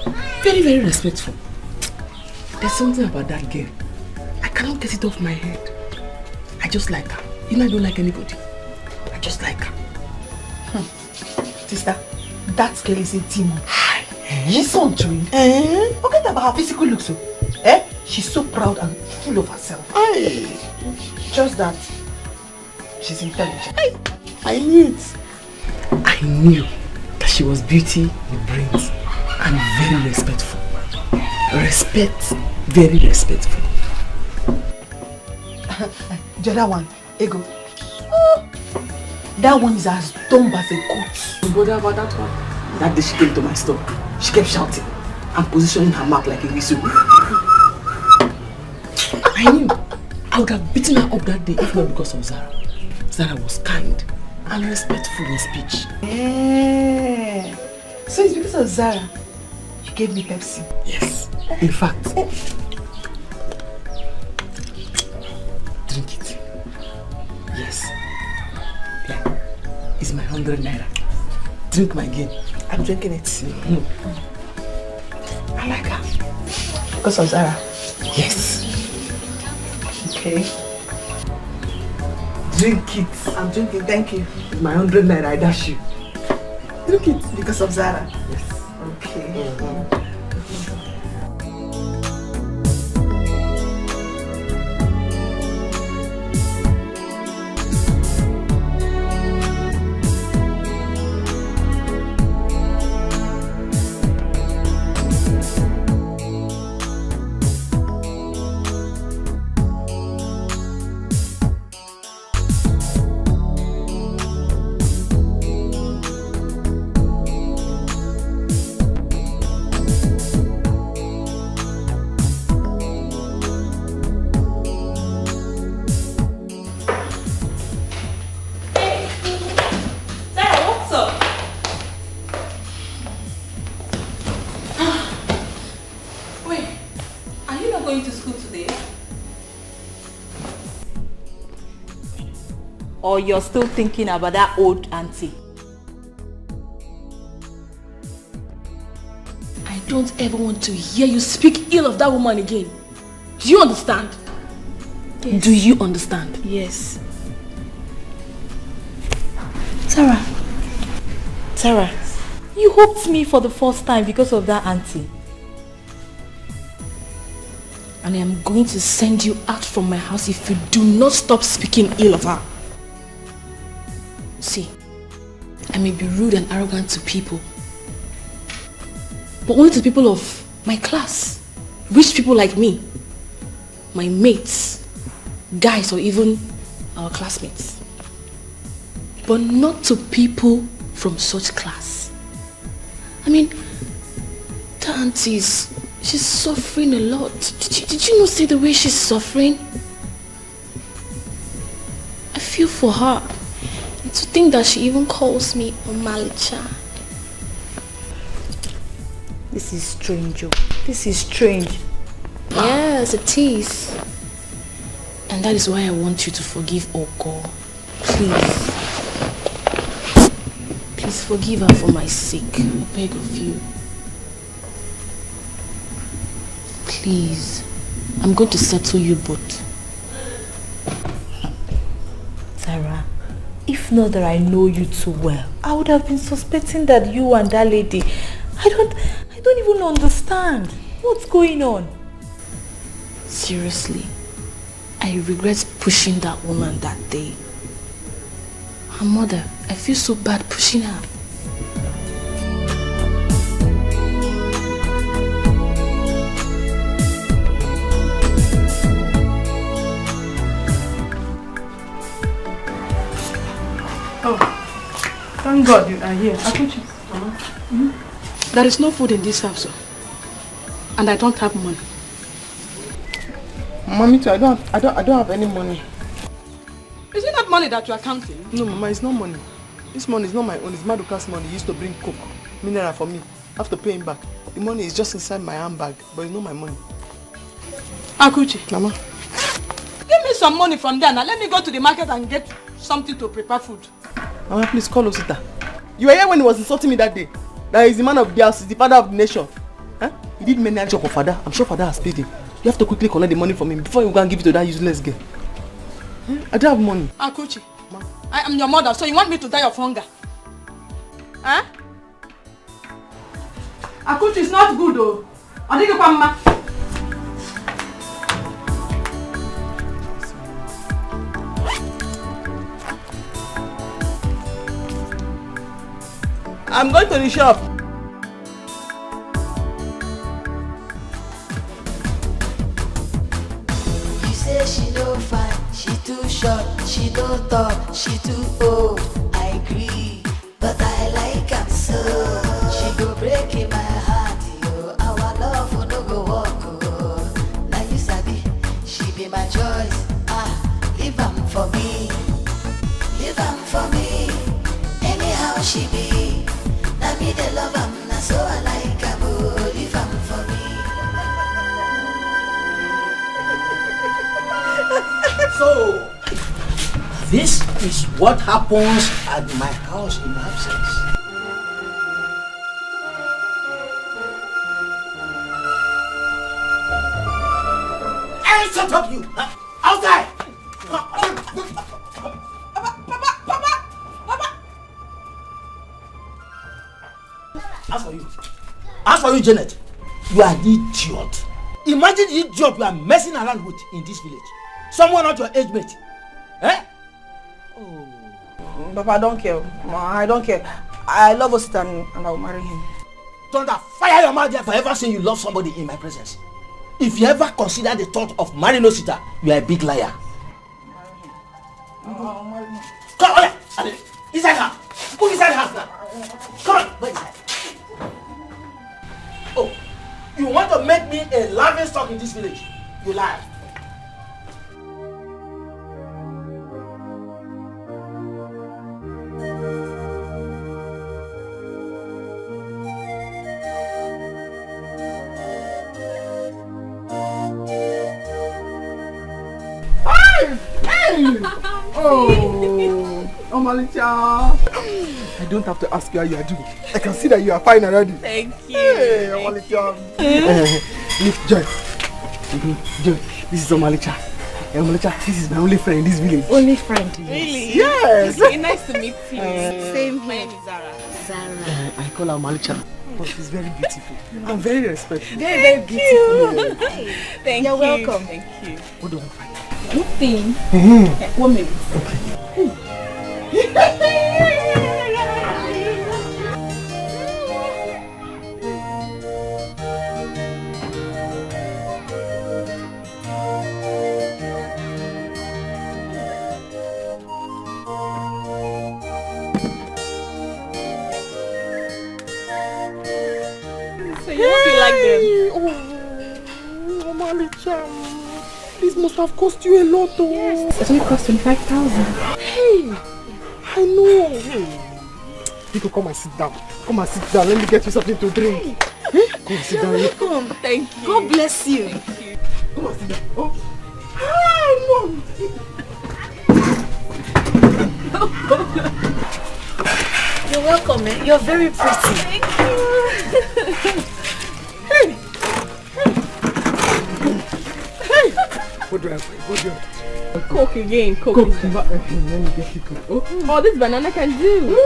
Very, very respectful. There's something about that girl. I cannot get it off my head. I just like her. You know I don't like anybody. I just like her. Sister, that girl is a demon. She's so untrained. Forget about her physical looks. She's so proud and full of herself. Just that she's intelligent. I knew it. I knew that she was beauty with brains and very respectful. Very respectful. The other one, Ego. That one is as dumb as a goat. You bother about that one? That day she came to my store, she kept shouting and positioning her mouth like a whistle. I knew I would have beaten her up that day if not because of Zara. Zara was kind and respectful in speech. So it's because of Zara you gave me Pepsi? Yes. In fact, drink it. Yes. Yeah. It's my 100 naira. Drink my game. I'm drinking it. I like her. Because of Zara? Yes. Okay. Drink it. I'm drinking, thank you. It's my 100 naira, I dash you. Drink it because of Zara. Yes. Okay. Or you're still thinking about that old auntie? I don't ever want to hear you speak ill of that woman again. Do you understand? Yes. Do you understand? Yes. Sarah, you hoped me for the first time because of that auntie. And I am going to send you out from my house if you do not stop speaking ill of her. See, I may be rude and arrogant to people, but only to people of my class, rich people like me, my mates, guys, or even our classmates. But not to people from such class. I mean, the auntie she's suffering a lot. Did you not see the way she's suffering? I feel for her. And to think that she even calls me Omalicha. This is strange, This is strange. Yes, it is. And that is why I want you to forgive Oko. Please. Please forgive her for my sake. I beg of you. Please. I'm going to settle you both. Sarah, if not that I know you too well, I would have been suspecting that you and that lady I don't even understand. What's going on? Seriously, I regret pushing that woman that day. Her mother, I feel so bad pushing her. Oh, thank God you are here. Akuchi. There is no food in this house, and I don't have money. Mommy too, I don't have any money. Is it not money that you are counting? No, Mama, it's not money. This money is not my own. It's Maduka's money. He used to bring coke, mineral for me. I have to pay him back. The money is just inside my handbag, but it's not my money. Akuchi. Mama. Give me some money from there now. Let me go to the market and get something to prepare food. Mama, please call Osita. You were here when he was insulting me that day. That he's the man of the house, he's the father of the nation. Huh? He did many job for father. I'm sure father has paid him. You have to quickly collect the money from him before you go and give it to that useless girl. I don't have money. Akuchi, I am your mother, so you want me to die of hunger? Huh? Akuchi is not good though. I think Mama. I'm going to the shop. You say she no fine, she too short, she no tall, she too old. I agree, but I like her so. She go break in my heart, yo. Our love will no go walk, oh. Now you sabi, she be my choice. Leave am for me, leave am for me. Anyhow she be. Now me the love am, na so I like her, oh, leave am for me. So, this is what happens at my house in absence. Hey, shut up you! Outside! As for you, Janet, you are the idiot. Imagine the idiot you are messing around with in this village. Someone not your age mate. Eh? Oh. Papa, I don't care. I don't care. I love Osita and I will marry him. Thunder, fire your mouth there for ever saying you love somebody in my presence. If you ever consider the thought of marrying Osita, you are a big liar. Come on, inside her. Go inside the house now. Come on, go inside. Oh, you want to make me a laughing stock in this village? You lie. Oh, Malicha. I don't have to ask you how you are doing. I can see that you are fine already. Thank you. Hey, Malicha. Lift Joy. Joy, this is Malicha. Malicha, this is my only friend in this village. Only friend? Really? Yes. Okay, nice to meet you. Same here. My name is Zara. I call her Malicha. But she's very beautiful. I'm very respectful. Very beautiful. Thank You're you. welcome. Thank you. What do I find? Nothing. Okay, 1 minute. So you hope you like them? Oh, Malicha. This must have cost you a lot, though. Yes, it only cost 25,000. Hey, I know. Hey. You can come and sit down. Come and sit down. Let me get you something to drink. Hey. Come and sit down. Welcome. Thank you. God bless you. Thank you. Come and sit down. Oh. Hi, Mom. You're welcome, man. You're very pretty. Thank you. Hey. Hey. What do I have? What do I have? Coke again. Coke. Coke. Let me get you Coke. Oh, this banana can do.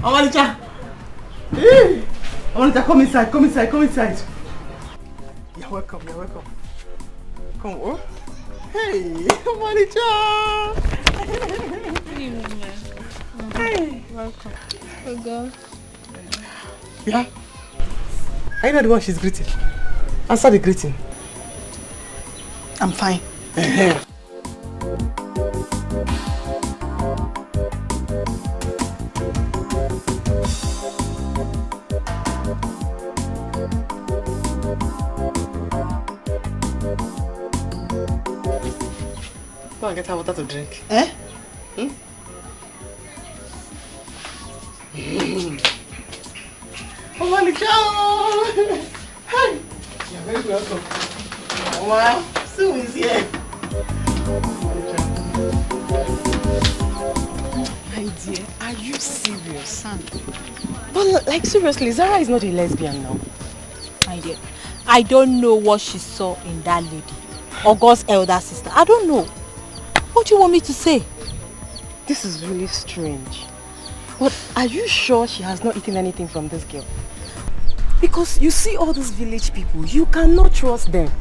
Omalicha! Hey! Omalicha, come inside, come inside, come inside. You're welcome, you're welcome. Come on. Hey, Omalicha! Hey! Welcome. Oh God. Yeah? Are you not the one she's greeting? Answer the greeting. I'm fine. Go and get her water to drink. Eh? Oh, Malika! Hi! You're very welcome. Wow, Sue is here. My dear, are you serious? But like seriously, Zara is not a lesbian now. My dear, I don't know what she saw in that lady. August's elder sister. I don't know. What do you want me to say? This is really strange. But are you sure she has not eaten anything from this girl? Because you see all these village people, you cannot trust them.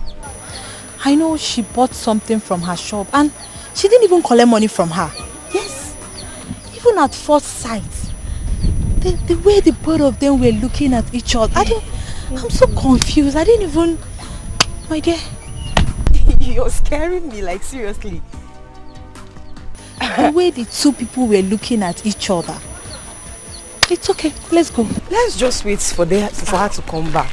I know she bought something from her shop and she didn't even collect money from her. Yes. Even at first sight, the way the both of them were looking at each other, I'm so confused. I didn't even... My dear. You're scaring me, like seriously. The way the two people were looking at each other. It's okay, let's go. Let's just wait for her to come back.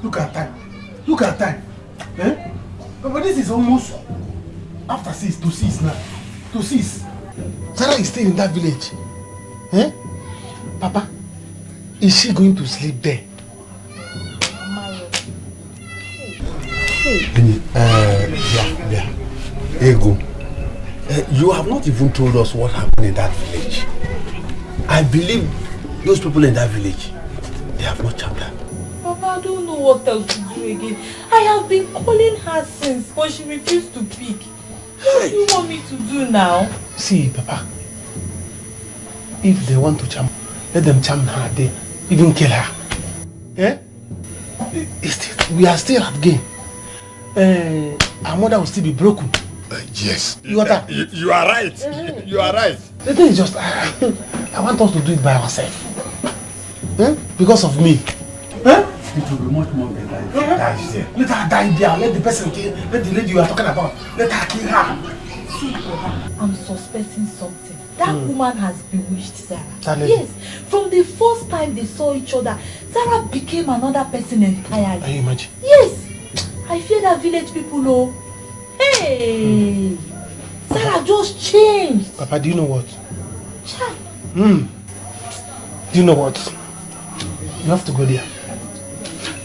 Look at time. Look at time. Eh? But this is almost after 6 to 6 now. To 6. Sarah is still in that village. Eh? Papa, is she going to sleep there? Ego, you have not even told us what happened in that village. I believe those people in that village, they have not charmed her. Papa, I don't know what else to do again. I have been calling her since, but she refused to pick. What do you want me to do now? See, Papa, if they want to charm, let them charm her there, even kill her. Eh? We are still at game. Our mother will still be broken. Yes. You are right. You are right. The thing is just, I want us to do it by ourselves. Eh? Because of me. Eh? It will be much more better if she dies there. Let her die there. Let the person kill. Let the lady you are talking about. Let her kill her. See, I'm suspecting something. That woman has bewitched Sarah. Yes. From the first time they saw each other, Sarah became another person entirely. Can you imagine? Yes. I fear that village people know. Hey! Sarah just changed. Papa, do you know what? Child. Do you know what? You have to go there.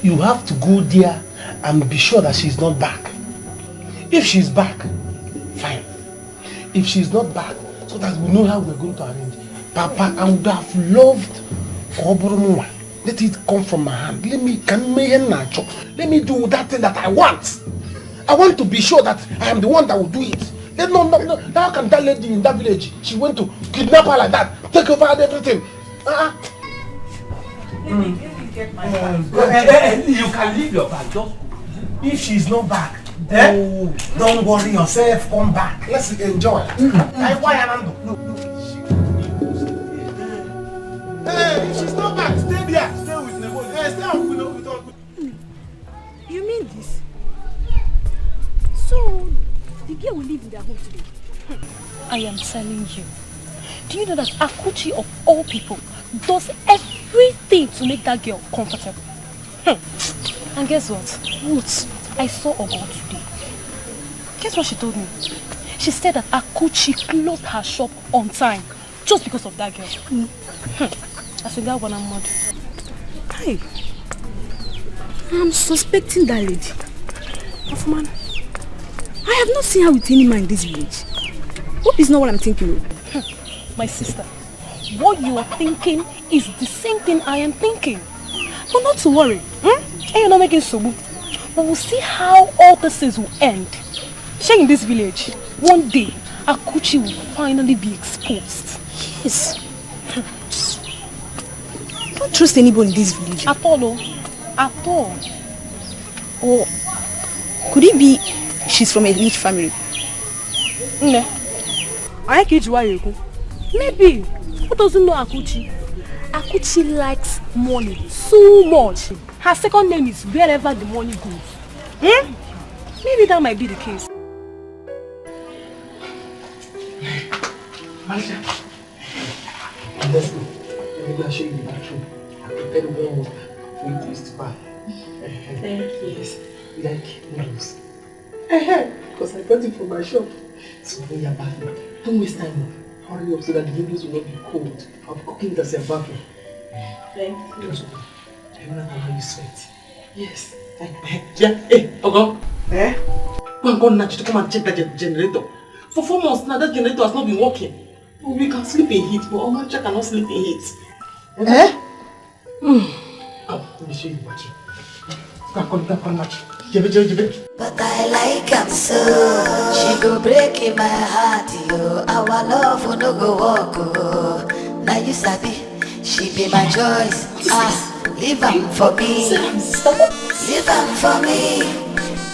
You have to go there and be sure that she's not back. If she's back, fine. If she's not back, so that we know how we're going to arrange. Papa, I would have loved Oboromwa. Let it come from my hand. Let me do that thing that I want. I want to be sure that I am the one that will do it. No. How can that lady in that village, she went to kidnap her like that, take over everything? Let me get my bag. You can leave your bag. Just if she's not back, don't worry yourself. Come back. Let's enjoy. Hey, if she's not back, stay there. Stay with Nebo. Stay with You mean this? So, the girl will live in their home today? I am telling you. Do you know that Akuchi of all people does everything to make that girl comfortable? And guess what? What? I saw Ogo today. Guess what she told me? She said that Akuchi closed her shop on time just because of that girl. I said that one I'm mad. Hey, I'm suspecting that lady. Man, I have not seen her with any man in this village. Hope it's not what I'm thinking of. My sister, what you are thinking is the same thing I am thinking. But not to worry. And you're not making sobu. But we'll see how all this things will end. Share in this village, one day, Akuchi will finally be exposed. Yes. Don't trust anybody in this village. At all, oh. At all. Or could it be she's from a rich family? No. Maybe. Who doesn't know Akuchi? Akuchi likes money so much. Her second name is wherever the money goes. Maybe that might be the case. Masha, let's go. Maybe I'll show you the bathroom. I prepared one for you to use to buy. Thank you. Yes, you like noodles. Because I bought it from my shop. So when you're back, don't waste time. Hurry up so that the noodles will not be cold. I'll be cooking it as you're back. Thank you. I don't know how you sweat. Yes. Yeah. Hey, Ogo. Go and call Nachi to come and check that generator. For 4 months now, that generator has not been working. We can sleep in heat, but Omacha cannot sleep in heat. Come, let me show you the battery. Go and call Nachi. But I like am so. She go break in my heart, yo. Our love will no go walk, oh. Now you sabi, she be my choice. Leave am for me. Leave am for me.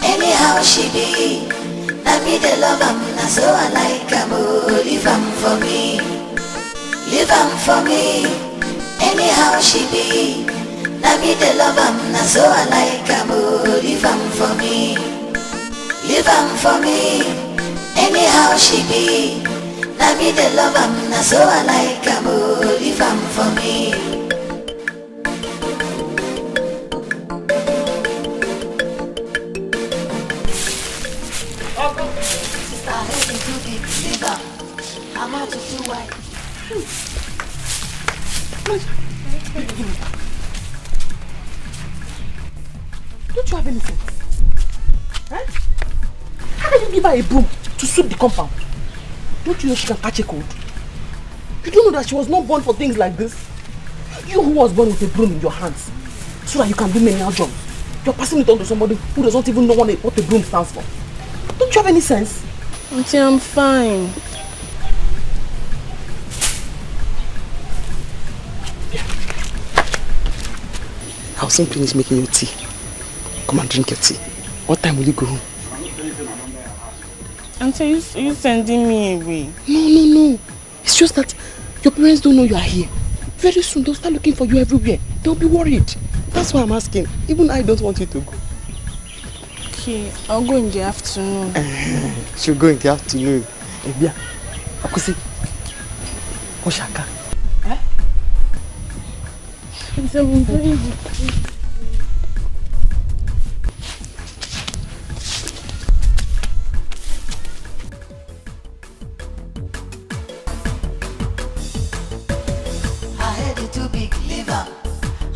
Anyhow she be. Now me the love am, now so I like am, oh. Leave am for me. Leave am for me. Anyhow she be. Now me the love am, now so I like am, oh. Leave am for me. Leave am for me. Anyhow she be. Now me the love am, now so I like am, oh. Leave am for me. Sister, I heard it too big. Leave am. I'm out to do white. Don't you have any sense? How can you give her a broom to sweep the compound? Don't you know she can catch a cold? You don't know that she was not born for things like this? You who was born with a broom in your hands, so that you can do menial jobs. You're passing it on to somebody who does not even know what a broom stands for. Don't you have any sense? Auntie, I'm fine. I'll soon finish making you tea. Come and drink your tea. What time will you go home? Auntie, you sending me away? No. It's just that your parents don't know you are here. Very soon they'll start looking for you everywhere. They'll be worried. That's why I'm asking. Even I don't want you to go. Okay, I'll go in the afternoon. She'll go in the afternoon. Ebia, Akusi, Oshaka. It's very Too big, leave am.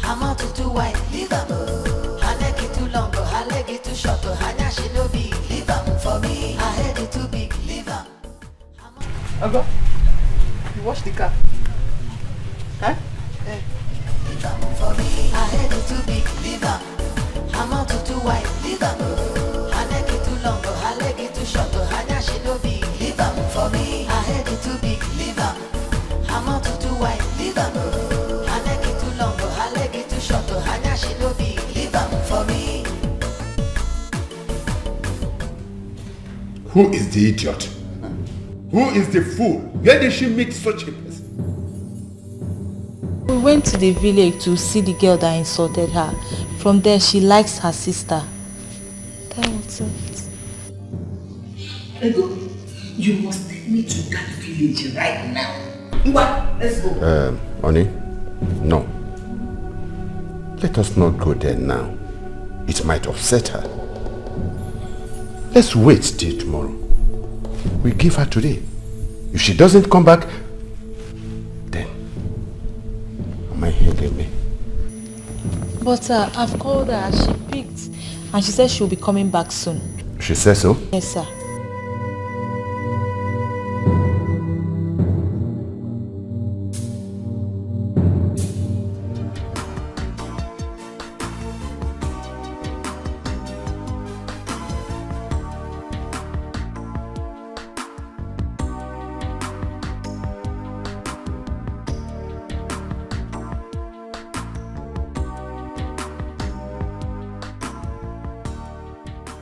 I'm out too wide, leave am. Her leg is too long, but her leg is too short. Her nya she no big, leave am for me. Her head is too big, leave am. Ogo, you wash the car. Leave am for me. Her head is too big, leave am. I'm out too wide, leave am. Her leg is too long, but her leg is too short. Her nya she no big, leave am for me. Her head is too big, leave am. I'm out too wide, leave am. Who is the idiot? Who is the fool? Where did she meet such a person? We went to the village to see the girl that insulted her. From there, she likes her sister. That was it. Ego, you must take me to that village right now. What? Let's go. Oni, no. Let us not go there now. It might upset her. Let's wait till tomorrow. We give her today. If she doesn't come back, then my head me. But I've called her, she picked, and she said she'll be coming back soon. She says so? Yes, sir.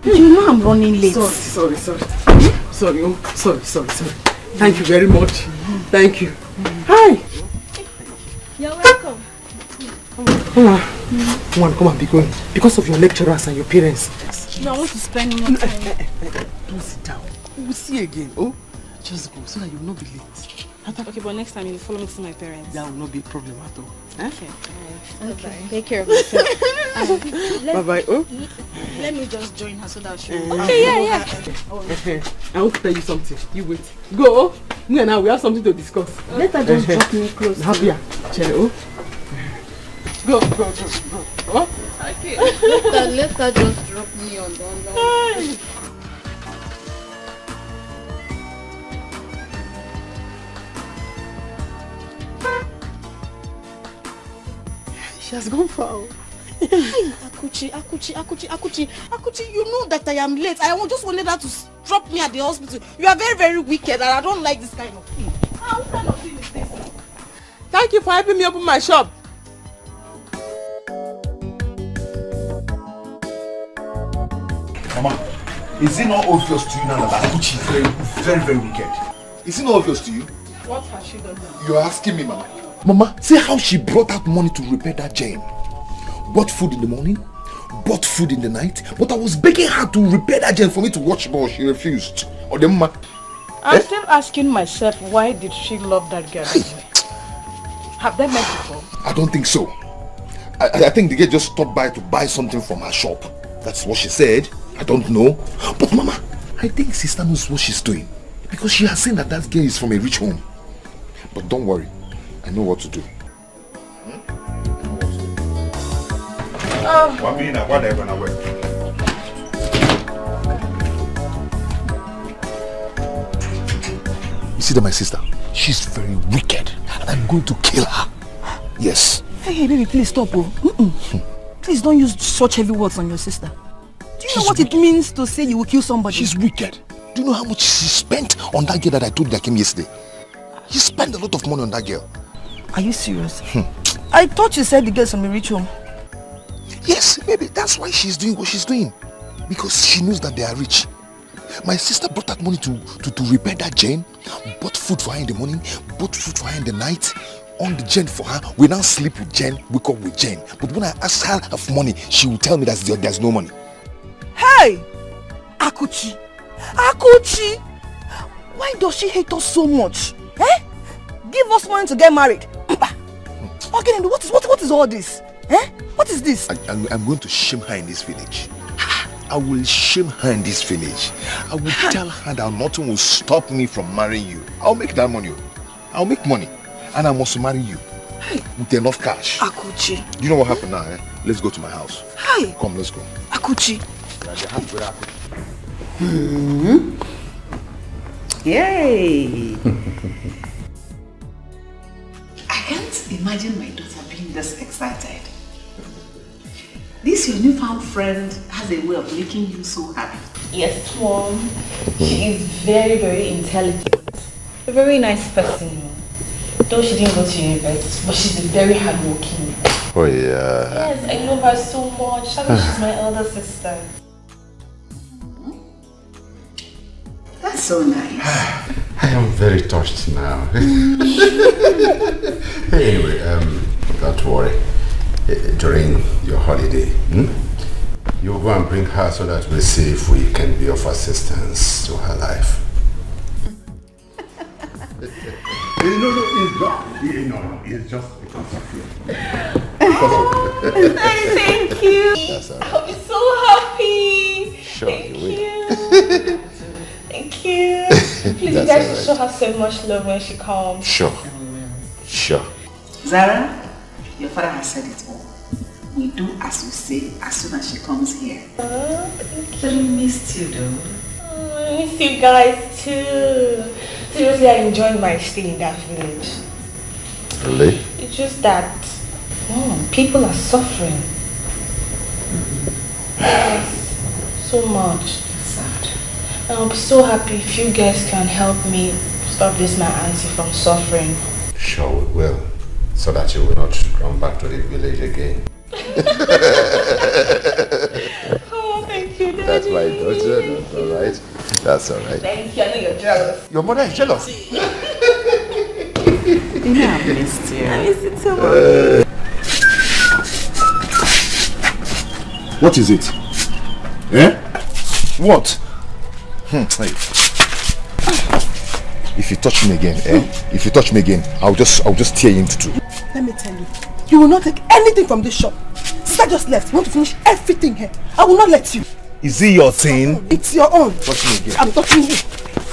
You know I'm running late. Sorry. Sorry. Thank you very much. Thank you. Hi. You're welcome. Come on, be going. Because of your lecturers and your parents. No, I want to spend more time. Don't sit down. We'll see again. Oh, just go so that you will not be late. Okay, but next time you follow me to my parents. That will not be a problem at all. Eh? Okay. Take care of yourself. Bye-bye. Oh. Let me just join her so that she will... Okay, yeah. I want to tell you something. You wait. Go. Me and I, we have something to discuss. Let her just drop me close. Happier. Oh. Go. Oh. Okay. Let her just drop me on the She has gone far. Akuchi, you know that I am late. I just wanted her to drop me at the hospital. You are very, very wicked and I don't like this kind of thing. What kind of thing is this? Thank you for helping me open my shop. Mama, is it not obvious to you now that Akuchi is very, very wicked? Is it not obvious to you? What has she done now? You are asking me, Mama. Mama, see how she brought out money to repair that gem. Bought food in the morning, bought food in the night, but I was begging her to repair that gem for me to watch ball. She refused. Or the Mama. I'm still asking myself, why did she love that girl? Have they met before? I don't think so. I think the girl just stopped by to buy something from her shop. That's what she said. I don't know. But Mama, I think sister knows what she's doing. Because she has seen that that girl is from a rich home. But don't worry. I know what to do. You see that my sister? She's very wicked. And I'm going to kill her. Yes. Hey, baby, please stop. Please don't use such heavy words on your sister. Do you know what it means to say you will kill somebody? She's wicked. Do you know how much she spent on that girl that I told you that came yesterday? She spent a lot of money on that girl. Are you serious? I thought you said the girl's from a rich home. Yes, maybe that's why she's doing what she's doing. Because she knows that they are rich. My sister brought that money to repair that Jane, bought food for her in the morning, bought food for her in the night, on the Jane for her. We now sleep with Jane, wake up with Jane. But when I ask her of money, she will tell me that there's no money. Hey! Akuchi! Why does she hate us so much? Eh? Give us money to get married. Okay, what is all this? Eh? What is this? I'm going to shame her in this village. I will shame her in this village. I will tell her that nothing will stop me from marrying you. I'll make that money. I'll make money. And I must marry you. Hey. With enough cash. Akuchi. You know what happened now, eh? Let's go to my house. Hey. Come, let's go. Akuchi. Yay! I can't imagine my daughter being this excited. This your newfound friend has a way of making you so happy. Yes, Mom. She is very, very intelligent. A very nice person. Though she didn't go to university, but she's very hardworking. Oh yeah. Yes, I love her so much. I mean, she's my elder sister. That's so nice. I am very touched now. Anyway, don't worry. During your holiday, you go and bring her so that we'll see if we can be of assistance to her life. No, it's just because of you. Thank you. I'll be so happy. Sure, Thank you will. Thank you. Please, you guys should show her so much love when she comes. Sure. Zara, your father has said it all. We do as you say as soon as she comes here. Thank you. We missed you though. I miss you guys too. Seriously, I enjoyed my stay in that village. Really? It's just that people are suffering. Yes, so much. Sad. I'll be so happy if you guys can help me stop this my auntie from suffering. Sure we will. So that you will not run back to the village again. Oh, thank you, Daddy. That's my That's all right. Thank you. I know you're jealous. Your mother is jealous. You know I missed you. I miss you too much. What is it? Eh? What? Hey. If you touch me again, If you touch me again, I'll just tear you into two. Let me tell you, you will not take anything from this shop. Sister just left. You want to finish everything here. I will not let you. Is it your thing? It's your own. Touch me again. I'm touching you.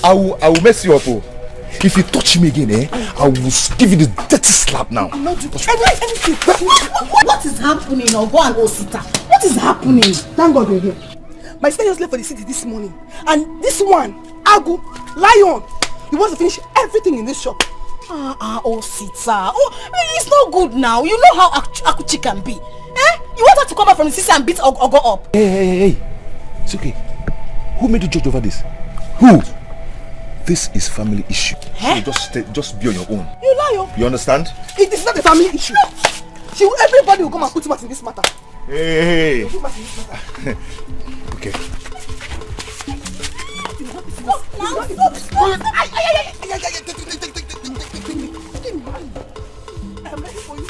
I will mess you up. Oh. If you touch me again, I will give you the dirty slap now. I'm not doing anything. What is happening, Ogo and Osita? What is happening? Thank God you're here. My sister just left for the city this morning. And this one, Agu, Lion, he wants to finish everything in this shop. Osita. Oh, it's not good now. You know how Akuchi can be. You want her to come back from the city and beat Ogo up? Hey. It's okay. Who made you judge over this? Who? This is family issue. So just be on your own. You lie. You understand? It is not a family issue. Everybody will come and put mouth in this matter. Hey. Okay. I'm ready for you.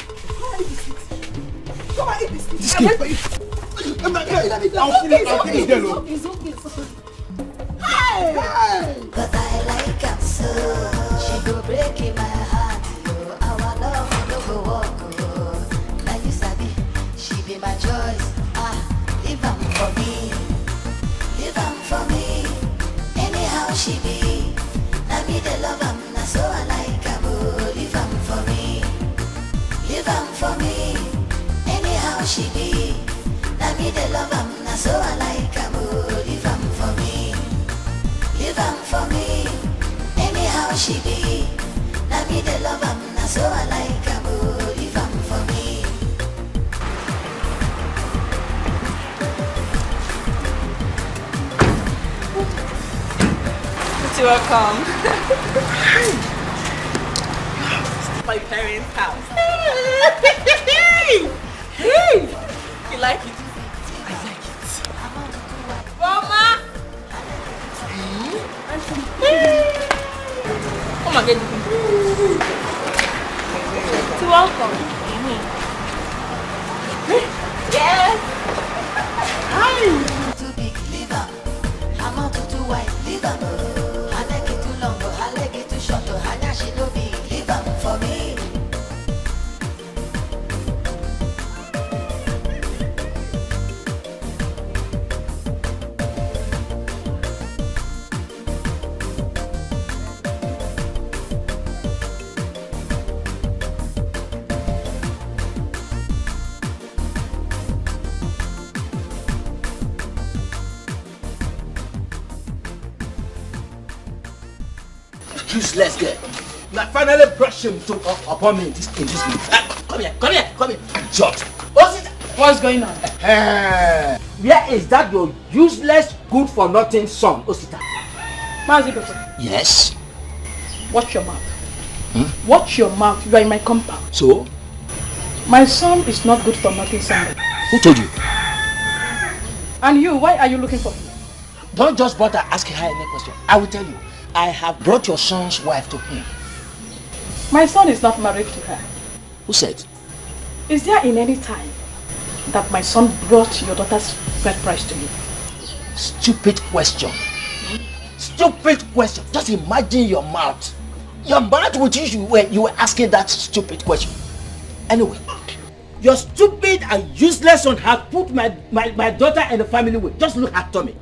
Come and eat this. This I'm ready for you. It's okay. But I like her so. She go breaking my heart. Our love no go walk. Now you sabi, she be my choice. Leave her for me. Leave her for me. Anyhow she be. Now me the love her. Now so I like her. Leave her for me. Leave her for me. Anyhow she be. Now me the love her. Now so I like her. Leave her for me. Leave her for me. Anyhow she be. Now me the love her. Now so I like her. Leave her for me. You're welcome. My parents' house. Hey! You like it? I like it. Mama! Come and get the people. You're welcome. Yes! Hi! Too big, leave her. I'm not too wide, leave her. I like it too long, I like it too short. I she no be, leave her for me. Useless girl. You have finally brought shame upon me in this place. Come here. Jot. What's going on? Where is that your useless, good for nothing son, Osita? Mazigoto, Yes. watch your mouth. Watch your mouth. You are in my compound. So? My son is not good for nothing, son. Who told you? And you, why are you looking for him? Don't just bother asking her any question. I will tell you. I have brought your son's wife to him. My son is not married to her. Who said? Is there in any time that my son brought your daughter's birth price to you? Stupid question. Stupid question. Just imagine your mouth. Your mouth with you were asking that stupid question. Anyway, your stupid and useless son has put my daughter in the family way. Just look at Tommy.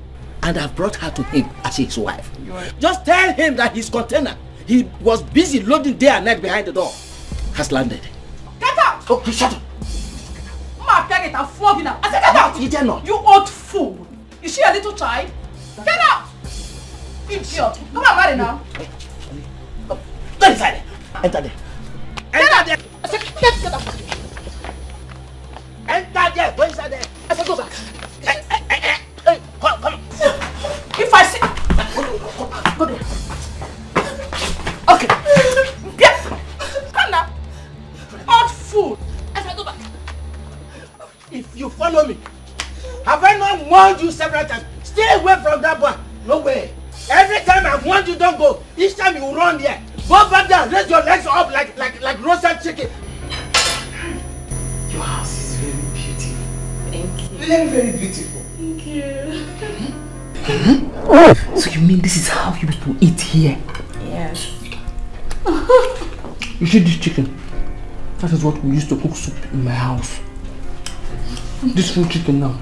And I've brought her to him as his wife. Just tell him that his container, he was busy loading day and night behind the door, has landed. Get out! Okay, shut up. Ma, get it, I'll flog you now. I said get out! You dare not. You old fool. Is she a little child? Get out! Idiot. Come on, marry now. Go inside there. Enter there. Enter there. I said get out. Enter there. Go inside there. I said go back. Hey, come. If I see... Go there. Okay. Yes. Come now. Old fool. I said go back. If you follow me, have I not warned you several times? Stay away from that boy. No way. Every time I want you don't go, each time you run there. Go back there, raise your legs up like roasted chicken. Your house is very beautiful. Thank you. Very, very beautiful. Thank you. So you mean this is how you people eat here? Yes. You see this chicken? That is what we used to cook soup in my house. This full chicken now.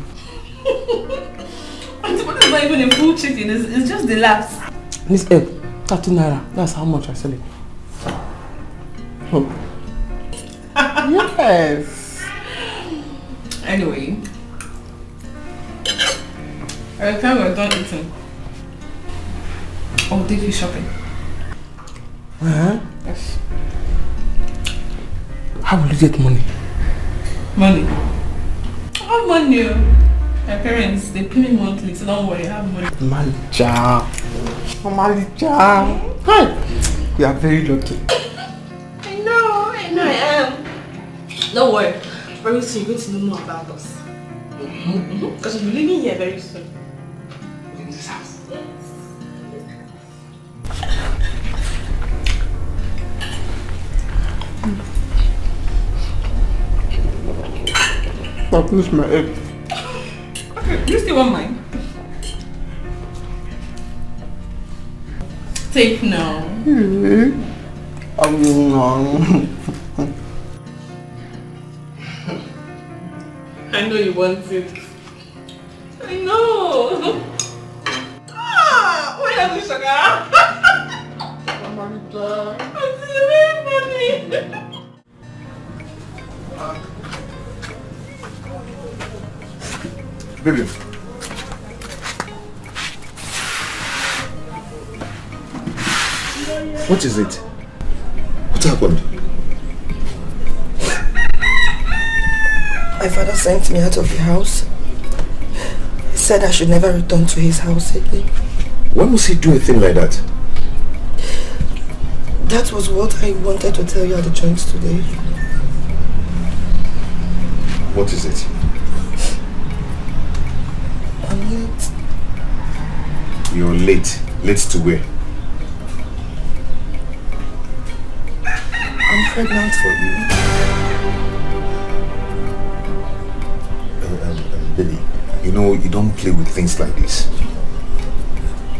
It's not even a full chicken, it's just the last. This egg, 30 naira. That's how much I sell it. Yes. Anyway, by the time we're done eating, I'll take you shopping. Yes. How will you get money? Money? I have money. My parents, they pay me monthly, so don't worry, I have money. Malija. Hi. You are very lucky. I know I am. Don't worry, very soon you're going to know more about us. Because we'll be living here very soon. In this house? Yes. I'll finish my egg. Okay, you still want mine? Take now. I know you want it. I know. Why are you sugar? I'm very funny. Baby. What is it? What happened? My father sent me out of the house. He said I should never return to his house again. Why must he do a thing like that? That was what I wanted to tell you at the joint today. What is it? I'm late. You're late. Late to where? I'm pregnant for you. Baby, you know you don't play with things like this.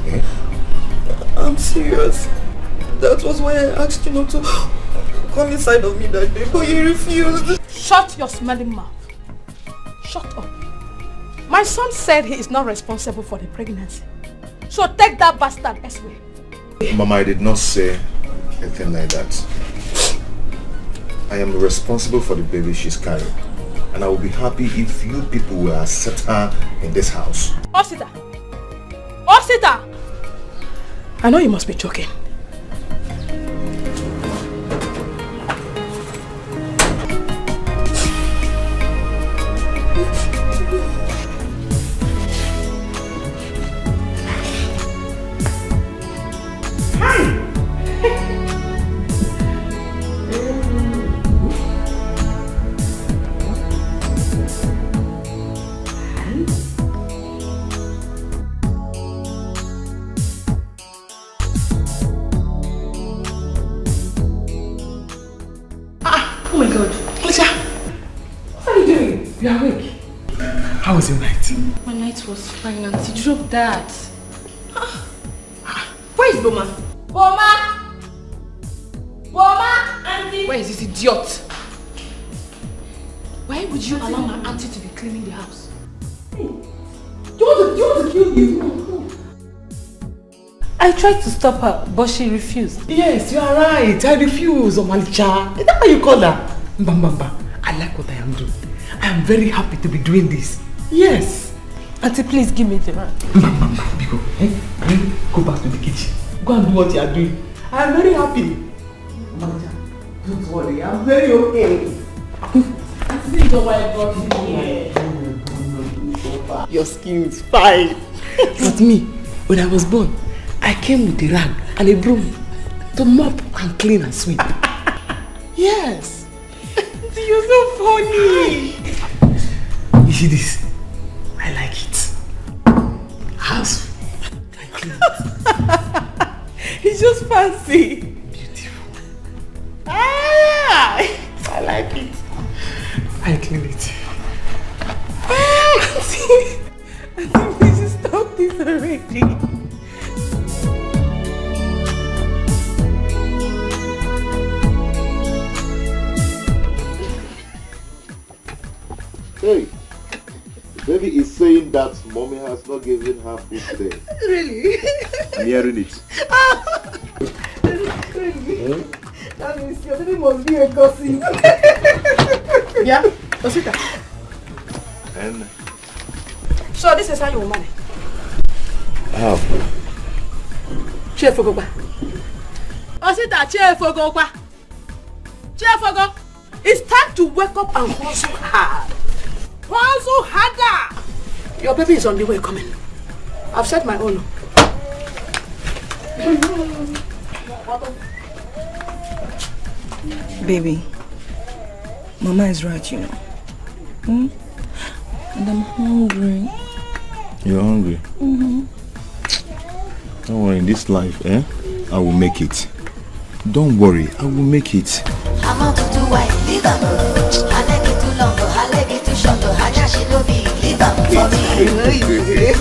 Eh? I'm serious. That was why I asked you not to come inside of me that day, but you refused. Shut your smelling mouth. Shut up. My son said he is not responsible for the pregnancy. So take that bastard elsewhere. Mama, I did not say anything like that. I am responsible for the baby she's carrying. And I will be happy if you people will accept her in this house. Osita! Osita! I know you must be joking. You are awake. How was your night? My night was fine, Auntie. Drop that. Where is Boma? Boma! Boma! Auntie! Where is this idiot? Why would you allow my auntie to be cleaning the house? You want to kill you? I tried to stop her, but she refused. Yes, you are right. I refuse, Omalicha. Is that how you call her? Mbambamba, I like what I am doing. I am very happy to be doing this. Yes. Auntie, please give me the rag. Mbambamba, Biko, go back to the kitchen. Go and do what you are doing. I am very happy. Omalicha, don't worry. I am very okay. This is why I brought you here. Your skin is fine. But me, when I was born, I came with a rag and a broom to mop and clean and sweep. Yes. You're so funny. You see this? I like it. House. I clean it. looks fancy. Beautiful. Ah, I like it. I clean it. I think we should stop this already. Hey, baby is saying that mommy has not given her food today. Really? I'm hearing it. Really? That means your baby must be a gossip. Yeah, Osita. And So this is how you manage. how? Chef Ogopa. Osita, Chef Ogopa. Chef Ogo. It's time to wake up and hustle hard. Hustle harder. Your baby is on the way coming. I've set my own. Baby, Mama is right, you know. And I'm hungry. You're hungry? Don't worry, in this life, I will make it. Don't worry, I will make it. I'm out to do white, leave them. I like it too long, I like it too short. I just she no be, leave them for me.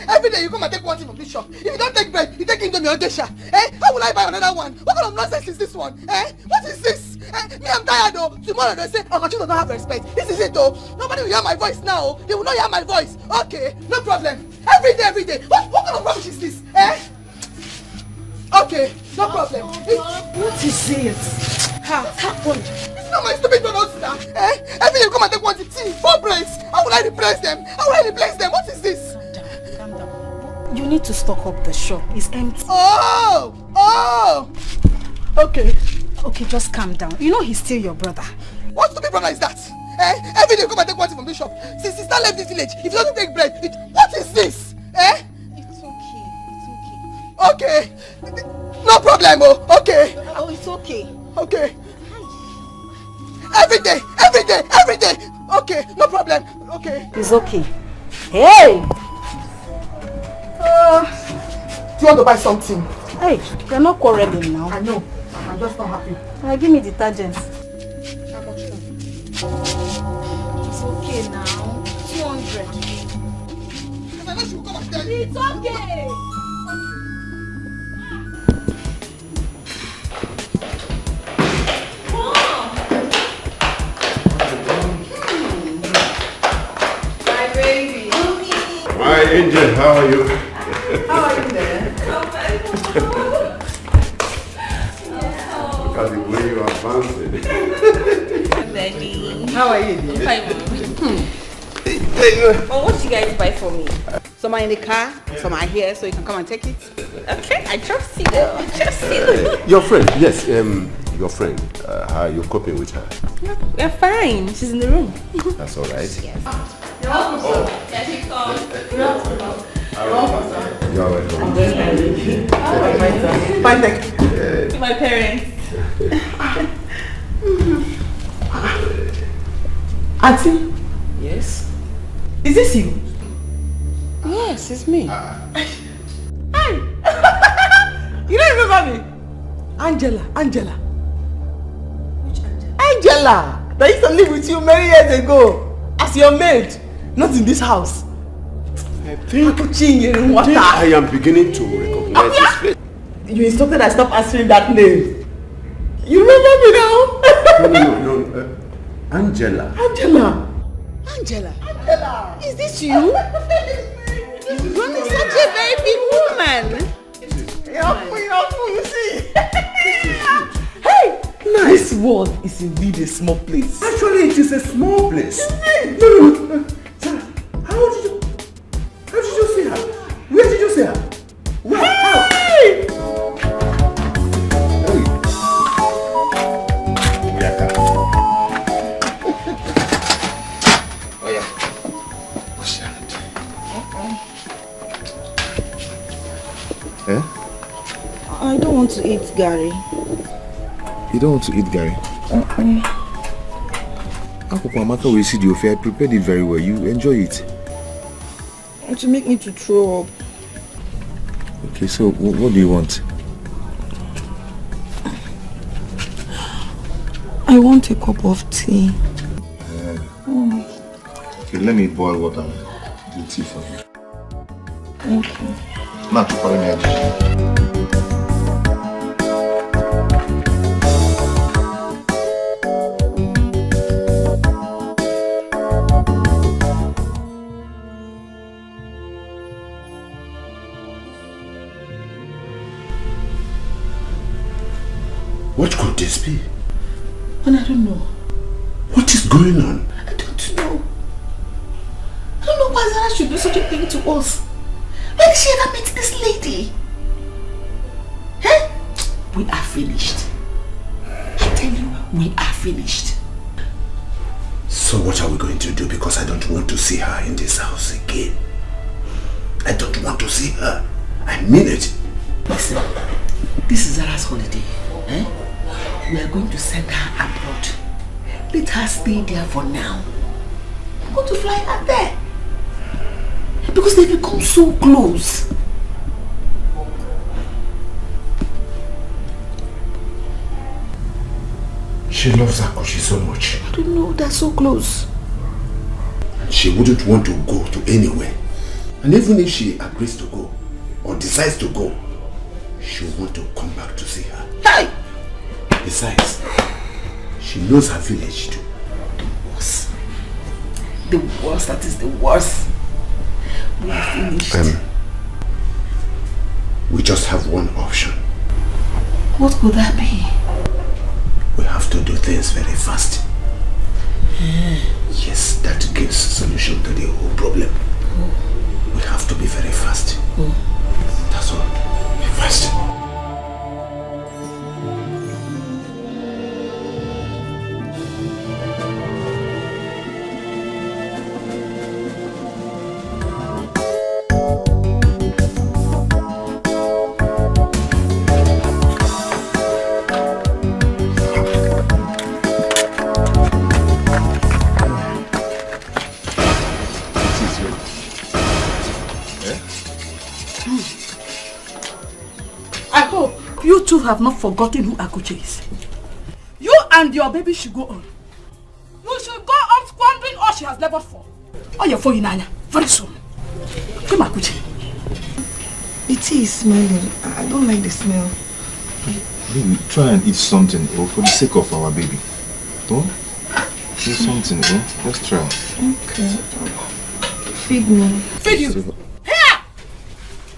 Every day you come and take one thing from this shop. If you don't take bread, you take Indomie or Desha. How will I buy another one? What kind of nonsense is this one? What is this? Me, I'm tired though. Tomorrow they say, oh, you don't have respect. This is it though. Nobody will hear my voice now. They will not hear my voice. Okay, no problem. Every day. What kind of rubbish is this? Okay, no problem. What is it? What happened? It's not my stupid donuts now. Every day you come and take one thing, 4 breads. How will I replace them? How will I replace them? What is this? You need to stock up the shop. It's empty. Oh! Okay. Okay, just calm down. You know he's still your brother. What stupid brother is that? Every day you come and take one thing from this shop. Since sister left this village, if you don't take bread, what is this? It's Okay. okay. No problem, okay. Oh, it's okay. Okay. Every day. Okay, no problem. Okay. It's okay. Hey! Do you want to buy something? Hey, you're not quarreling now. I know. I'm just not happy. Give me detergent. How much now? It's okay now. 200. I know she will come and tell you. It's okay. My baby. My angel, how are you? How are you there? Look at the way you are bouncing. Daddy. How are you, dear? Fine, Well, what did you guys buy for me? Some are in the car, some are here, so you can come and take it. Okay, I trust you. I trust you. Your friend, yes, your friend. How are you coping with her? We're fine. She's in the room. That's all right. Yes. You're welcome, sir. Can she come? You're welcome. Fine, thank you. To my parents. Auntie? Yes? Is this you? Yes, it's me. Hey! You don't remember me? Angela. Which Angela? Angela! That used to live with you many years ago. As your maid. Not in this house. I think water. I am beginning to recognize his face. You instructed I stop answering that name. You remember me now? No. Angela. Angela. Is this you? You're such a very big woman. You see? Hey! This world is indeed a small place. Actually, it is a small place. No. Sarah, how did you see her? Where did you see her? Where? How? Gary. You don't want to eat Gary? Amaka will see the offer. I prepared it very well. You enjoy it. To make me to throw up. Okay, so what do you want? I want a cup of tea. Okay, let me boil water and do tea for you. Thank you. Not to follow me. What could this be? And I don't know. What is going on? I don't know. I don't know why Zara should do such a thing to us. Where did she ever meet this lady? Eh? We are finished. I tell you, we are finished. So what are we going to do? Because I don't want to see her in this house again. I don't want to see her. I mean it. Listen, this is Zara's holiday. Eh? We are going to send her abroad. Let her stay there for now. I'm going to fly her there. Because they become so close. She loves Akushi so much. I don't know, they're so close. She wouldn't want to go to anywhere. And even if she agrees to go, or decides to go, she'll want to come back to see her. Hey! Besides, she knows her village too. The worst, that is the worst. We are finished. We just have one option. What could that be? We have to do things very fast. Yes, that gives solution to the whole problem. We have to be very fast. That's all. Be fast. You two have not forgotten who Akuche is. You and your baby should go on. You should go on squandering all she has labored for. Oh, you're for Inanya. Very soon. Come, Akuche. The tea is smelling. I don't like the smell. Baby, try and eat something, for the sake of our baby. Don't eat something, Let's try. Okay. Feed me. Feed you. Here!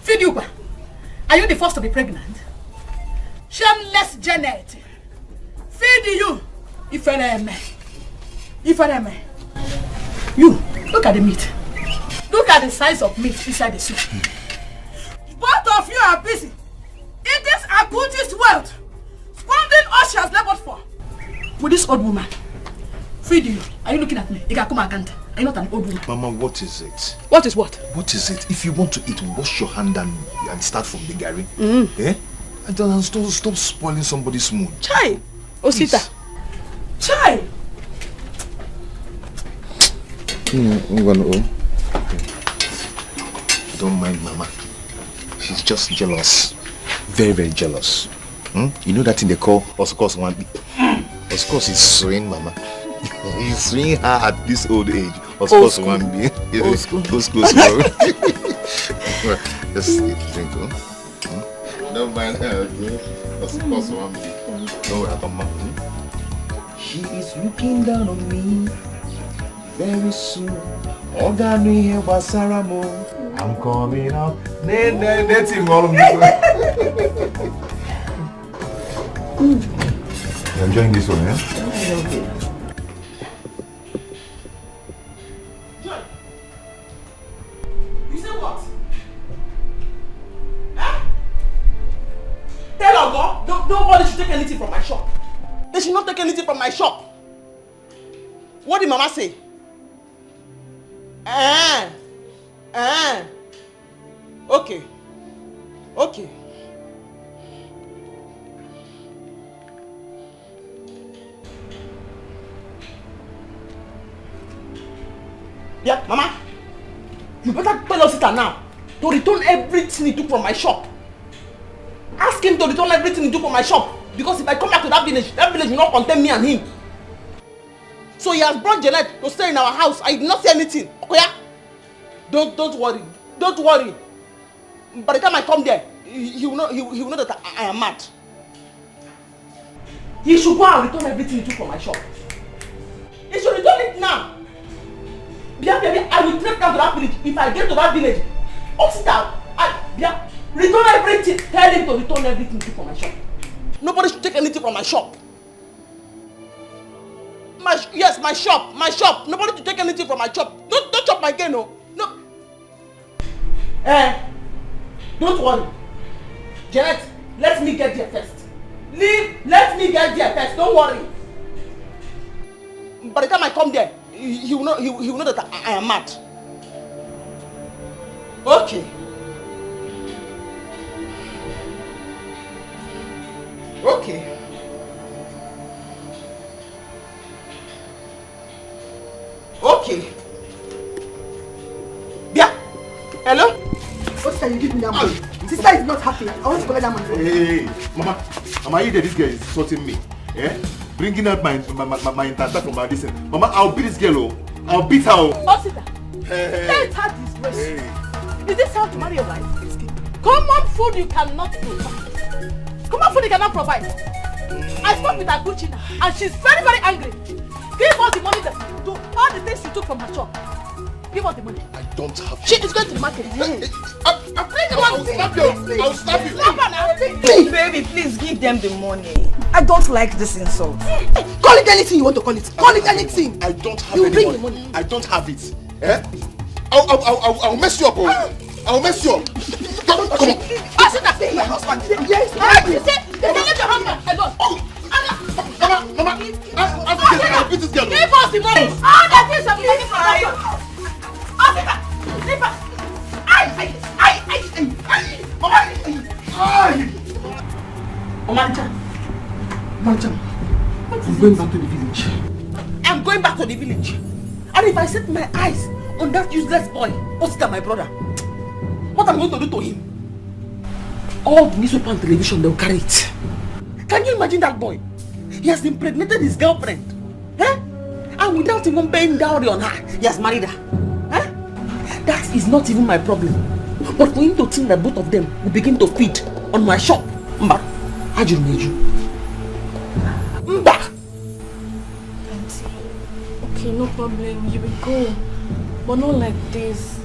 Feed you. Are you the first to be pregnant? Shameless Janet. Feed you. Ifeneme. You, look at the meat. Look at the size of meat inside the soup. Both of you are busy. It is Akuchi's wealth. Squandering all she has labored for. With this old woman. Feed you. Are you looking at me? Are you not an old woman? Mama, what is it? What is what? What is it? If you want to eat, wash your hand and start from the Gary. Eh? And then stop spoiling somebody's mood. Chai! Osita. Chai! Don't mind Mama. She's just jealous. Very, very jealous. You know that thing they call Oscos one. Oscos is swing Mama. He's swinging her at this old age. Oscos one be. Oscos. Just drink. Don't mind her. Oscos one be. No, Mama. She is looking down on me. Very soon. Oganu here Basaramo. I'm coming out. That's him all of me. You're enjoying this one, yeah? I love it. You say what? Huh? Tell Ogo, nobody should take anything from my shop. They should not take anything from my shop. What did Mama say? Okay. Yeah, Mama. You better tell Osita now to return everything he took from my shop. Ask him to return everything he took from my shop. Because if I come back to that village will not contain me and him. So he has brought Janet to stay in our house. I did not say anything. Okay? Yeah? Don't worry. Don't worry. By the time I come there, he will know that I am mad. He should go and return everything he took from my shop. He should return it now. I will trek down to that village. If I get to that village, return everything. Tell him to return everything he took from my shop. Nobody should take anything from my shop. Yes, my shop. Nobody should take anything from my shop. Don't chop my cane, no. Don't worry. Janet, let me get there first. Let me get there first. Don't worry. By the time I come there, he will know that I am mad. Okay. Okay. Okay. Yeah. Hello? What can you give me that money? Sister is not happy. I want to collect that money. Hey, Mama, you this girl is insulting me. Eh? Bringing out my intestine from my distance. Mama, I'll beat this girl. I'll beat her. Osita, let her disgrace. Is this how to marry a wife? Common food you cannot provide. Common food you cannot provide. I spoke with her Gucci and she's very, very angry. Give us the money to do all the things she took from her shop. Give us the money. I don't have. She is going to the market. I'll slap you. Please, baby, please give them the money. I don't like this insult. Call it anything you want to call it. Call it anything. I don't have you any bring money. The money. I don't have it. Eh? I'll mess you up. I'll mess you up. Come on. I said that my husband. Yes. They let your husband alone. Mama, I'll beat this girl. Give us the money. All the things I'm taking from her. Leave her. I'm going back to the village. I'm going back to the village. And if I set my eyes on that useless boy, Osita, my brother, what am I going to do to him? All the newspaper and television, they'll carry it. Can you imagine that boy? He has impregnated his girlfriend. Eh? And without even paying dowry on her, he has married her. Eh? That is not even my problem. But for him to think that both of them will begin to feed on my shop, Mba, Auntie, okay, no problem. You will go. But not like this.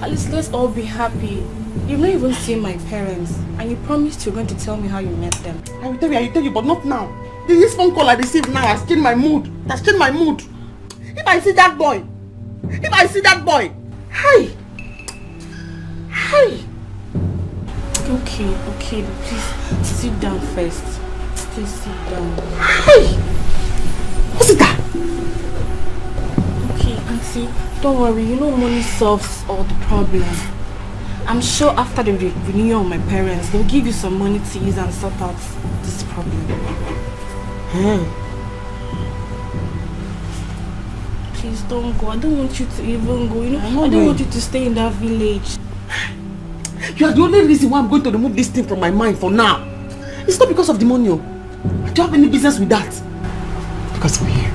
At least let's all be happy. You've not even seen my parents. And you promised you're going to tell me how you met them. I will tell you, but not now. This phone call I received now has changed my mood. That's changed my mood. If I see that boy, hi. Okay, please sit down first. Please sit down. Hey! What's that? Okay, Auntie, don't worry. You know money solves all the problems. I'm sure after the reunion of my parents, they'll give you some money to use and sort out this problem. Please don't go. I don't want you to even go. You know, I don't want you to stay in that village. You are the only reason why I'm going to remove this thing from my mind for now. It's not because of the money. I don't have any business with that. Because of you.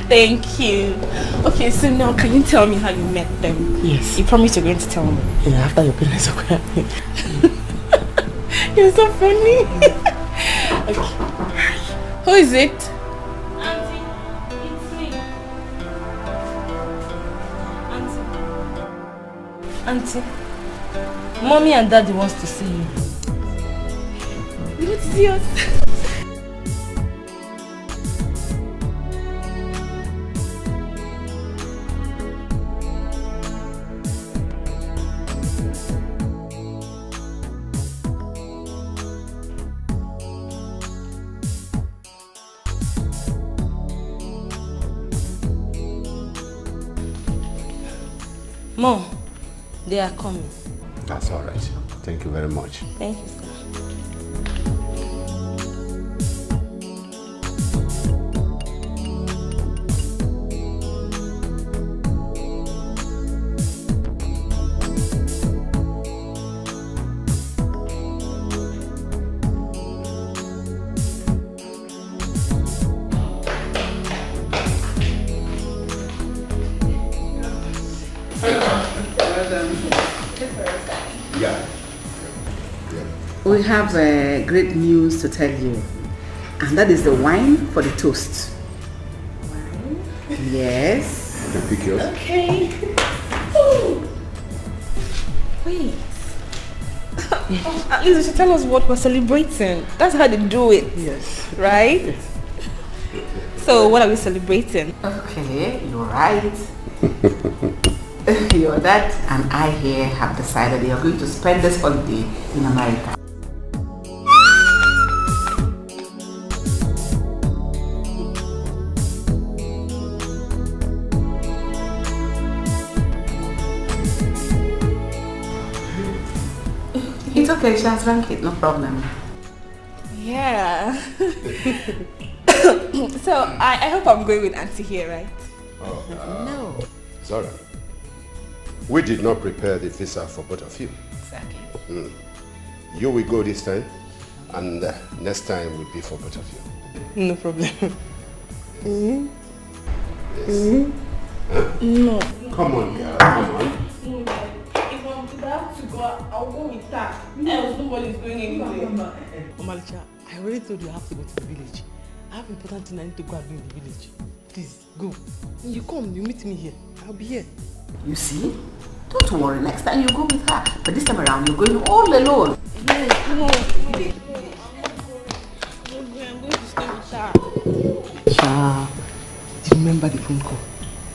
Thank you. Okay, so now can you tell me how you met them? Yes. You promised you're going to tell me. Yeah, after your parents are quiet. You're so funny. Okay. Who is it? Auntie, it's me. Auntie, Mommy and Daddy wants to see you. You want to see us? Mom, they are coming. That's all right. Thank you very much. Thank you, sir. We have great news to tell you. And that is the wine for the toast. Wine? Yes. You can pick yours. Okay. Wait. At least you should tell us what we're celebrating. That's how they do it. Yes. Right? So what are we celebrating? Okay, you're right. Your dad and I here have decided they are going to spend this holiday in America. It's okay, she has drunk it, no problem. Yeah. So I hope I'm going with Auntie here, right? No. Zara, we did not prepare the visa for both of you. Exactly. You will go this time, and next time will be for both of you. No problem. Yes. Huh? No. Come on, girl, come on. If I'm about to go, I'll go with her. Else nobody's going anywhere. Omalicha, I already told you I have to go to the village. I have important thing I need to go and do in the village. Please, go. When you come, you meet me here. I'll be here. You see? Don't worry, next time you go with her. But this time around, you're going all alone. Yes, no. I'm going to stay with her. Cha, do you remember the phone call?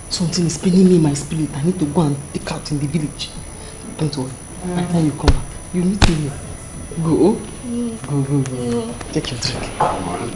Something is paining me in my spirit. I need to go and take out in the village. Don't worry. By the time you come back, you meet me here. Go. Go. Take your drink. Come on.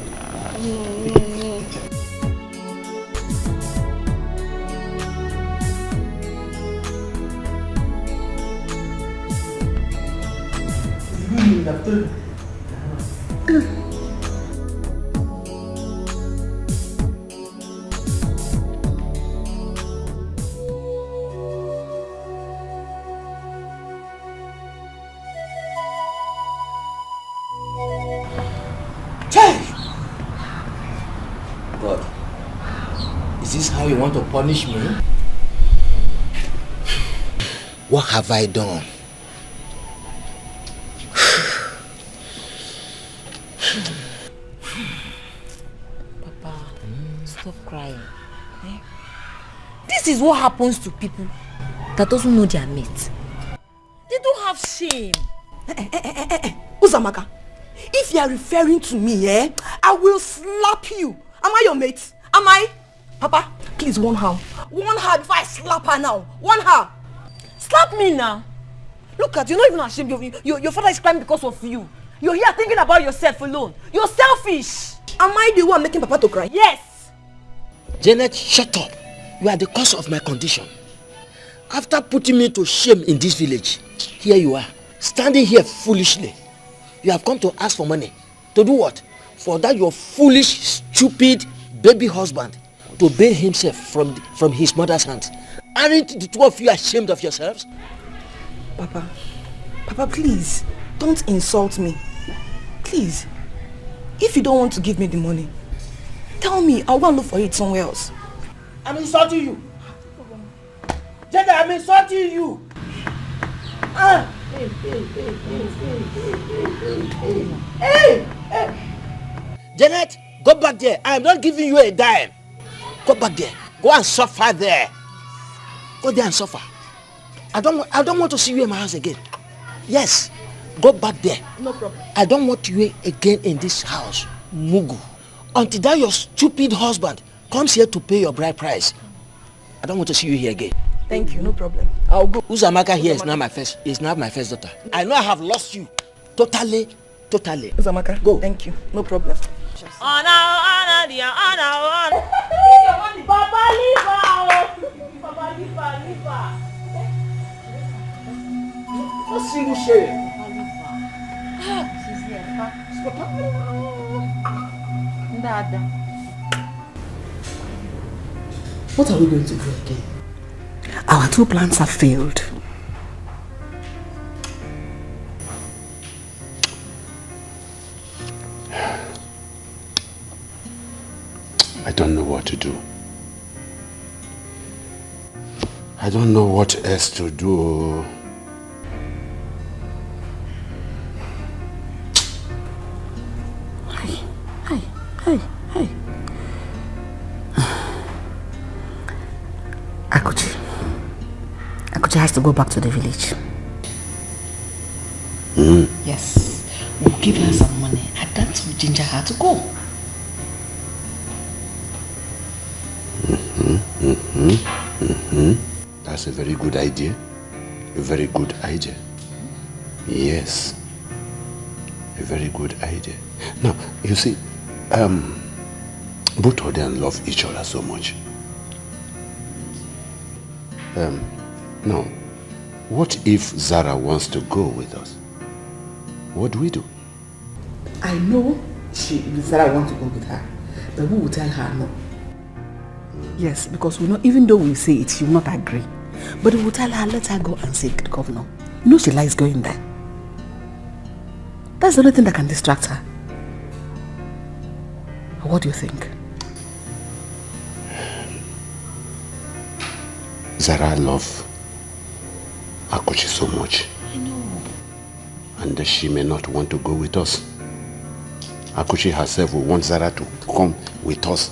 God, is this how you want to punish me? What have I done? Papa, stop crying. Eh? This is what happens to people that doesn't know their mate. They don't have shame. Uzamaka, if you are referring to me, I will slap you. Am I your mate? Am I? Papa, please warn her. Warn her before I slap her now. Warn her. Slap me now. Look at you, you're not even ashamed. Your father is crying because of you. You're here thinking about yourself alone. You're selfish. Am I the one making Papa to cry? Yes. Janet, shut up. You are the cause of my condition. After putting me to shame in this village, here you are, standing here foolishly. You have come to ask for money. To do what? For that your foolish, stupid baby husband to bail himself from his mother's hands. Aren't the two of you ashamed of yourselves? Papa, please, don't insult me. Please. If you don't want to give me the money, tell me, I'll go and look for it somewhere else. I'm insulting you. Janet, I'm insulting you. Hey! Janet, go back there. I'm not giving you a dime. Go back there. Go and suffer there. Go there and suffer. I don't want to see you in my house again. Yes, go back there. No problem. I don't want you again in this house, Mugu. Until that your stupid husband comes here to pay your bride price. I don't want to see you here again. Thank you, no problem. I'll go. Uzamaka here is not my first daughter. I know I have lost you. Totally. Uzamaka, go. Thank you, no problem. Honor, dear, honor. Papa, leave her. Papa, leave her. No single share. She's here, Papa. What are we going to do again? Our two plans have failed. I don't know what to do. I don't know what else to do. Akuchi has to go back to the village. Yes. We'll give her some money and that will ginger her to go. That's a very good idea. A very good idea. Yes. A very good idea. Now, you see, both of them love each other so much. Now, what if Zara wants to go with us? What do we do? I know Zara wants to go with her, but we will tell her no. Yes, because we know even though we say it, she will not agree. But we will tell her, let her go and see the governor. You know she likes going there. That's the only thing that can distract her. What do you think? Zara loves Akuchi so much. I know. And she may not want to go with us. Akuchi herself will want Zara to come with us.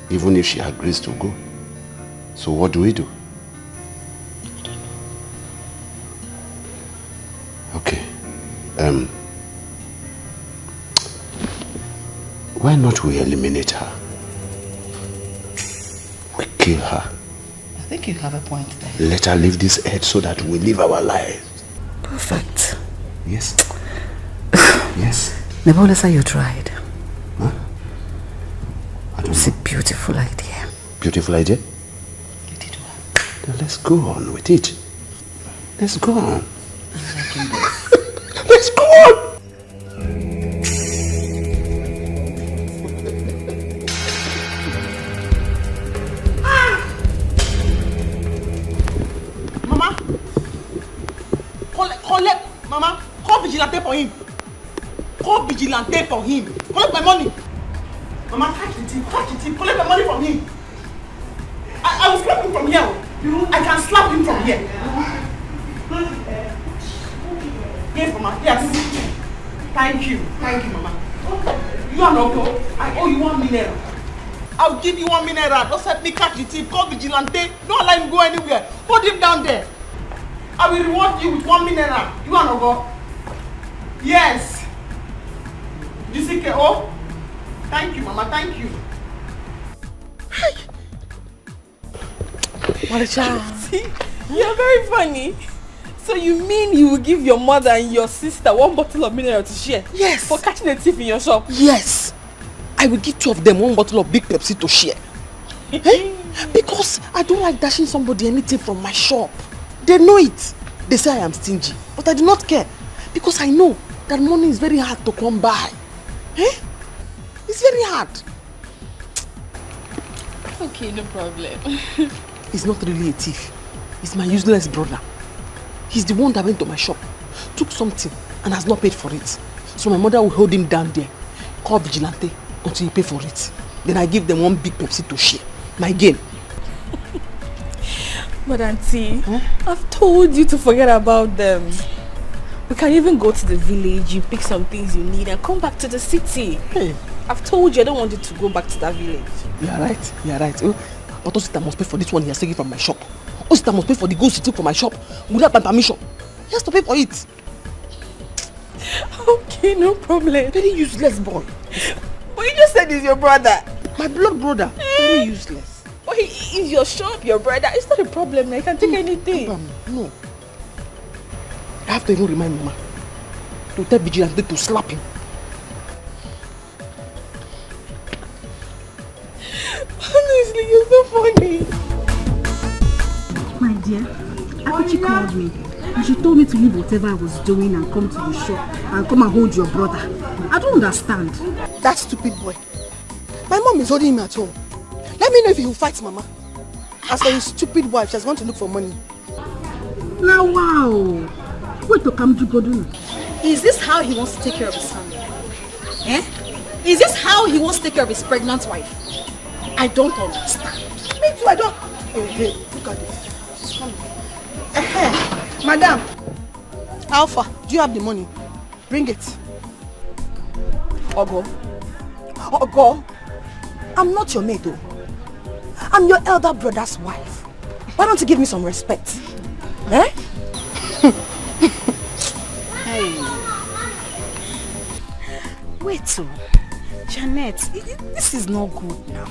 Even if she agrees to go. So what do we do? Okay. Why not we eliminate her? We kill her. I think you have a point there. Let her leave this earth so that we live our lives. Perfect. Yes. Yes. Nebulosa, you tried. Huh? It's a beautiful idea. Beautiful idea? You did well. Then let's go on with it. Let's go on. Let's go on! Mama! Collect! Mama! Call vigilante for him! Call vigilante for him! Collect my money! Mama, catch the thief! Collect my money from him! I will slap him from here! I can slap him from here! Yes, Mama, yes! Thank you, Mama. You are not go. I owe you 1 minute. I'll give you 1 minute. Just help me catch the thief. Call vigilante. Don't let him go anywhere. Hold him down there. I will reward you with 1 minute. You are not go. Yes. You see, KO? Thank you, Mama. Thank you. See, you're very funny. So you mean you will give your mother and your sister 1 bottle of mineral to share? Yes. For catching a thief in your shop? Yes. I will give 2 of them 1 bottle of big Pepsi to share. Because I don't like dashing somebody anything from my shop. They know it. They say I am stingy. But I do not care. Because I know that money is very hard to come by. It's very hard. Okay, no problem. He's not really a thief. He's my useless brother. He's the one that went to my shop, took something and has not paid for it. So my mother will hold him down there, call vigilante until he pay for it. Then I give them 1 big Pepsi to share. My gain. But auntie, I've told you to forget about them. We can even go to the village, you pick some things you need and come back to the city. I've told you I don't want you to go back to that village. You are right. But Osita must pay for this one he has taken from my shop. Osita must pay for the goods he took from my shop without my permission. He has to pay for it. Okay, no problem. Very useless boy. But you just said he's your brother. My blood brother. Very useless. But he is your shop, your brother. It's not a problem. He can take anything. No. I have to even remind Mama to tell vigilante to slap him. Honestly, you're so funny. My dear, Akuchi called me and she told me to leave whatever I was doing and come to the shop and come and hold your brother. I don't understand. That stupid boy. My mom is holding him at home. Let me know if he will fight Mama. As for his stupid wife, she has gone to look for money. Now, wow. Wait to come to Goduna. Is this how he wants to take care of his family? Is this how he wants to take care of his pregnant wife? I don't understand. Me too, I don't. Hey, look at this. She's coming. Madam, Alpha, do you have the money? Bring it. Ogo, I'm not your mate though. I'm your elder brother's wife. Why don't you give me some respect? Eh? Hey. Wait, so Janet, this is not good now.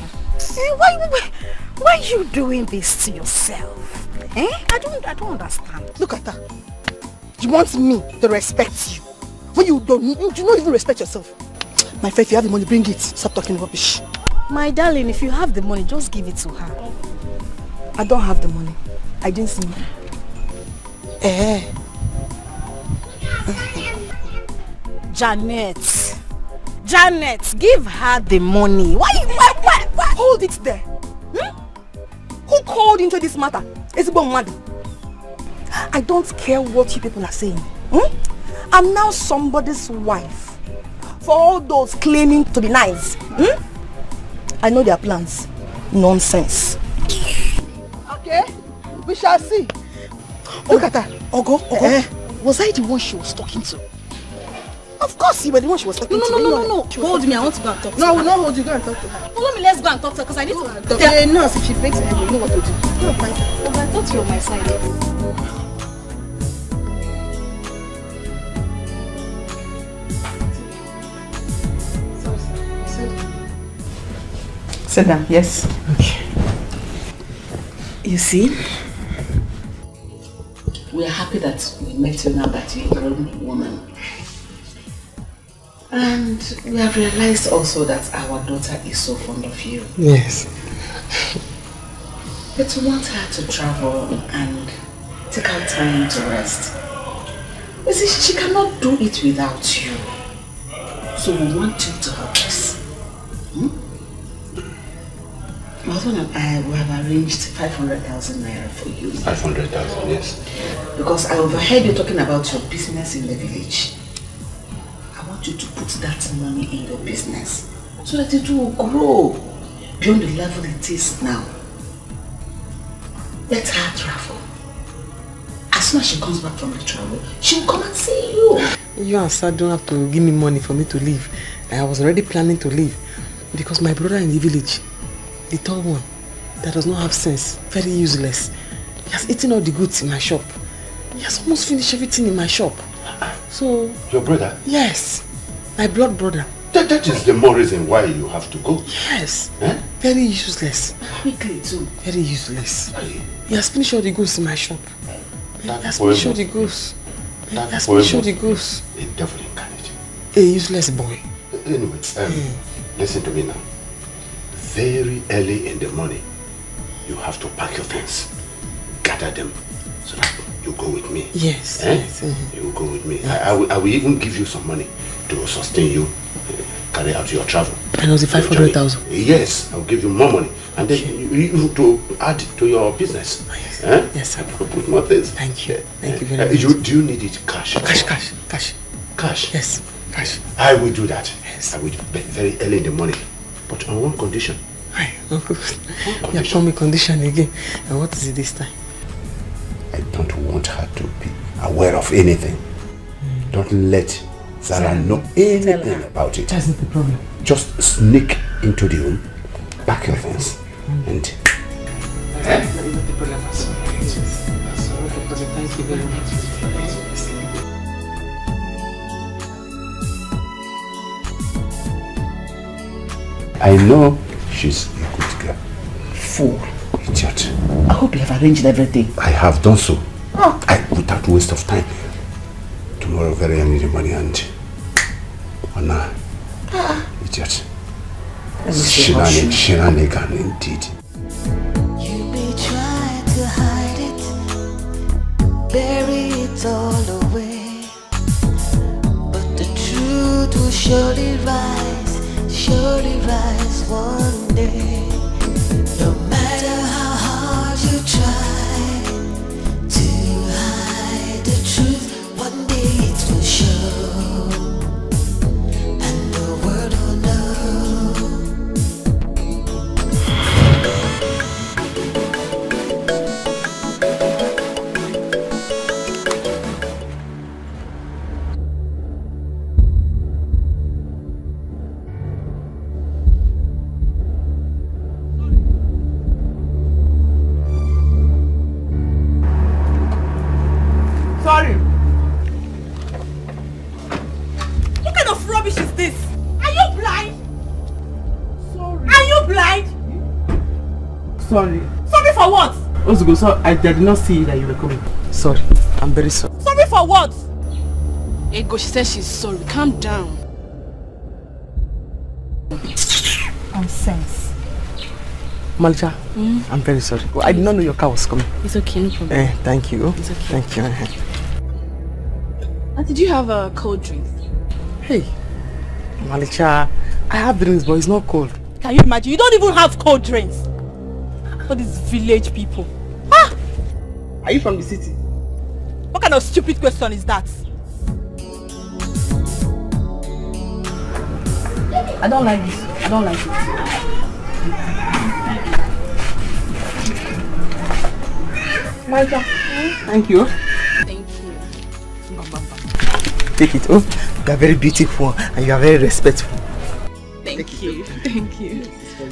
Why are you doing this to yourself? Eh? I don't understand. Look at her. You want me to respect you when you don't even respect yourself. My friend, if you have the money, bring it. Stop talking rubbish. My darling, if you have the money, just give it to her. I don't have the money. I didn't see money. Janet, give her the money. Why? Hold it there. Who called into this matter? It's about money. I don't care what you people are saying. I'm now somebody's wife. For all those claiming to be nice. I know their plans. Nonsense. Okay, we shall see. Look at her. Ogo. Was I the one she was talking to? Of course you were the one she was talking to. No. Hold me, I want to go and talk to her. No, I will not hold you. Go and talk to her. Follow me, let's go and talk to her because I need to talk. Okay, nurse, if she breaks her head, you know what to do. No, fine. But I thought you were on my side. Sit down, yes. Okay. You see? We are happy that we met you now that you're a grown woman. And we have realized also that our daughter is so fond of you. Yes. But we want her to travel and take her time to rest. You see, she cannot do it without you. So we want you to help us. My husband and I we have arranged 500,000 naira for you. 500,000, yes. Because I overheard you talking about your business in the village. I want you to put that money in your business so that it will grow beyond the level it is now. Let her travel. As soon as she comes back from the travel, she will come and see you. You and Sir don't have to give me money for me to leave. I was already planning to leave because my brother in the village, the tall one, that does not have sense, very useless. He has eaten all the goods in my shop. He has almost finished everything in my shop. So... Your brother? Yes. My blood brother. That is the more reason why you have to go. Yes. Very useless. Quickly too. Very useless. He has finished all the goods in my shop. He has finished all the goods. He has finished all the goods. A devil incarnate. A useless boy. Anyway, listen to me now. Very early in the morning, you have to pack your things, gather them, so that you go with me. Yes. Yes. You will go with me. I will even give you some money to sustain you, carry out your travel. And it was the 500,000. Yes, I will give you more money, and then you to add to your business. Yes. Yes, I will put more things. Thank you. Thank you very much. Do you need it cash? Cash. Cash? Yes, cash. I will do that. Yes. I will very early in the morning. But on one condition. You have told me condition again. And what is it this time? I don't want her to be aware of anything. Don't let Zara know anything about it. That's not the problem. Just sneak into the room, pack your things, and... That's not the problem. That's not the problem. Thank you very much. I know she's a good girl. Fool, idiot. I hope you have arranged everything. I have done so. Without waste of time. Tomorrow very early in the morning and... Anna. Idiot. Shenanigan indeed. You may try to hide it, bury it all away, but the truth will surely rise one day. No matter how hard you try to hide the truth, one day it will show, and the world will know. you blind? Sorry. Sorry for what? Ozugo, so I did not see that you were coming. Sorry. I'm very sorry. Sorry for what? Ego, she said she's sorry. Calm down. Nonsense. Malcha, I'm very sorry. Well, I did not know your car was coming. It's okay, no problem. Thank you. It's okay. Thank you. Did you have a cold drink? Hey, Malcha, I have drinks, but it's not cold. Can you imagine? You don't even have cold drinks. For these village people. Ah! Are you from the city? What kind of stupid question is that? I don't like this. I don't like it. Malcha, thank you. Thank you. Take it. Oh, you are very beautiful and you are very respectful. Thank you. Thank you.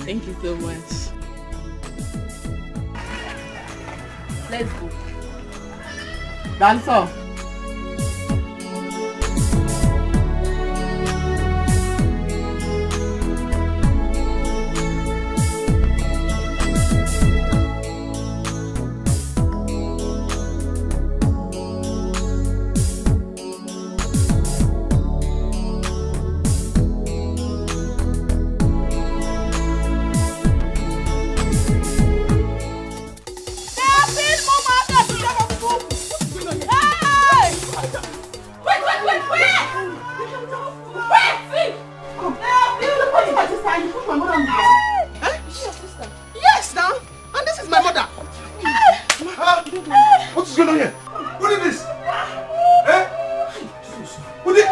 Thank you so much. Let's go. Dancer. Yes, now. And this is my mother. What is going on here? What is this? What is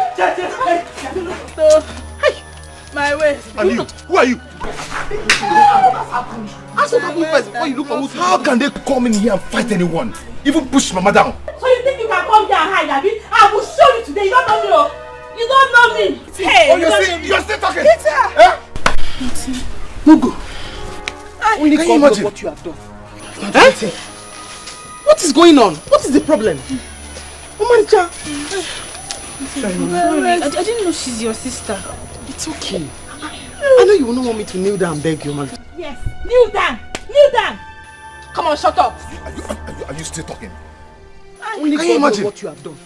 My way. And you? Who are you? Ask what happened first before you look for who. How can they come in here and fight anyone? Even push Mama down. So you think you can come here and hide, Abby? I will show you today. You don't know me, oh. You don't know me. Hey, you're still talking. It's her. Mugo. Only Can God you knows imagine what you have done. What is going on? What is the problem? Malcha. I didn't know she's your sister. It's okay. I know you will not want me to kneel down and beg you, Malcha. Yes, kneel down. Kneel down. Come on, shut up. Are you still talking? Only Can God you knows imagine what you have done.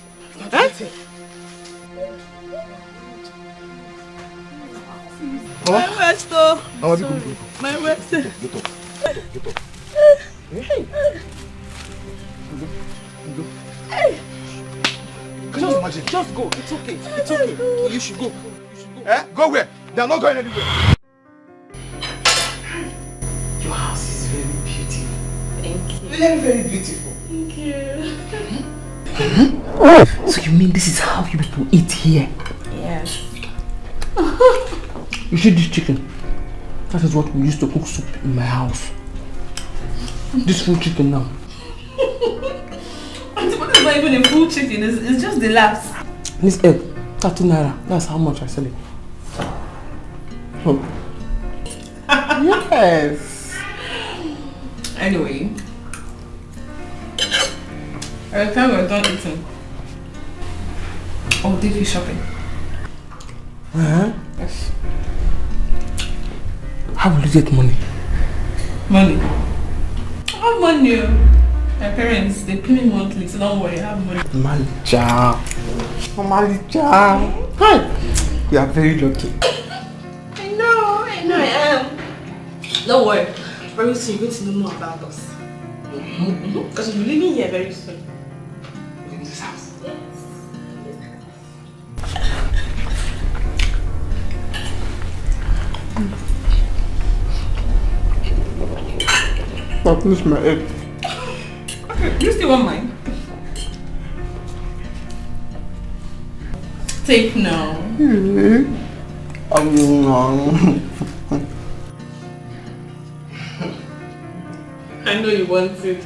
Mama? My waist, oh. Mama, Sorry. My waist. Get up. Can you imagine? Just go. It's okay. It's okay. You should go. Go where? They are not going anywhere. Your house is very beautiful. Thank you. Very, very beautiful. Thank you. So you mean this is how you people eat here? Yes. You see this chicken? That is what we used to cook soup in my house. This full chicken now. It's not even a full chicken, it's just the last. This egg, 30 naira. That's how much I sell it. Yes. Anyway, by the time we're done eating, I'll take you shopping. Yes. How will you get money? Money? I have money. My parents, they pay me monthly, so don't worry, I have money. Malcha. Malcha. Hi. You are very lucky. I know I am. Don't worry, very soon you're going to know more about us. Because we'll be living here very soon. In this house? Yes. I'll finish my egg. Okay, you still want mine? Take now. I know you want it.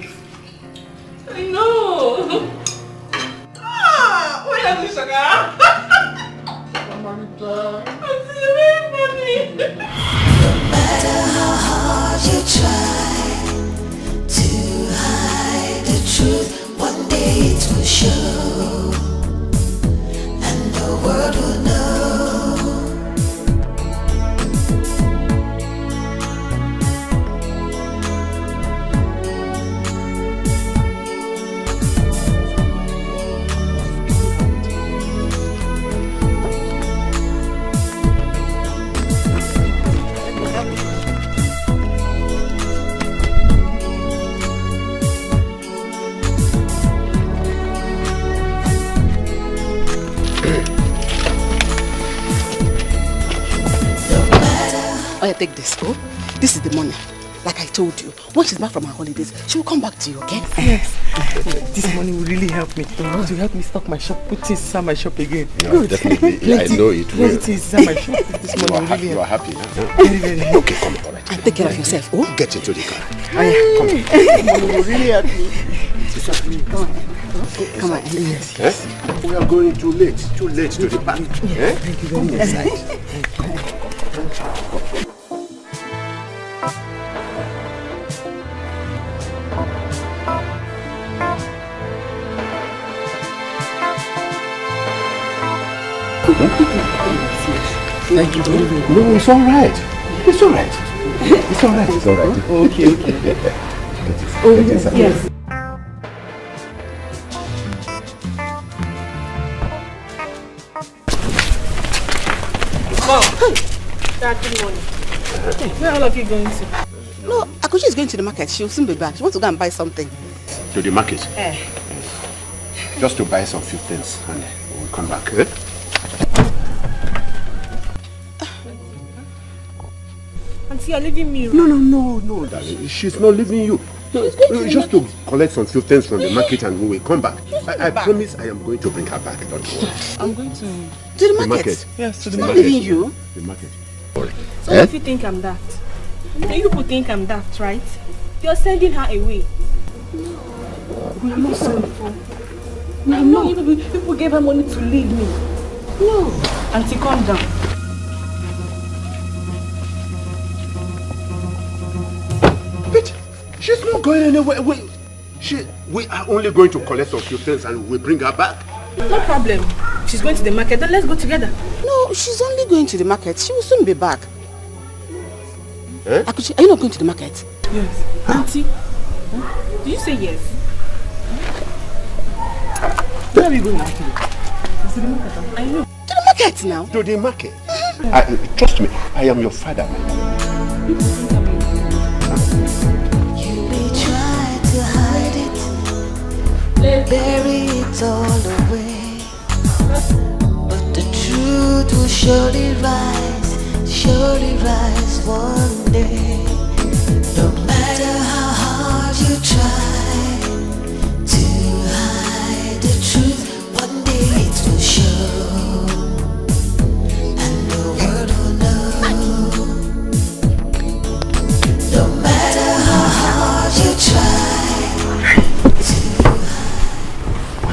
I know. Why are you sugar? I'm very funny. No matter how hard you try to hide the truth, one day it will show, and the world will know. Oh, yeah, take this. Oh, this is the money. Like I told you, when she's back from her holidays, she will come back to you, okay? Yes. This money will really help me. To help me stock my shop, put things inside my shop again. Yeah, good. Definitely. Yeah, I know it will. Put things inside my shop. This money will really You are help. happy now. Very, very happy. Okay, come on, all right. And take care of yourself. Oh, get into the car. Oh, yeah. Come on. Money will really help me. Come on. Come on. Yes. Eh? We are going too late to the park. Eh? Thank you very much. Inside. Thank you very much. No, it's all right. It's all right. It's all right. It's all right. Okay. Get inside. Yes. Mom, Dad, good morning. Where are all of you going to? No, Akuchi is going to the market. She'll soon be back. She wants to go and buy something. To the market? Eh. Just to buy some few things and we'll come back. Eh? Auntie, you're leaving me. No, darling. She's not leaving you. Just to collect some few things from the market and we will come back. I promise I am going to bring her back. Don't worry. I'm going to the market. Yes, to the Not market. leaving you. The market. So if you think I'm daft, you people think I'm daft, right? You're sending her away. We are not sorry for. No, no, you people gave her money to leave me. No. Auntie, calm down. But she's not going anywhere. We are only going to collect some few things and we'll bring her back. No problem. She's going to the market, then let's go together. No, she's only going to the market. She will soon be back. Eh? Akuchi, are you not going to the market? Yes. Auntie, did you say yes? Where are we going actually? To the market. I know. To the market now? To the market? Trust me, I am your father, my darling. You may try to hide it, bury it all away, but the truth will surely rise one day. No matter how hard you try to hide the truth, one day it will show, and the world will know. No matter how hard you try.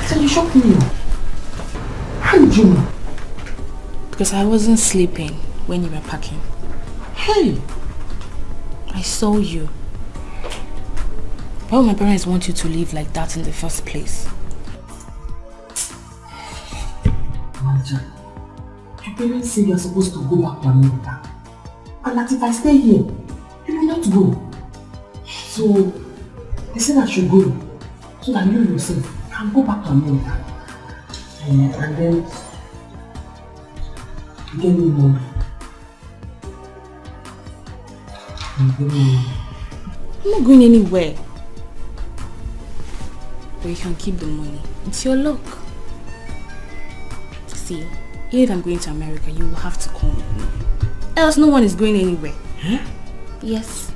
So you shocked me. How did you know? Because I wasn't sleeping when you were packing. Hey! I saw you. Why would my parents want you to leave like that in the first place? Manager, your parents say you're supposed to go back to America. And that if I stay here, you will not go. So, they said I should go. So that you yourself can go back to America. And then, get me money. I'm not going anywhere. But you can keep the money. It's your luck. See, even if I'm going to America, you will have to come. Else no one is going anywhere. Huh? Yes.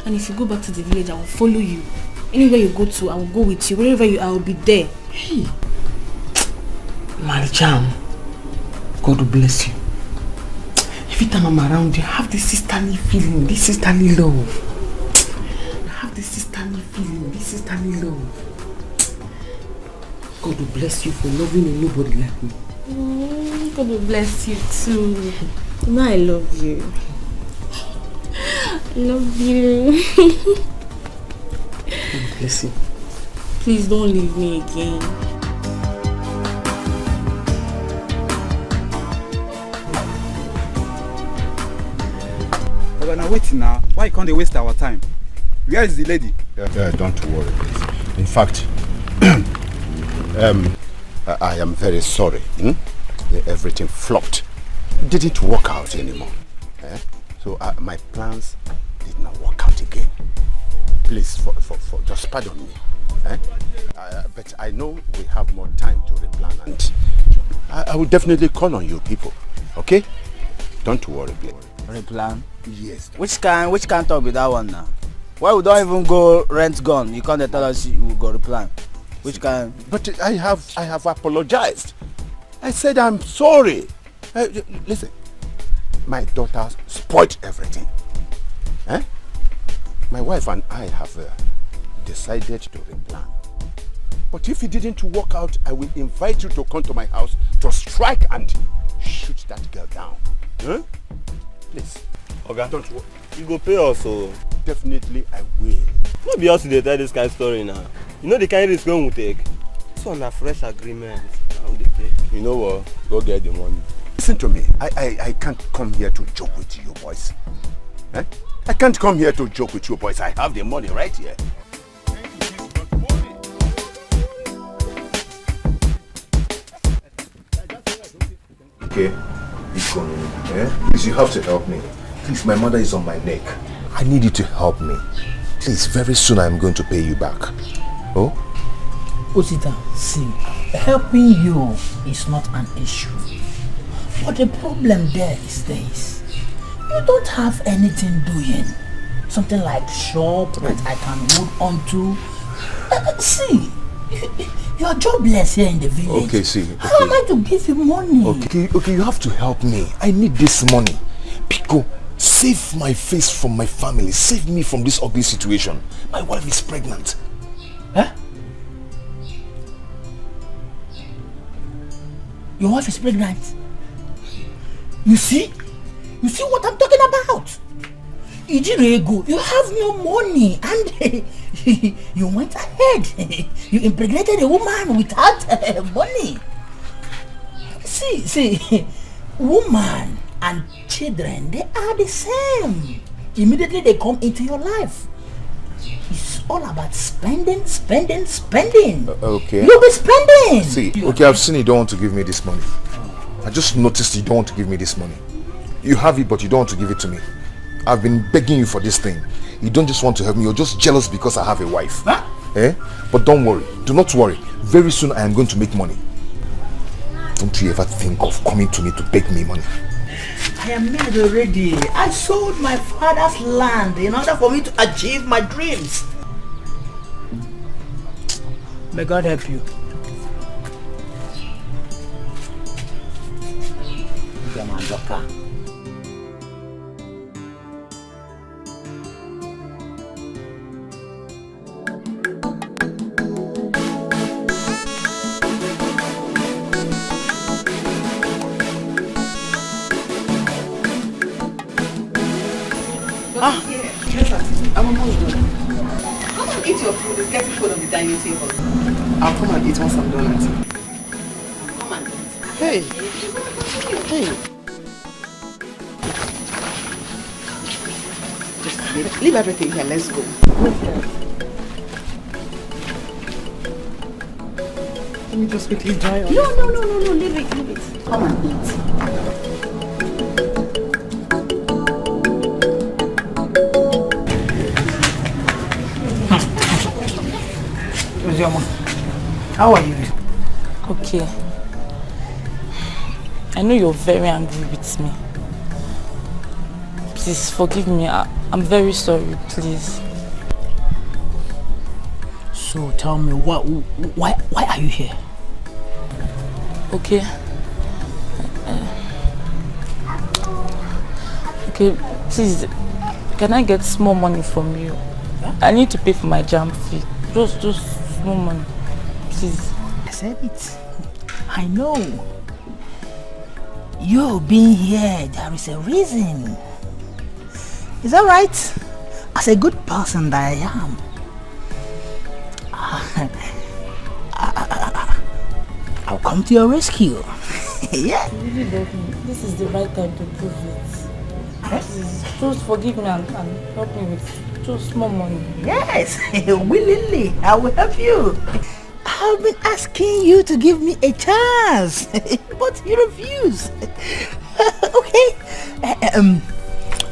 And if you go back to the village, I will follow you. Anywhere you go to, I will go with you. Wherever you are, I will be there. Hey! My jam. God will bless you. Every time I'm around you, I have this sisterly feeling, this sisterly love. I have this sisterly feeling, this sisterly love. God will bless you for loving nobody like me. God will bless you too. You know I love you. I love you. God will bless you. Please don't leave me again. We're now waiting now. Why can't they waste our time? Where is the lady? Don't worry, please. In fact, I am very sorry. Everything flopped. It didn't work out anymore. So my plans did not work out again. Please, for just pardon me. But I know we have more time to replan, and I will definitely call on you people. Okay? Don't worry, please. Replan? Yes. Which can talk with that one now? Why we don't even go rent gun? You can't tell us you will go replan. Which can? But I have apologized. I said I'm sorry. Listen, my daughter spoiled everything. My wife and I have decided to replan. But if it didn't work out, I will invite you to come to my house to strike and shoot that girl down. Please. Okay. Don't worry. You go pay us, so definitely I will. No be us to tell this kind of story now. You know the kind of risk we take. This one a fresh agreement. You know what? Go get the money. Listen to me. I can't come here to joke with you boys. I can't come here to joke with you boys. I have the money right here. Okay, please, you have to help me. Please, my mother is on my neck. I need you to help me. Please, very soon I'm going to pay you back. Oh? Osita, see, helping you is not an issue. But the problem there is this. You don't have anything doing. Something like shop that I can hold on to. See, you are jobless here in the village. Okay, see. Okay. How am I to give you money? Okay, you have to help me. I need this money. Pico, save my face from my family. Save me from this ugly situation. My wife is pregnant. Huh? Your wife is pregnant? You see? You see what I'm talking about? Ijirego, you have no money and you went ahead. You impregnated a woman without money. See, woman and children, they are the same. Immediately they come into your life. It's all about spending. Okay. You'll be spending. See, okay, I've seen you don't want to give me this money. I just noticed you don't want to give me this money. You have it, but you don't want to give it to me. I've been begging you for this thing. You don't just want to help me, you're just jealous because I have a wife. Huh? But don't worry, do not worry. Very soon I am going to make money. Don't you ever think of coming to me to beg me money. I am made already. I sold my father's land in order for me to achieve my dreams. May God help you. I'm almost done. Come and eat your food. It's getting cold on the dining table. I'll come and eat once I'm done eating. Come and eat. Hey. Just leave everything here. Let's go. Let me just quickly dry on. No. Leave it. Come and eat. How are you? Okay. I know you're very angry with me. Please forgive me. I'm very sorry, please. So tell me, why are you here? Okay. Okay, please, can I get small money from you? I need to pay for my jam fee. Just small money, please. I said it. I know. You being here, there is a reason. Is that right? As a good person that I am, I'll come to your rescue. Yeah. Really love me. This is the right time to prove it. Please, just forgive me and help me with just small money. Yes, willingly, I will help you. I've been asking you to give me a chance, but you refuse.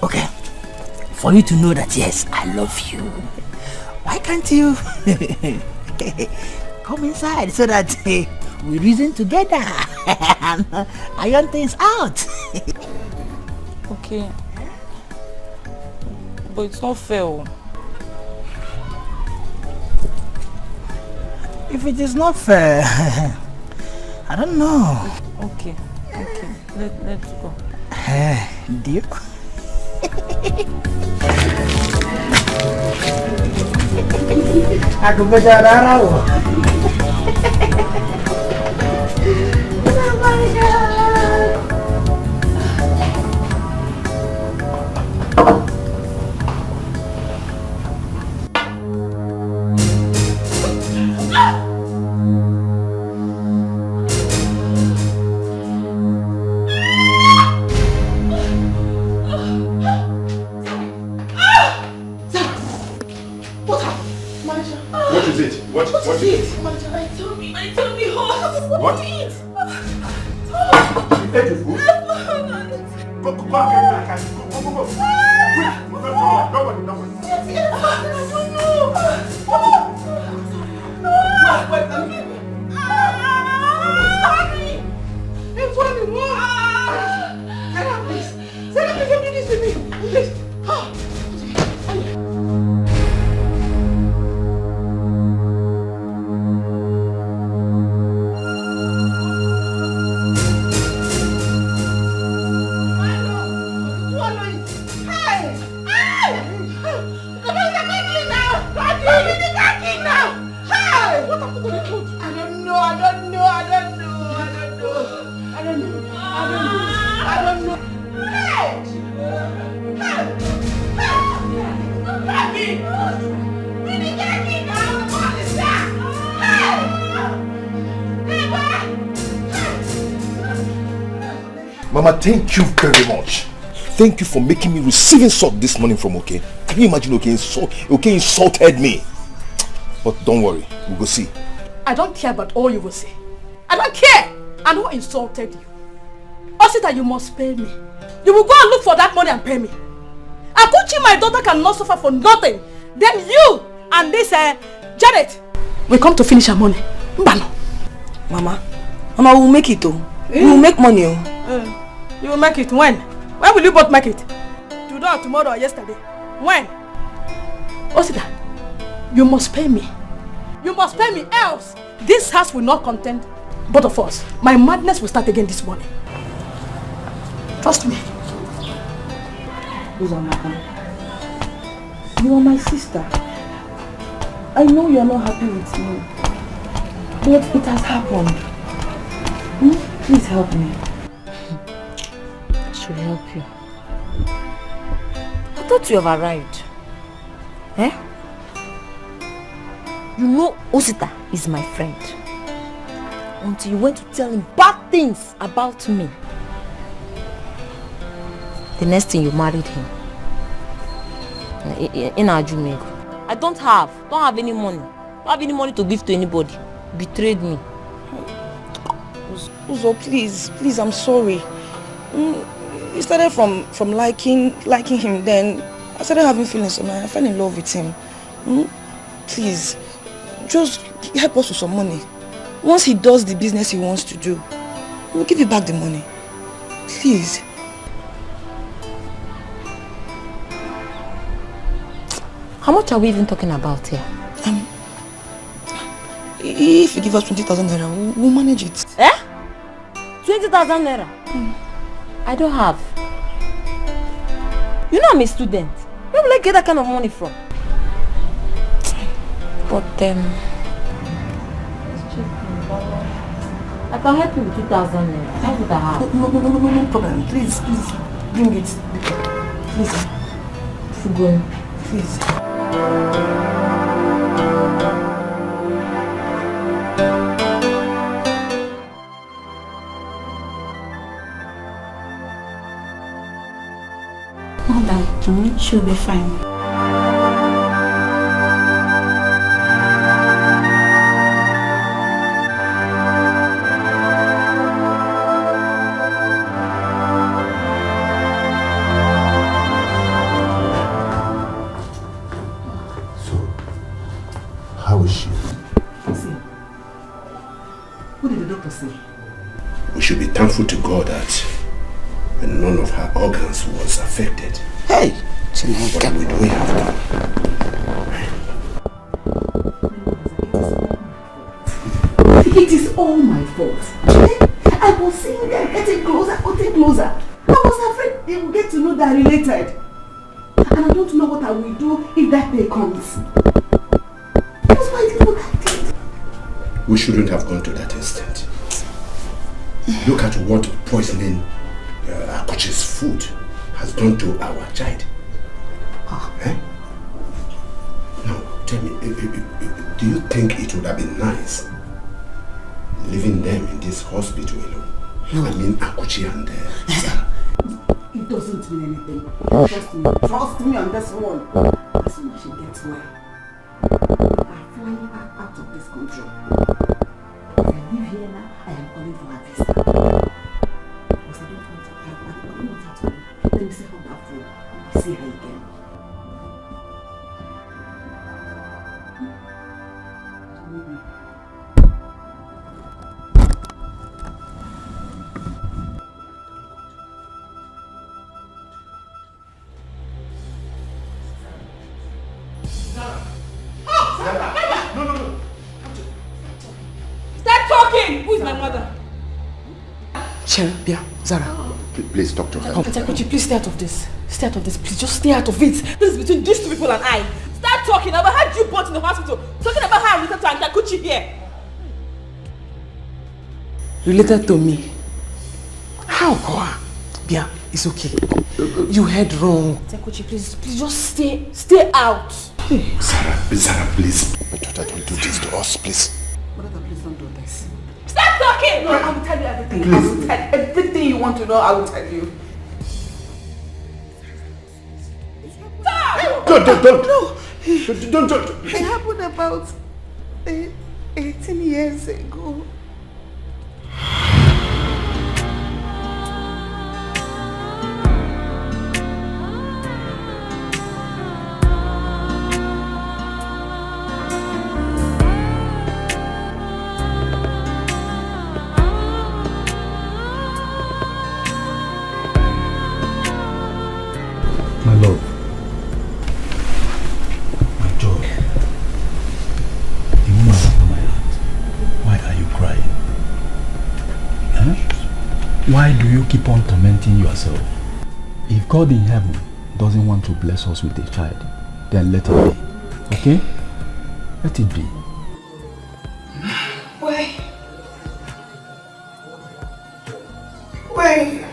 Okay. For you to know that yes, I love you. Why can't you come inside so that we reason together and iron things out? Okay. But it's not fair. If it is not fair, I don't know. Okay. Let's go. Deal? Aku berdarah. What is it? What is it? My tummy hurts. What? Eat. You ate the food? Go and get it. Go. Nobody. Mama, thank you very much. Thank you for making me receiving salt this morning from OK. Can you imagine OK insulted me? But don't worry, we'll go see. I don't care about all you will say. I don't care. And who insulted you? Osita, you must pay me. You will go and look for that money and pay me. Akuchi, my daughter, cannot suffer for nothing. Then you and this Janet will come to finish her money. Mbano. Mama, we'll make it though. We will make money. You will make it when? When will you both make it? Today or tomorrow or yesterday? When? Osita, you must pay me. You must pay me, else this house will not contain both of us. My madness will start again this morning. Trust me. You are my sister. I know you are not happy with me, but it has happened. Please help me. I should help you. I thought you have arrived. You know Osita is my friend. Until you went to tell him bad things about me. The next thing you married him. In Ajumego. I don't have any money. Don't have any money to give to anybody. Betrayed me. Uzo, please, I'm sorry. It started from liking him, then I started having feelings for him. I fell in love with him. Please, just help us with some money. Once he does the business he wants to do, we'll give you back the money. Please. How much are we even talking about here? If you give us 20,000 naira, we'll manage it. 20,000 naira? I don't have. You know I'm a student. Where will I get that kind of money from? But I can help you with 2,000 naira. How would I have? No problem. Please, bring it. Please. Fugon. Please. Madam, she'll be fine. How is she? See, what did the doctor say? We should be thankful to God that none of her organs was affected. Hey, What we do we have done? It is all my fault. I was seeing them getting closer. I was afraid they will get to know they're related. And I don't know what I will do if that day comes. That's why I did what I did. We shouldn't have gone to that extent. Look at what poisoning Akuchi's food has done to our child. Eh? Now, tell me, do you think it would have been nice leaving them in this hospital alone? No. I mean, Akuchi and Sarah. It doesn't mean anything. Trust me on this one. As soon as she gets well, I'm flying her out of this country. If I live here now, I am calling for her visa. Because I don't want her to know. Let me see how that fool. I'll see her again. Who is my mother? Bia, Zara. Please, doctor. Come. Could you please stay out of this? Stay out of this, please. Just stay out of it. This is between these two people and I. Start talking about how you brought in the hospital. Talking about how I related to Ankakuchi here. Related to me? How? Bia, it's okay. You heard wrong. Ankakuchi, please just stay out. Zara, please. My daughter, don't do this to us, please. Brother, please don't do this. Stop talking! No, I will tell you everything. Please. I will tell you everything you want to know. I will tell you. Stop! Don't. It happened about 18 years ago. My love, my joy, the woman after my heart, why are you crying? Huh? Why do you keep on tormenting yourself? If God in heaven doesn't want to bless us with a child, then let it be, okay? Let it be. Why? Why?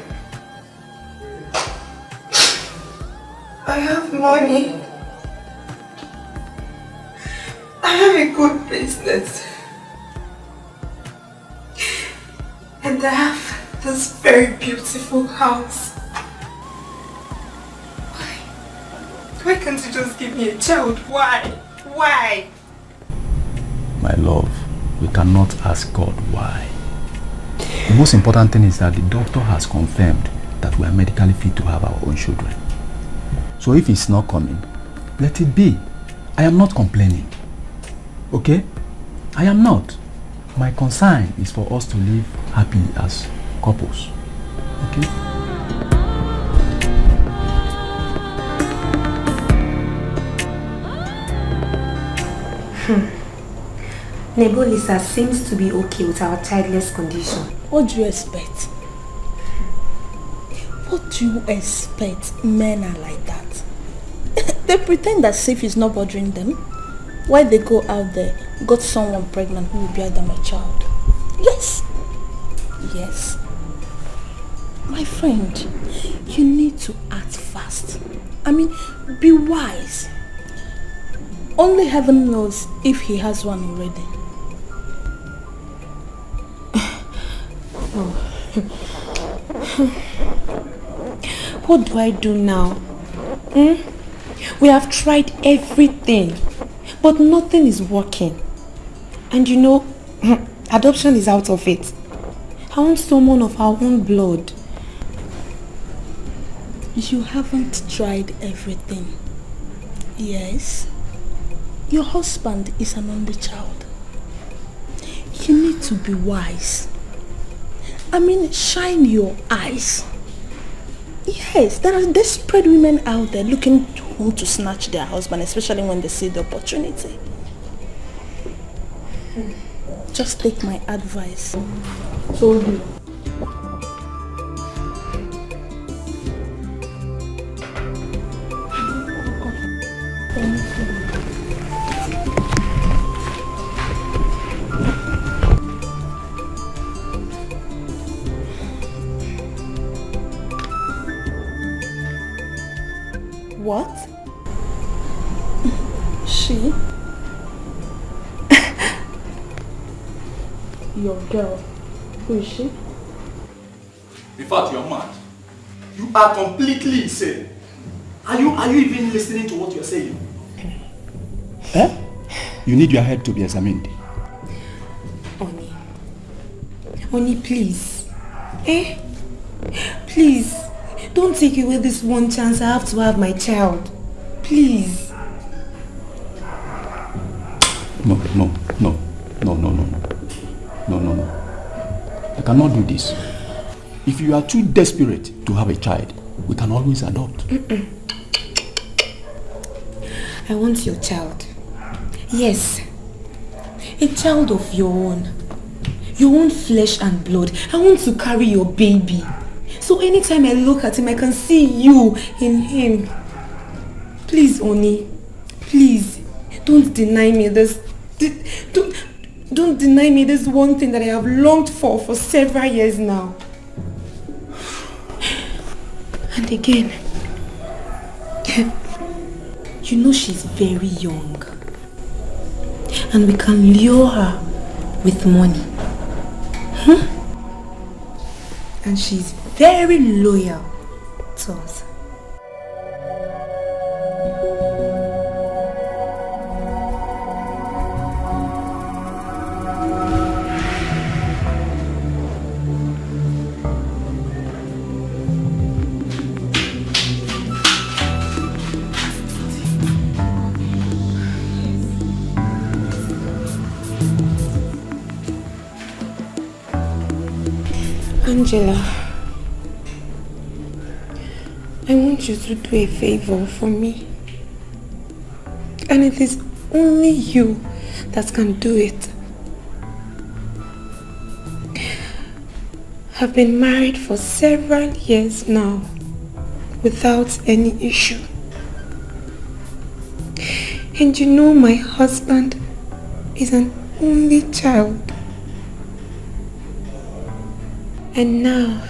I have money. I have a good business. And I have this very beautiful house. Why can't you just give me a child? Why? Why? My love, we cannot ask God why. The most important thing is that the doctor has confirmed that we are medically fit to have our own children. So if it's not coming, let it be. I am not complaining. Okay? I am not. My concern is for us to live happily as couples. Okay? Nebulisa seems to be okay with our childless condition. What do you expect? What do you expect? Men are like that. They pretend that safe is not bothering them. Why they go out there, got someone pregnant who will bear them a child. Yes. Yes. My friend, you need to act fast. I mean, be wise. Only heaven knows if he has one already. What do I do now? We have tried everything, but nothing is working. And you know, adoption is out of it. I want someone of our own blood. You haven't tried everything. Yes. Your husband is an only child. You need to be wise. I mean, shine your eyes. Yes, there are desperate women out there looking who to snatch their husband, especially when they see the opportunity. Just take my advice. Told you. What? She? Your girl. Who is she? In fact, you're mad. You are completely insane. Are you even listening to what you're saying? Eh? You need your head to be examined. Oni, please. Please. Don't take away this one chance I have to have my child. Please. No. I cannot do this. If you are too desperate to have a child, we can always adopt. I want your child. Yes. A child of your own. Your own flesh and blood. I want to carry your baby. So anytime I look at him, I can see you in him. Please, Oni. Please. Don't deny me this. Don't deny me this one thing that I have longed for several years now. And again, you know she's very young. And we can lure her with money. And she's very loyal to us. Angela, I want you to do a favor for me. And it is only you that can do it. I've been married for several years now without any issue. And you know my husband is an only child. And now,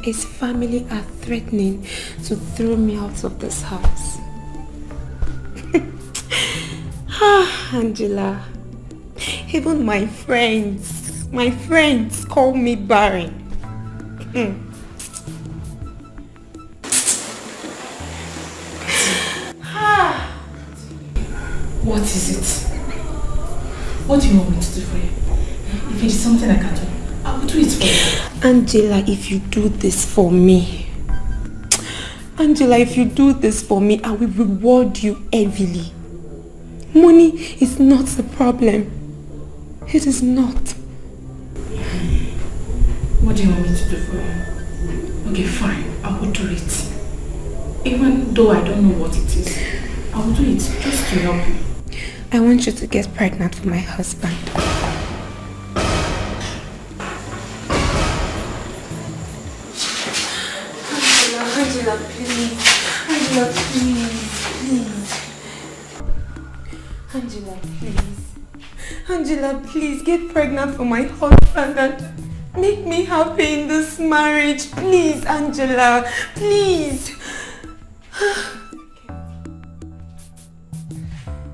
his family are threatening to throw me out of this house. Angela, even my friends call me barren. What is it? What do you want me to do for you? If it is something I can do, I will do it for you. Angela, if you do this for me, I will reward you heavily. Money is not the problem. It is not. What do you want me to do for you? Okay, fine. I will do it. Even though I don't know what it is, I will do it just to help you. I want you to get pregnant for my husband. Angela, please. Angela, please get pregnant for my husband and make me happy in this marriage. Please, Angela, please.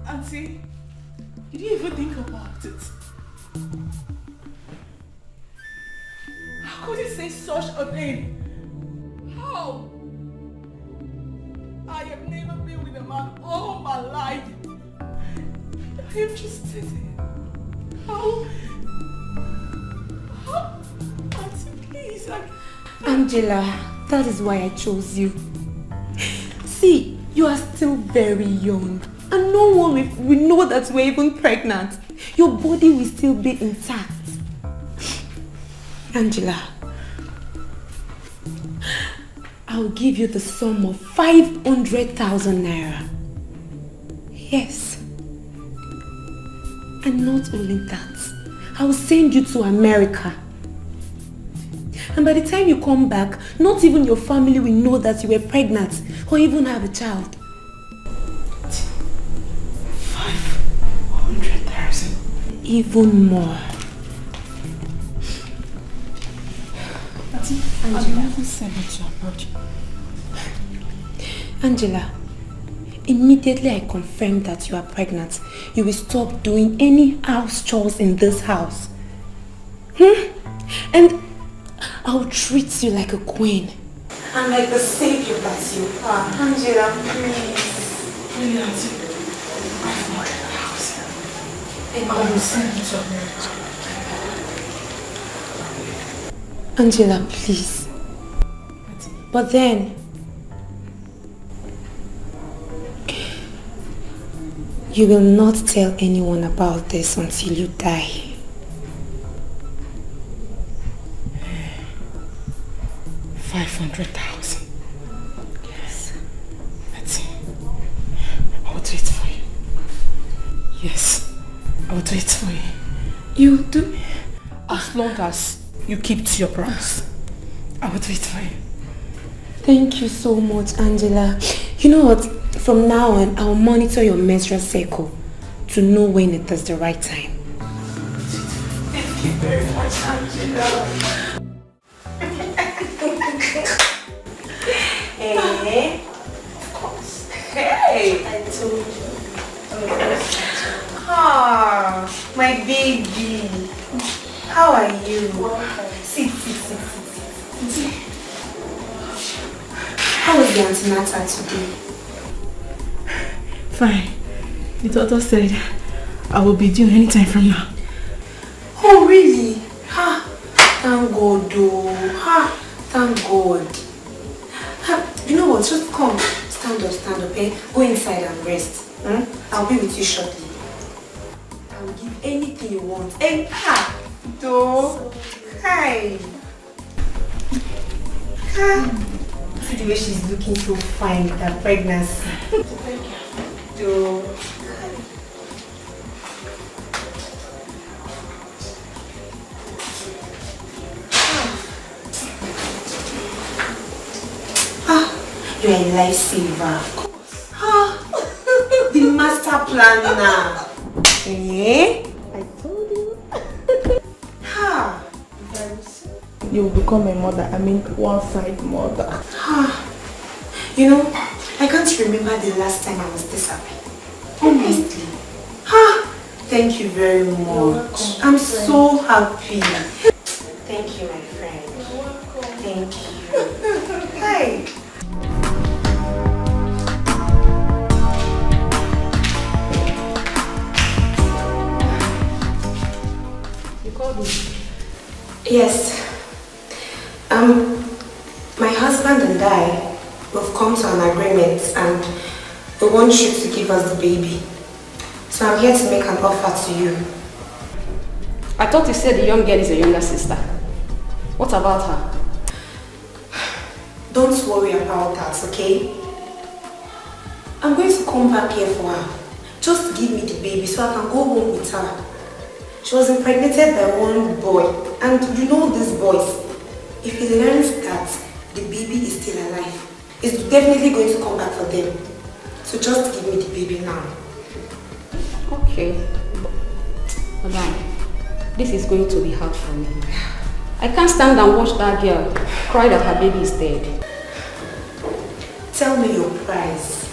Auntie, you didn't even think about it. How could you say such a thing? How? I have never been with a man all my life. I am just sitting. How? Auntie, please. Angela, that is why I chose you. See, you are still very young. And no one will know that we're even pregnant. Your body will still be intact. Angela, I'll give you the sum of 500,000 naira. Yes. And not only that, I'll send you to America. And by the time you come back, not even your family will know that you were pregnant or even have a child. 500,000. Even more. Angela, immediately I confirm that you are pregnant, you will stop doing any house chores in this house. And I'll treat you like a queen. And like the savior that you are. Angela, please. Really, Auntie? I will send it to America. Angela, please. But then, you will not tell anyone about this until you die. 500,000. Yes. That's it. I will do it for you. Yes. I will do it for you. You do? As long as you keep to your promise. I will do it for you. Thank you so much, Angela. You know what? From now on, I'll monitor your menstrual cycle to know when it is the right time. Thank you very much, Angela. Hey. Of course. Hey. I told you. Ah, my baby. How are you? Sit. How was the antenatal today? Fine. The doctor said I will be due anytime from now. Oh, really? Thank God, though. Thank God. You know what? Just come. Stand up, eh? Go inside and rest. I'll be with you shortly. I will give anything you want. And though. Hi. See the way she's looking so fine with her pregnancy. Though. You're a lifesaver. The master planner. Eh? I told you. You will become a mother. I mean, one-side mother. You know, I can't remember the last time I was this happy. Honestly. Thank you very much. I'm so happy. Thank you, my friend. Thank you. Hi. You called me? Yes. My husband and I, we've come to an agreement and we want you to give us the baby. So I'm here to make an offer to you. I thought you said the young girl is a younger sister. What about her? Don't worry about that, okay? I'm going to come back here for her. Just give me the baby so I can go home with her. She was impregnated by one boy, and you know these boys. If he learns that the baby is still alive, he's definitely going to come back for them. So just give me the baby now. Okay. Madam, this is going to be hard for me. I can't stand and watch that girl cry that her baby is dead. Tell me your price.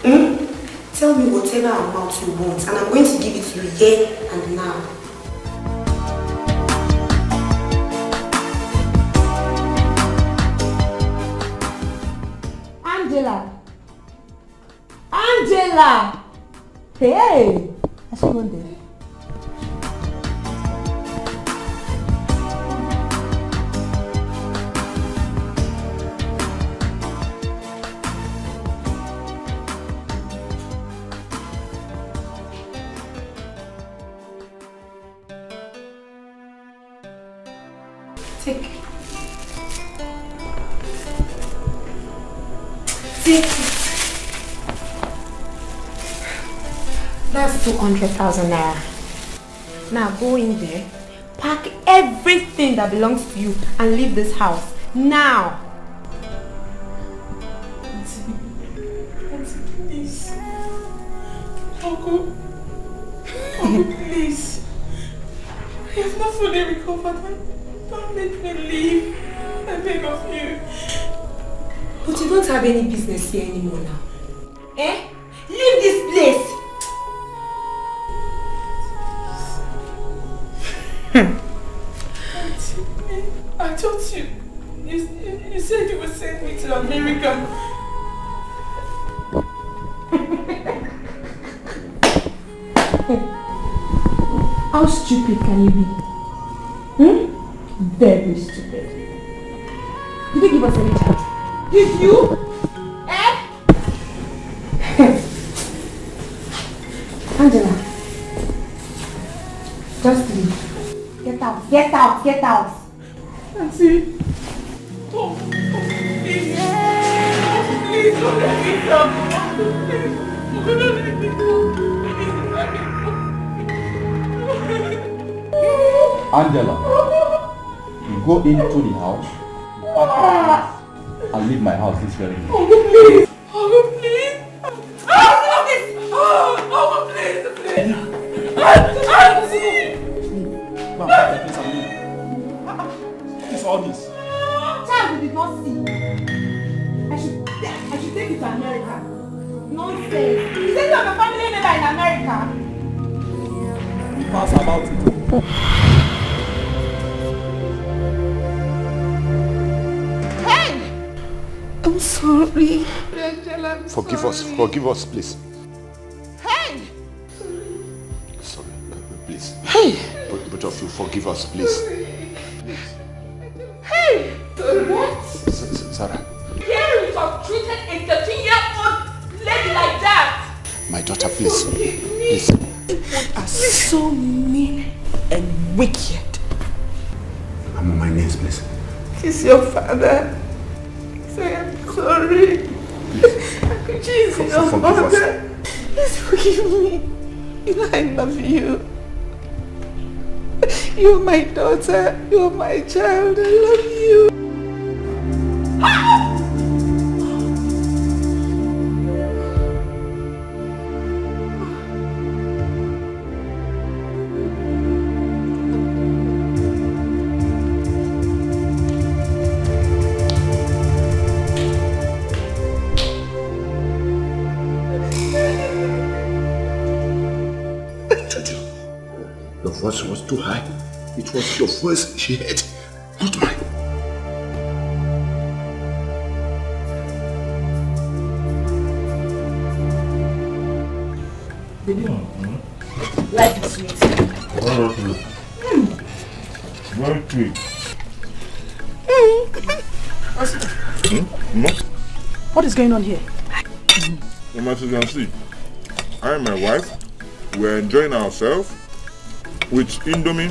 Tell me whatever amount you want, and I'm going to give it to you here and now. Angela! Hey! I see one there. Take. Take it. That's 200,000 naira. Now go in there, pack everything that belongs to you and leave this house. Now. Please. Uncle, please. I have not fully recovered. Don't make me leave. I beg of you. But you don't have any business here anymore now. Eh? Leave this place! I told you. You said you would send me to America. How stupid can you be? Very stupid. Did you give us any chance? Did you? Eh? Angela. Just leave. Get out, get out, get out. Auntie. Oh, please. Please don't let me go. Please. Don't let me go. Please let me go. Angela, you go into the house, pack your things, and leave my house this very minute. Oh, please. Oh, please. Oh, please. Please. Auntie. Go and pack your things and leave. What is all this? Child, you did not see. I should take you to America. Nonsense. You said you have a family member in America. Pass about it. Hey! I'm sorry. Forgive us, please. Hey! Sorry, please. Hey! Both of you, forgive us, please. Hey! What? Sarah. Here you have treated a 13-year-old lady like that. My daughter, please. Please. You are so mean and wicked. I'm on my knees, please. Kiss your father. Say I'm sorry. Jesus, your mother. Please forgive me. You know I love you. You're my daughter. You're my child. I love you. Your voice was too high. It was your voice she heard, not mine. Baby, life is sweet. Very sweet. What is going on here? As you can see, I and my wife, we're enjoying ourselves with Indomie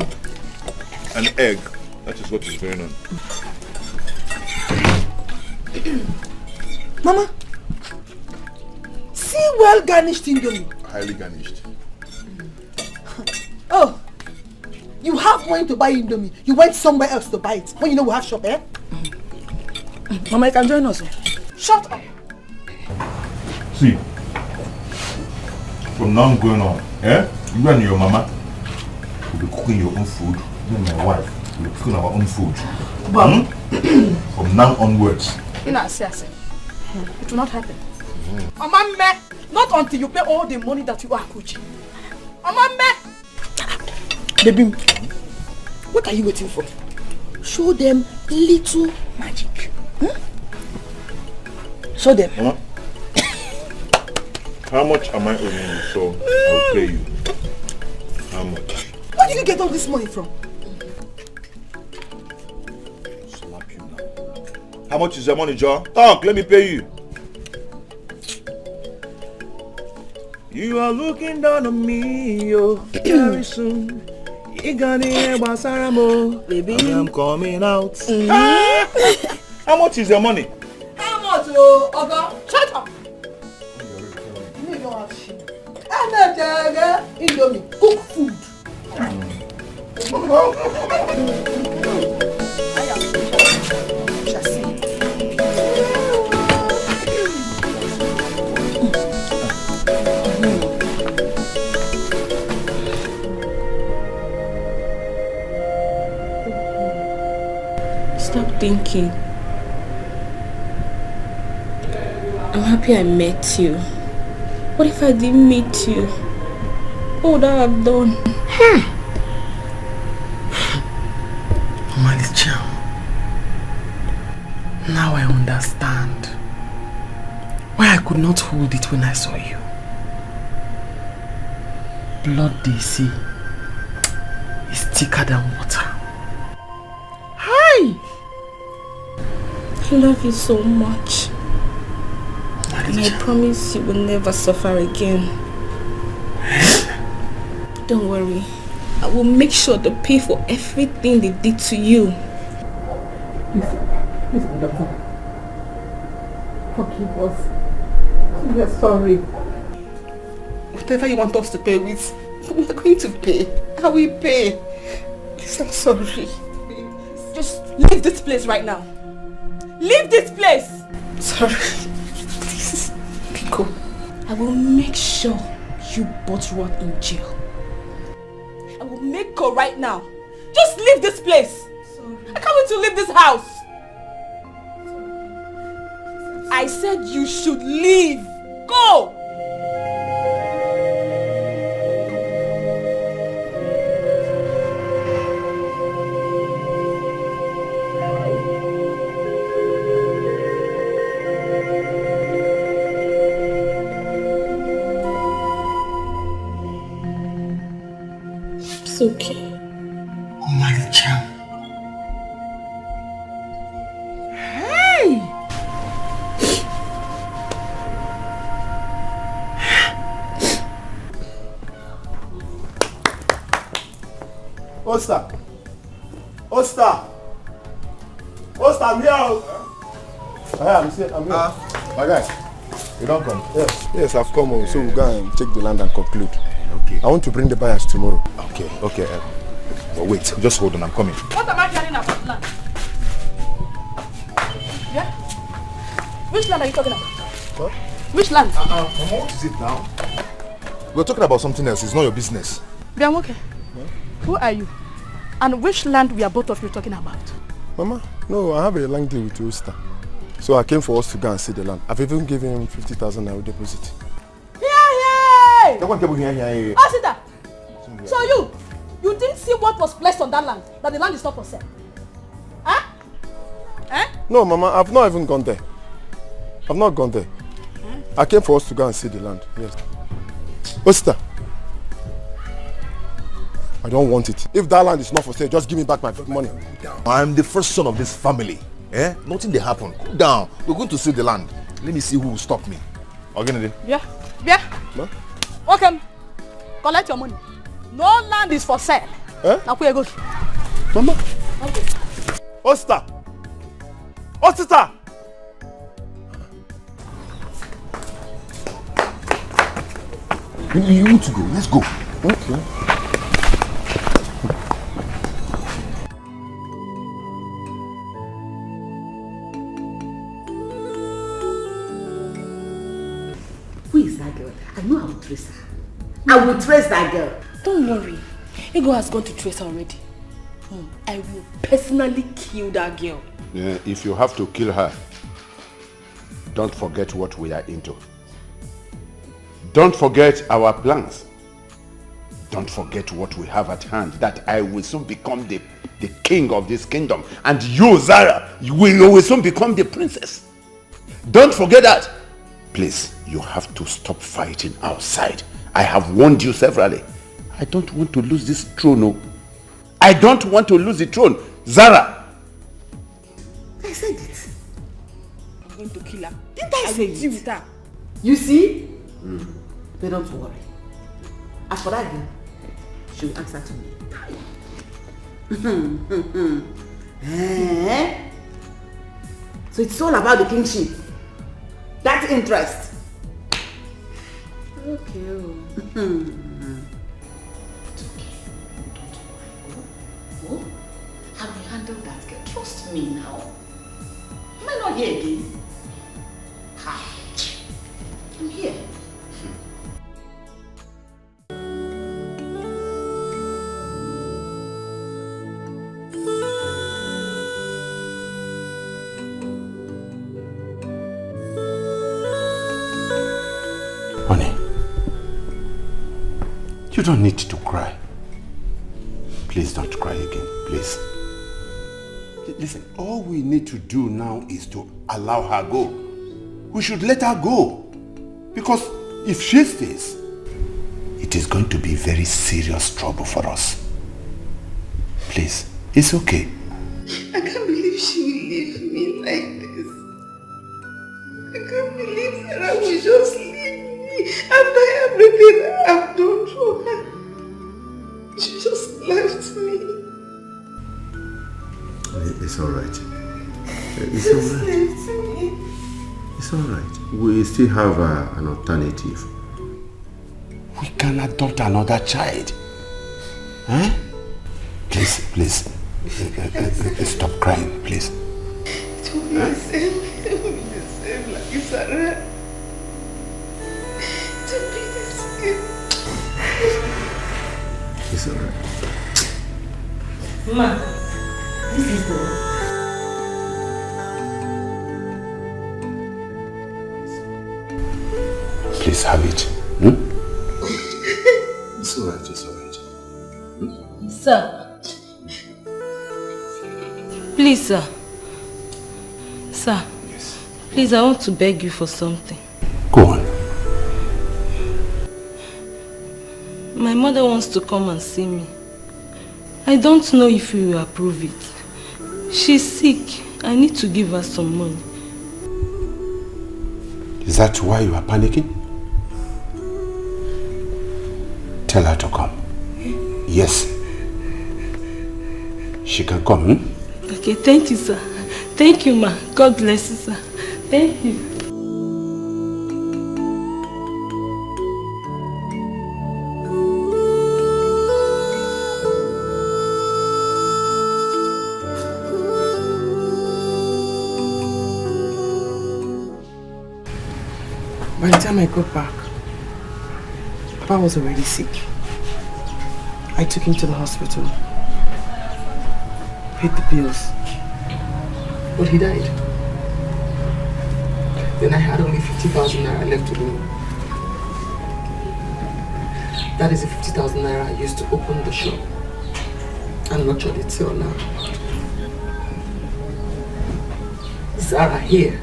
and egg. That is what is going on. Mama, see well garnished Indomie. Highly garnished. Oh, you have money to buy Indomie. You went somewhere else to buy it. When you know we have shop, eh? Mama, you can join us. Shut up. See, from now going on, you and your mama will be cooking your own food. Me and my wife will be cooking our own food. From now onwards. You know, it will not happen. Mama, not until you pay all the money that you are coaching. Mama, baby, what are you waiting for? Show them little magic. Show them. Mama, how much am I owing you? So I'll pay you. How much? Where did you get all this money from? Slap you now. How much is your money, John? Talk, let me pay you. You are looking down on me, yo. Very soon. You gonna hear Basaramo. Baby, I'm coming out. How much is your money? how much, oh, Oga? Shut Indomie, cook food. Stop thinking. I'm happy I met you. What if I didn't meet you? What would I have done? Malicha, now I understand why I could not hold it when I saw you. Blood they see is thicker than water. Hi! I love you so much. And I promise you will never suffer again. Don't worry. I will make sure to pay for everything they did to you. Please, doctor. Forgive us. We are sorry. Whatever you want us to pay with, we are going to pay. I will pay. Please, I'm sorry. Just leave this place right now. Leave this place! Sorry. Please, Pico. I will make sure you both rot in jail. I will make go right now. Just leave this place. Sorry. I can't wait to leave this house. I said you should leave. Go! It's okay. Oh my child. Hey! Osta! Osta! Osta, I'm here! I'm here. My guy, you don't come? Yes, I've come home, so we'll go and check the land and conclude. Okay. I want to bring the buyers tomorrow. Okay. But wait, just hold on, I'm coming. What am I hearing about land? Yeah? Which land are you talking about? What? Which land? What is it now? We're talking about something else, it's not your business. Bianwoke, who are you? And which land we are both of you talking about? Mama, no, I have a land deal with Osta. So I came for us to go and see the land. I've even given him 50,000 naira deposit. Hey! Here. Asita! So you didn't see what was placed on that land? That the land is not for sale? Huh? Eh? No, Mama, I've not even gone there. I've not gone there. I came for us to go and see the land. Yes. Osta, I don't want it. If that land is not for sale, just give me back my money. I'm the first son of this family. Nothing they happen. Cool down. We're going to see the land. Let me see who will stop me. Okay. Yeah. Ma? Okay. Collect your money. No land is for sale. Now where you go? Mama. Okay. Osta! Osta! You need to go. Let's go. Okay. Who is that girl? I know I will trace her. I will trace that girl. Don't worry. Ego has gone to trace her already. I will personally kill that girl. Yeah, if you have to kill her, don't forget what we are into. Don't forget our plans. Don't forget what we have at hand, that I will soon become the king of this kingdom. And you, Zara, you will soon become the princess. Don't forget that. Please, you have to stop fighting outside. I have warned you severally. I don't want to lose this throne. No. I don't want to lose the throne. Zara! I said it. I'm going to kill her. Didn't I say deal with her. You see? But don't worry. As for that girl, she will answer to me. So it's all about the kingship. That interest. okay. It's okay. Don't worry. Oh, I will handle that girl. Trust me now. Am I not here again? Ah, I'm here. Honey, you don't need to cry. Please don't cry again, please. Listen, all we need to do now is to allow her go. We should let her go. Because if she stays, it is going to be very serious trouble for us. Please, it's okay. I can't believe she will leave me like this. I can't believe Sarah will just leave me after everything I've done for her. She just left me. It's alright. It's Just alright. left me. It's alright. We still have an alternative. We can adopt another child. Huh? Please. Stop crying, please. It will be the same. It will be the same like Sarah. It will be the same. It's alright. Ma, this is the... Please have it. It's alright, it's alright. Sir. Please, sir. Sir. Yes. Please, I want to beg you for something. Go on. My mother wants to come and see me. I don't know if you will approve it. She's sick. I need to give her some money. Is that why you are panicking? Tell her to come. Yes. She can come, Okay, thank you, sir. Thank you, ma. God bless you, sir. Thank you. By the time I got back, Papa was already sick. I took him to the hospital, paid the bills, but he died. Then I had only 50,000 naira left to do. That is the 50,000 naira I used to open the shop and nurture it till now. Zara here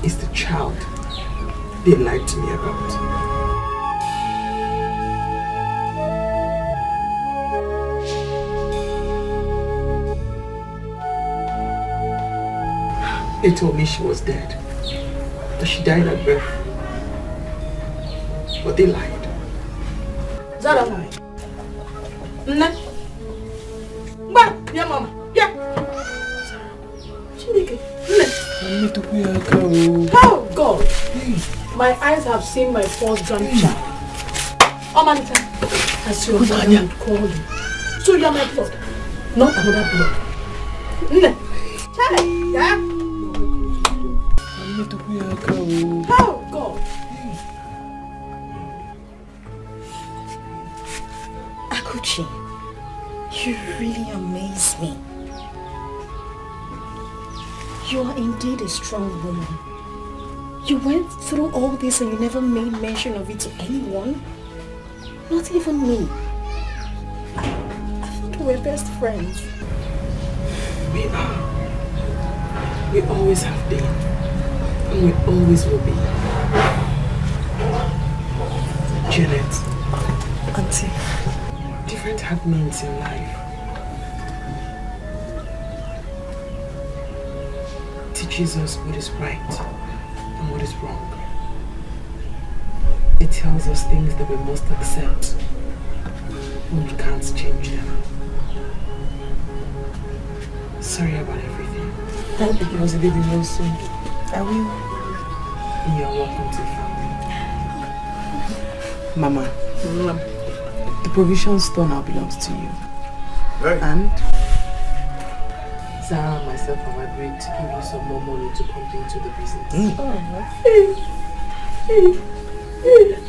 is the child they lied to me about. They told me she was dead, that she died at birth. But they lied. Zara, Nne. Mba, yeah, mama. Yeah. Chineke, Nne. Oh, God. My eyes have seen my first grandchild. Oh, Manita, as your mother would call you. So you are my blood, not another blood. Nne. Hey, yeah? Oh, God. Akuchi, you really amaze me. You are indeed a strong woman. You went through all this and you never made mention of it to anyone? Not even me. I thought we were best friends. We are. We always have been. And we always will be. Janet. Auntie. Different happenings in life teaches us what is right and what is wrong. It tells us things that we must accept when we can't change them. Sorry about everything. Thank you, Rosie, baby, real soon. I will. And you're welcome to family. Mama, the provision store now belongs to you. Right. And Zara and myself have agreed to give you some more money to pump into the business.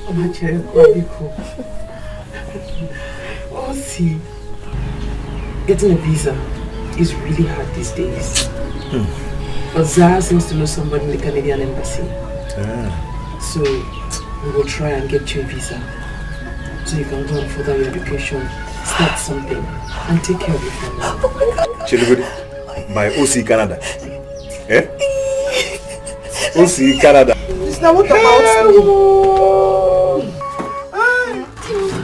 I'm actually quite cool. Oh, see, getting a visa is really hard these days. But Zara seems to know somebody in the Canadian embassy. So we will try and get you a visa so you can go and further your education, start something, and take care of your family. Chilibudi, my OC Canada. Eh? OC Canada. It's not what about me.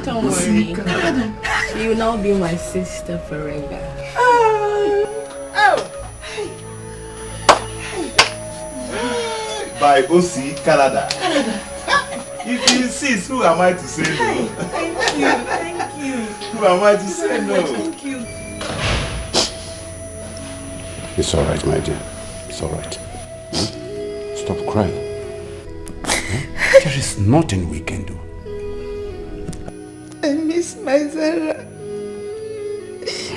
Don't worry. You will now be my sister forever. By OC Canada. If you insist, who am I to say no? Thank you. Who am I to say no? Thank you. It's all right, my dear. It's all right. Stop crying. There is nothing we can do. I miss my Zara.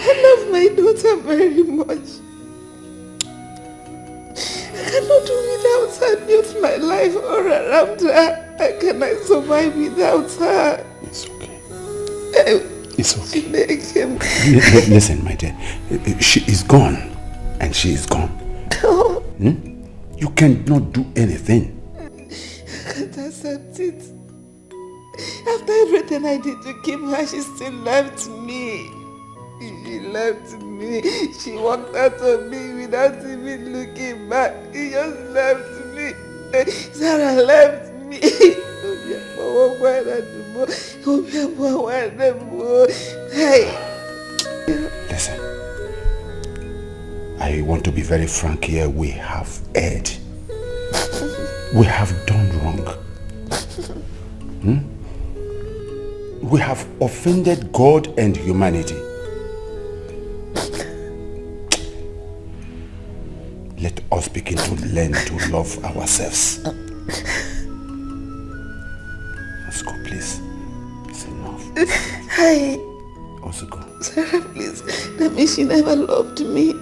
I love my daughter very much. I cannot do without her. Build my life all around her. How can I survive without her? It's okay. It's okay. Listen, my dear. She is gone. And she is gone. You cannot do anything. I can't accept it. After everything I did to keep her, she still left me. She left me. She walked out on me without even looking back. She just left me. Sarah left me. Listen. I want to be very frank here. We have erred. We have done wrong. We have offended God and humanity. Let us begin to learn to love ourselves. Let's go, please. It's enough. Hi. Also go. Sarah, please. That means she never loved me.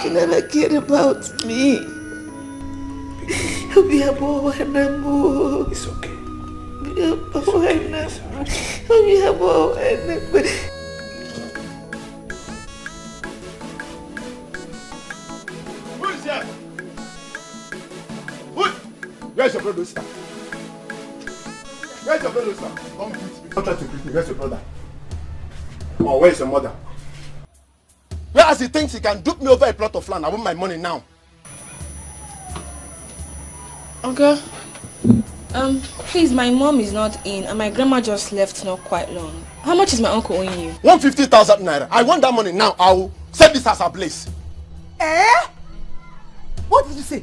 She never cared about me. It's okay. Who is here? Where's your brother, sister? Where's your brother, sister? Come greet me. Don't try to greet me. Where's your brother? Or where's your mother? Whereas he thinks he can dupe me over a plot of land. I want my money now. Okay. Please, my mom is not in and my grandma just left not quite long. How much is my uncle owing you? 150,000 naira. I want that money now. I will set this as a place. What did you say?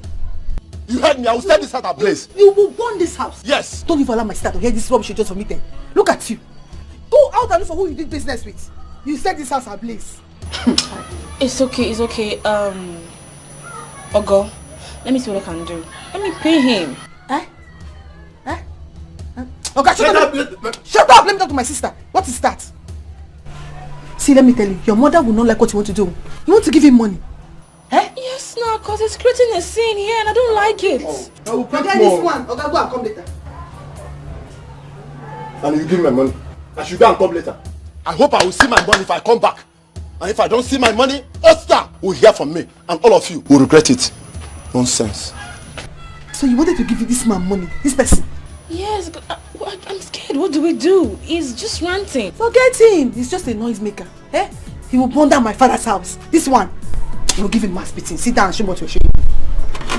You heard me. I will set this as a place. You will burn this house. Yes. Don't even allow my sister to hear this rubbish you just vomited. Look at you. Go out and look for who you did business with. You set this house ablaze. It's okay. Ogo, let me see what I can do. Let me pay him. Okay, shut up. Shut up. Let me talk to my sister. What is that? See, let me tell you. Your mother will not like what you want to do. You want to give him money. Yes, no, because it's creating a scene here and I don't like it. I will pay this one. Okay, go and come later. And you give me my money. I should go and come later. I hope I will see my money if I come back. And if I don't see my money, Oster will hear from me. And all of you will regret it. Nonsense. So you wanted to give this man money? This person? Yes, I'm scared. What do we do? He's just ranting. Forget him. He's just a noisemaker. He will burn down my father's house. This one. You will give him mass beating. Sit down and show me what you're showing.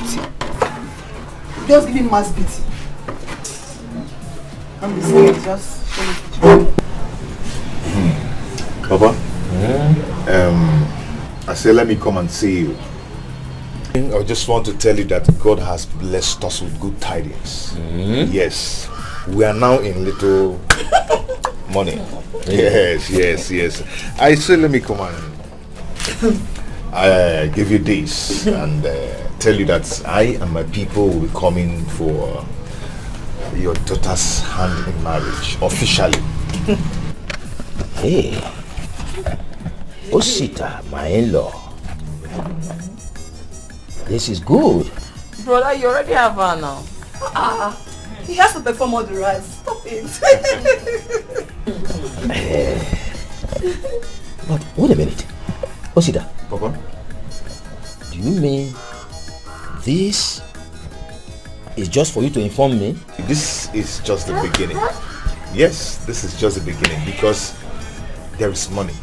See. Just give him mass beating. I'm scared. Just show me. Papa? I said let me come and see you. I just want to tell you that God has blessed us with good tidings. Yes. We are now in little money. Yes. I said let me come and give you this and tell you that I and my people will be coming for your daughter's hand in marriage, officially. Hey, Osita, my in-law. This is good. Brother, you already have her now. He has to perform all the rights. Stop it. But wait a minute. Osita. Papa? Do you mean this is just for you to inform me? This is just the beginning. Yes, this is just the beginning because there is money.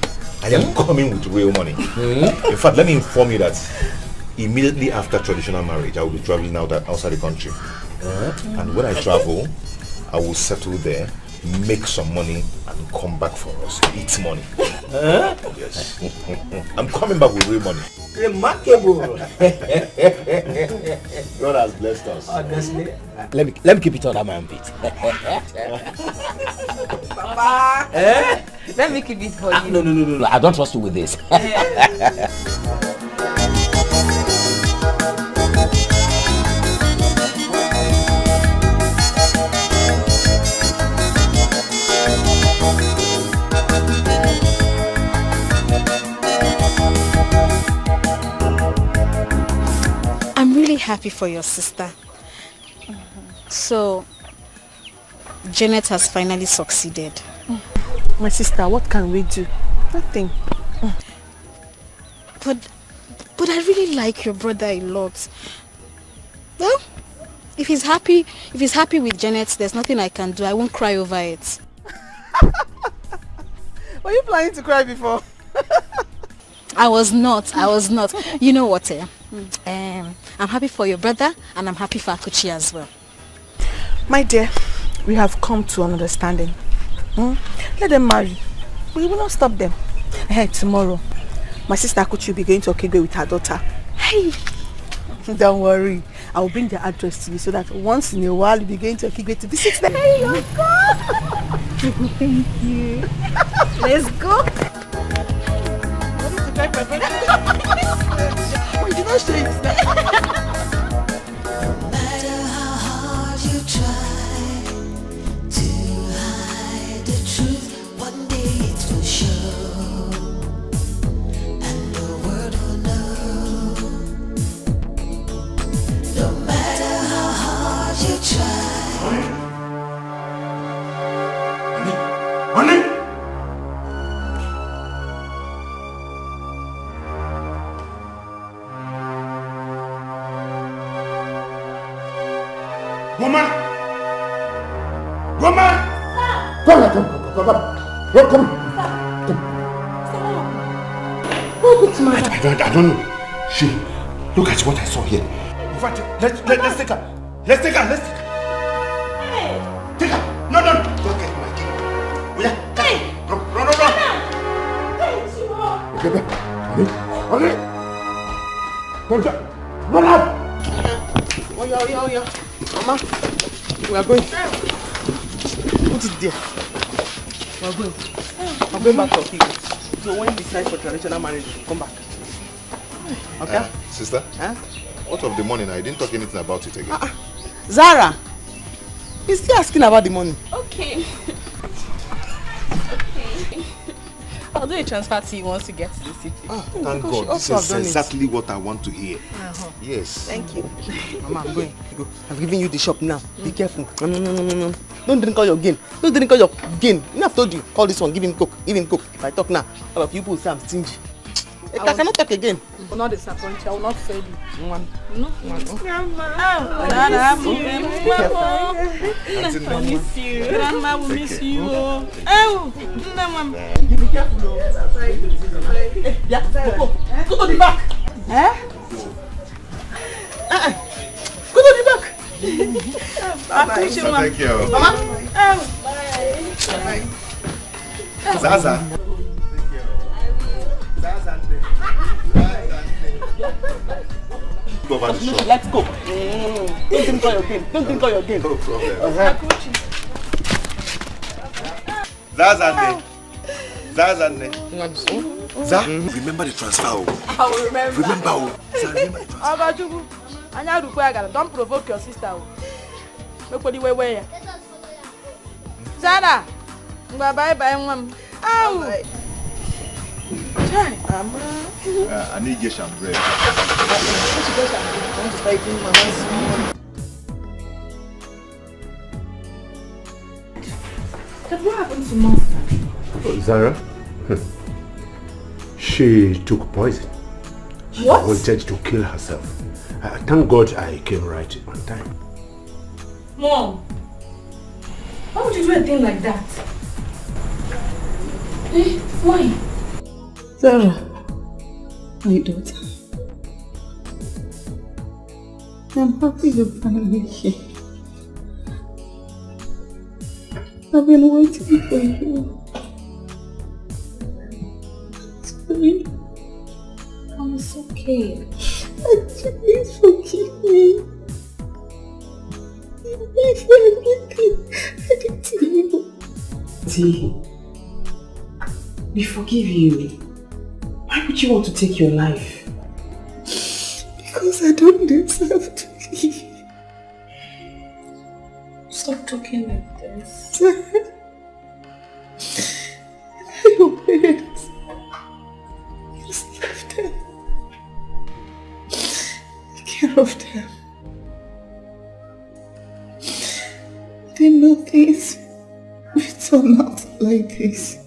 I am coming with real money. In fact, let me inform you that immediately after traditional marriage, I will be traveling outside the country. And when I travel, I will settle there, make some money, and come back for us to eat money. Yes. I'm coming back with real money. Remarkable. God has blessed us. Honestly, let me keep it under my armpit. Papa, let me keep it for you. No. I don't trust you with this. I'm really happy for your sister. So, Janet has finally succeeded. My sister, what can we do? Nothing. But I really like your brother a lot. Well, if he's happy with Janet, there's nothing I can do. I won't cry over it. Were you planning to cry before? I was not. You know what? I'm happy for your brother and I'm happy for Akuchi as well. My dear, we have come to an understanding. Let them marry. We will not stop them. Tomorrow, my sister Akuchi will be going to Okigwe with her daughter. Hey! Don't worry. I will bring the address to you so that once in a while you'll be going to Okigwe to visit them. Hey, oh God! Thank you. Let's go. Why did I say it? Matter how hard you try to hide the truth, one day it will show, and the world will know. No matter how hard you try. Honey! Woman! Woman! Come! I don't know. She, look at what I saw here. In fact, let's take her. Let's take her. Hey. Take her. No. Don't get my key. Run. Hey, run up. Oh, yeah. Mama, we are going. Put it there. We are going. I'm going back to Okigwe. So when you decide for traditional marriage, come back. Okay? Sister? What of the money now? I didn't talk anything about it again. Zara! He's still asking about the money. Okay. I'll do a transfer to you once you get to the city. Thank God. This is exactly what I want to hear. Yes. Thank you. Mama, I'm going. Go. I've given you the shop now. Be careful. No. Don't drink all your gain. You know, I've told you. Call this one. Give him coke. If I talk now, all of you people say I'm stingy. I cannot talk again. I will not disappoint you. I will not fail you. Grandma. I miss you. Grandma will miss you. Be careful. Go to the back. Go to the back. Thank you. Mama. Bye. Zaza. Go over the shop. Let's go. Don't drink all your gain. No problem. Zazane. Za, remember the transfer. I will remember. Remember the transfer. Don't provoke your sister. Nobody where. Sarah. Bye-bye, mom. Ow. Chai. I need get some bread. What happened to mom? Oh, Zara? She took poison. She What? wanted to kill herself. Thank God I came right on time. Mom, why would you do a thing like that? Eh? Why? Zara, my daughter. I'm happy you're finally here. I've been waiting for you. Sorry. Oh, it's okay. Please forgive me. Please for everything I did to you. T, we forgive you. Why would you want to take your life? Because I don't deserve to live. Stop talking like this. Your parents. Just leave them. Take care of them. They know things will turn out like this.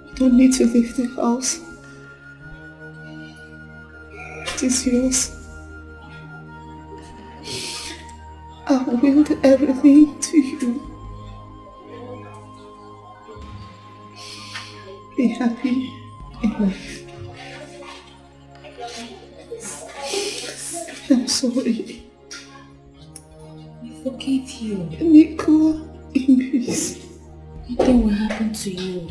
You don't need to leave the house. It is yours. I will do everything to you. Be happy in life. I'm sorry. I forgive you. Nico, in peace. Nothing will happen to you.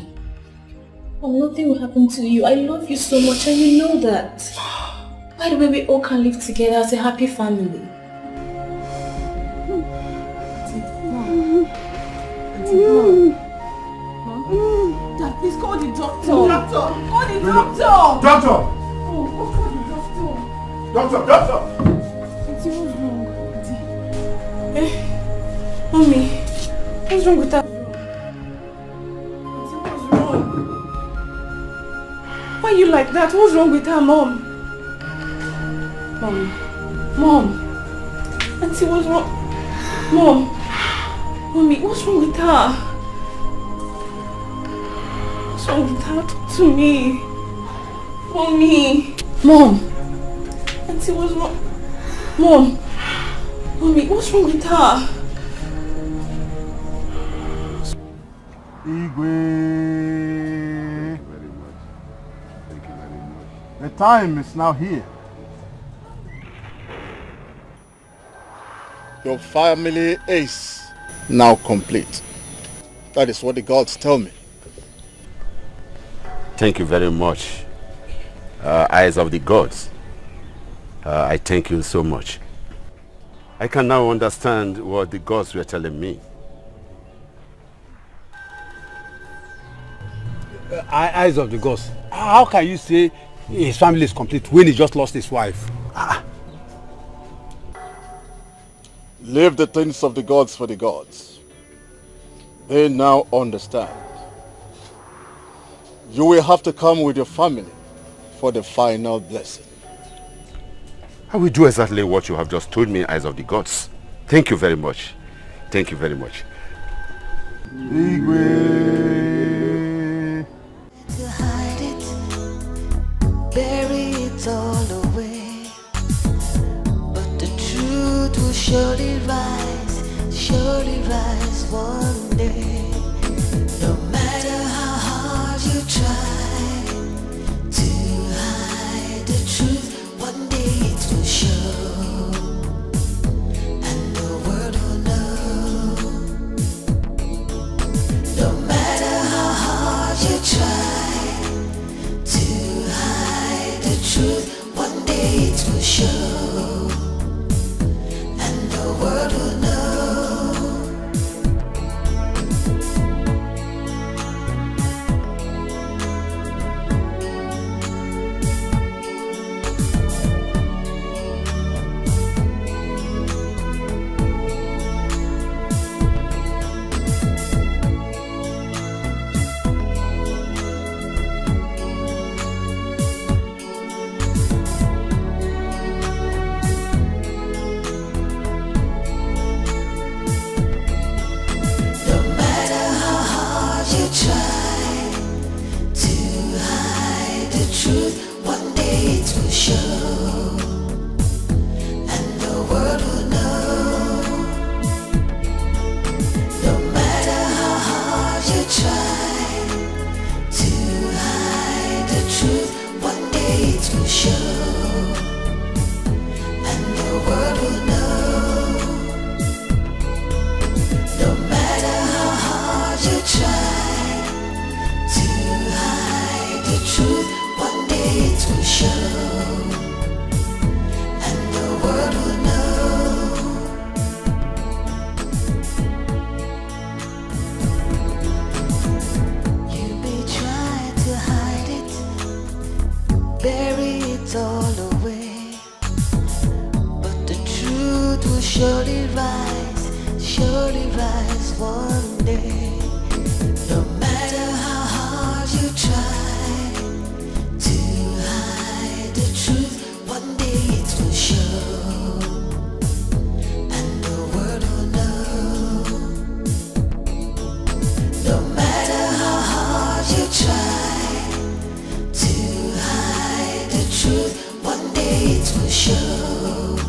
Oh, nothing will happen to you. I love you so much and you know that. By the way, we all can live together as a happy family. Dad, please call the doctor. Doctor! Call the doctor! Doctor! Oh, call the doctor. Doctor! Auntie, what's wrong? Eh? Mommy, what's wrong with that? Auntie, what's wrong? Why are you like that? What's wrong with her, Mom? Mom. Auntie, what's wrong? Mommy, what's wrong with her? What's wrong with her? Talk to me. Mommy. Mom. Auntie, what's wrong? Mommy, what's wrong with her? Igwe. The time is now here. Your family is now complete. That is what the gods tell me. Thank you very much, eyes of the gods. I thank you so much. I can now understand what the gods were telling me. Eyes of the gods. How can you say his family is complete when he just lost his wife? Leave the things of the gods for the gods. They now understand. You will have to come with your family for the final blessing. I will do exactly what you have just told me, eyes of the gods. Thank you very much. Thank you very much. To hide it, bury it all away. But the truth will surely rise one day. No matter how hard you try to hide the truth, one day it will show, and the world will know. No matter how hard you try to hide the truth, one day it will show, and the world will know. will surely rise one day. No matter how hard you try to hide the truth, one day it will show, and the world will know. No matter how hard you try to hide the truth, one day it will show.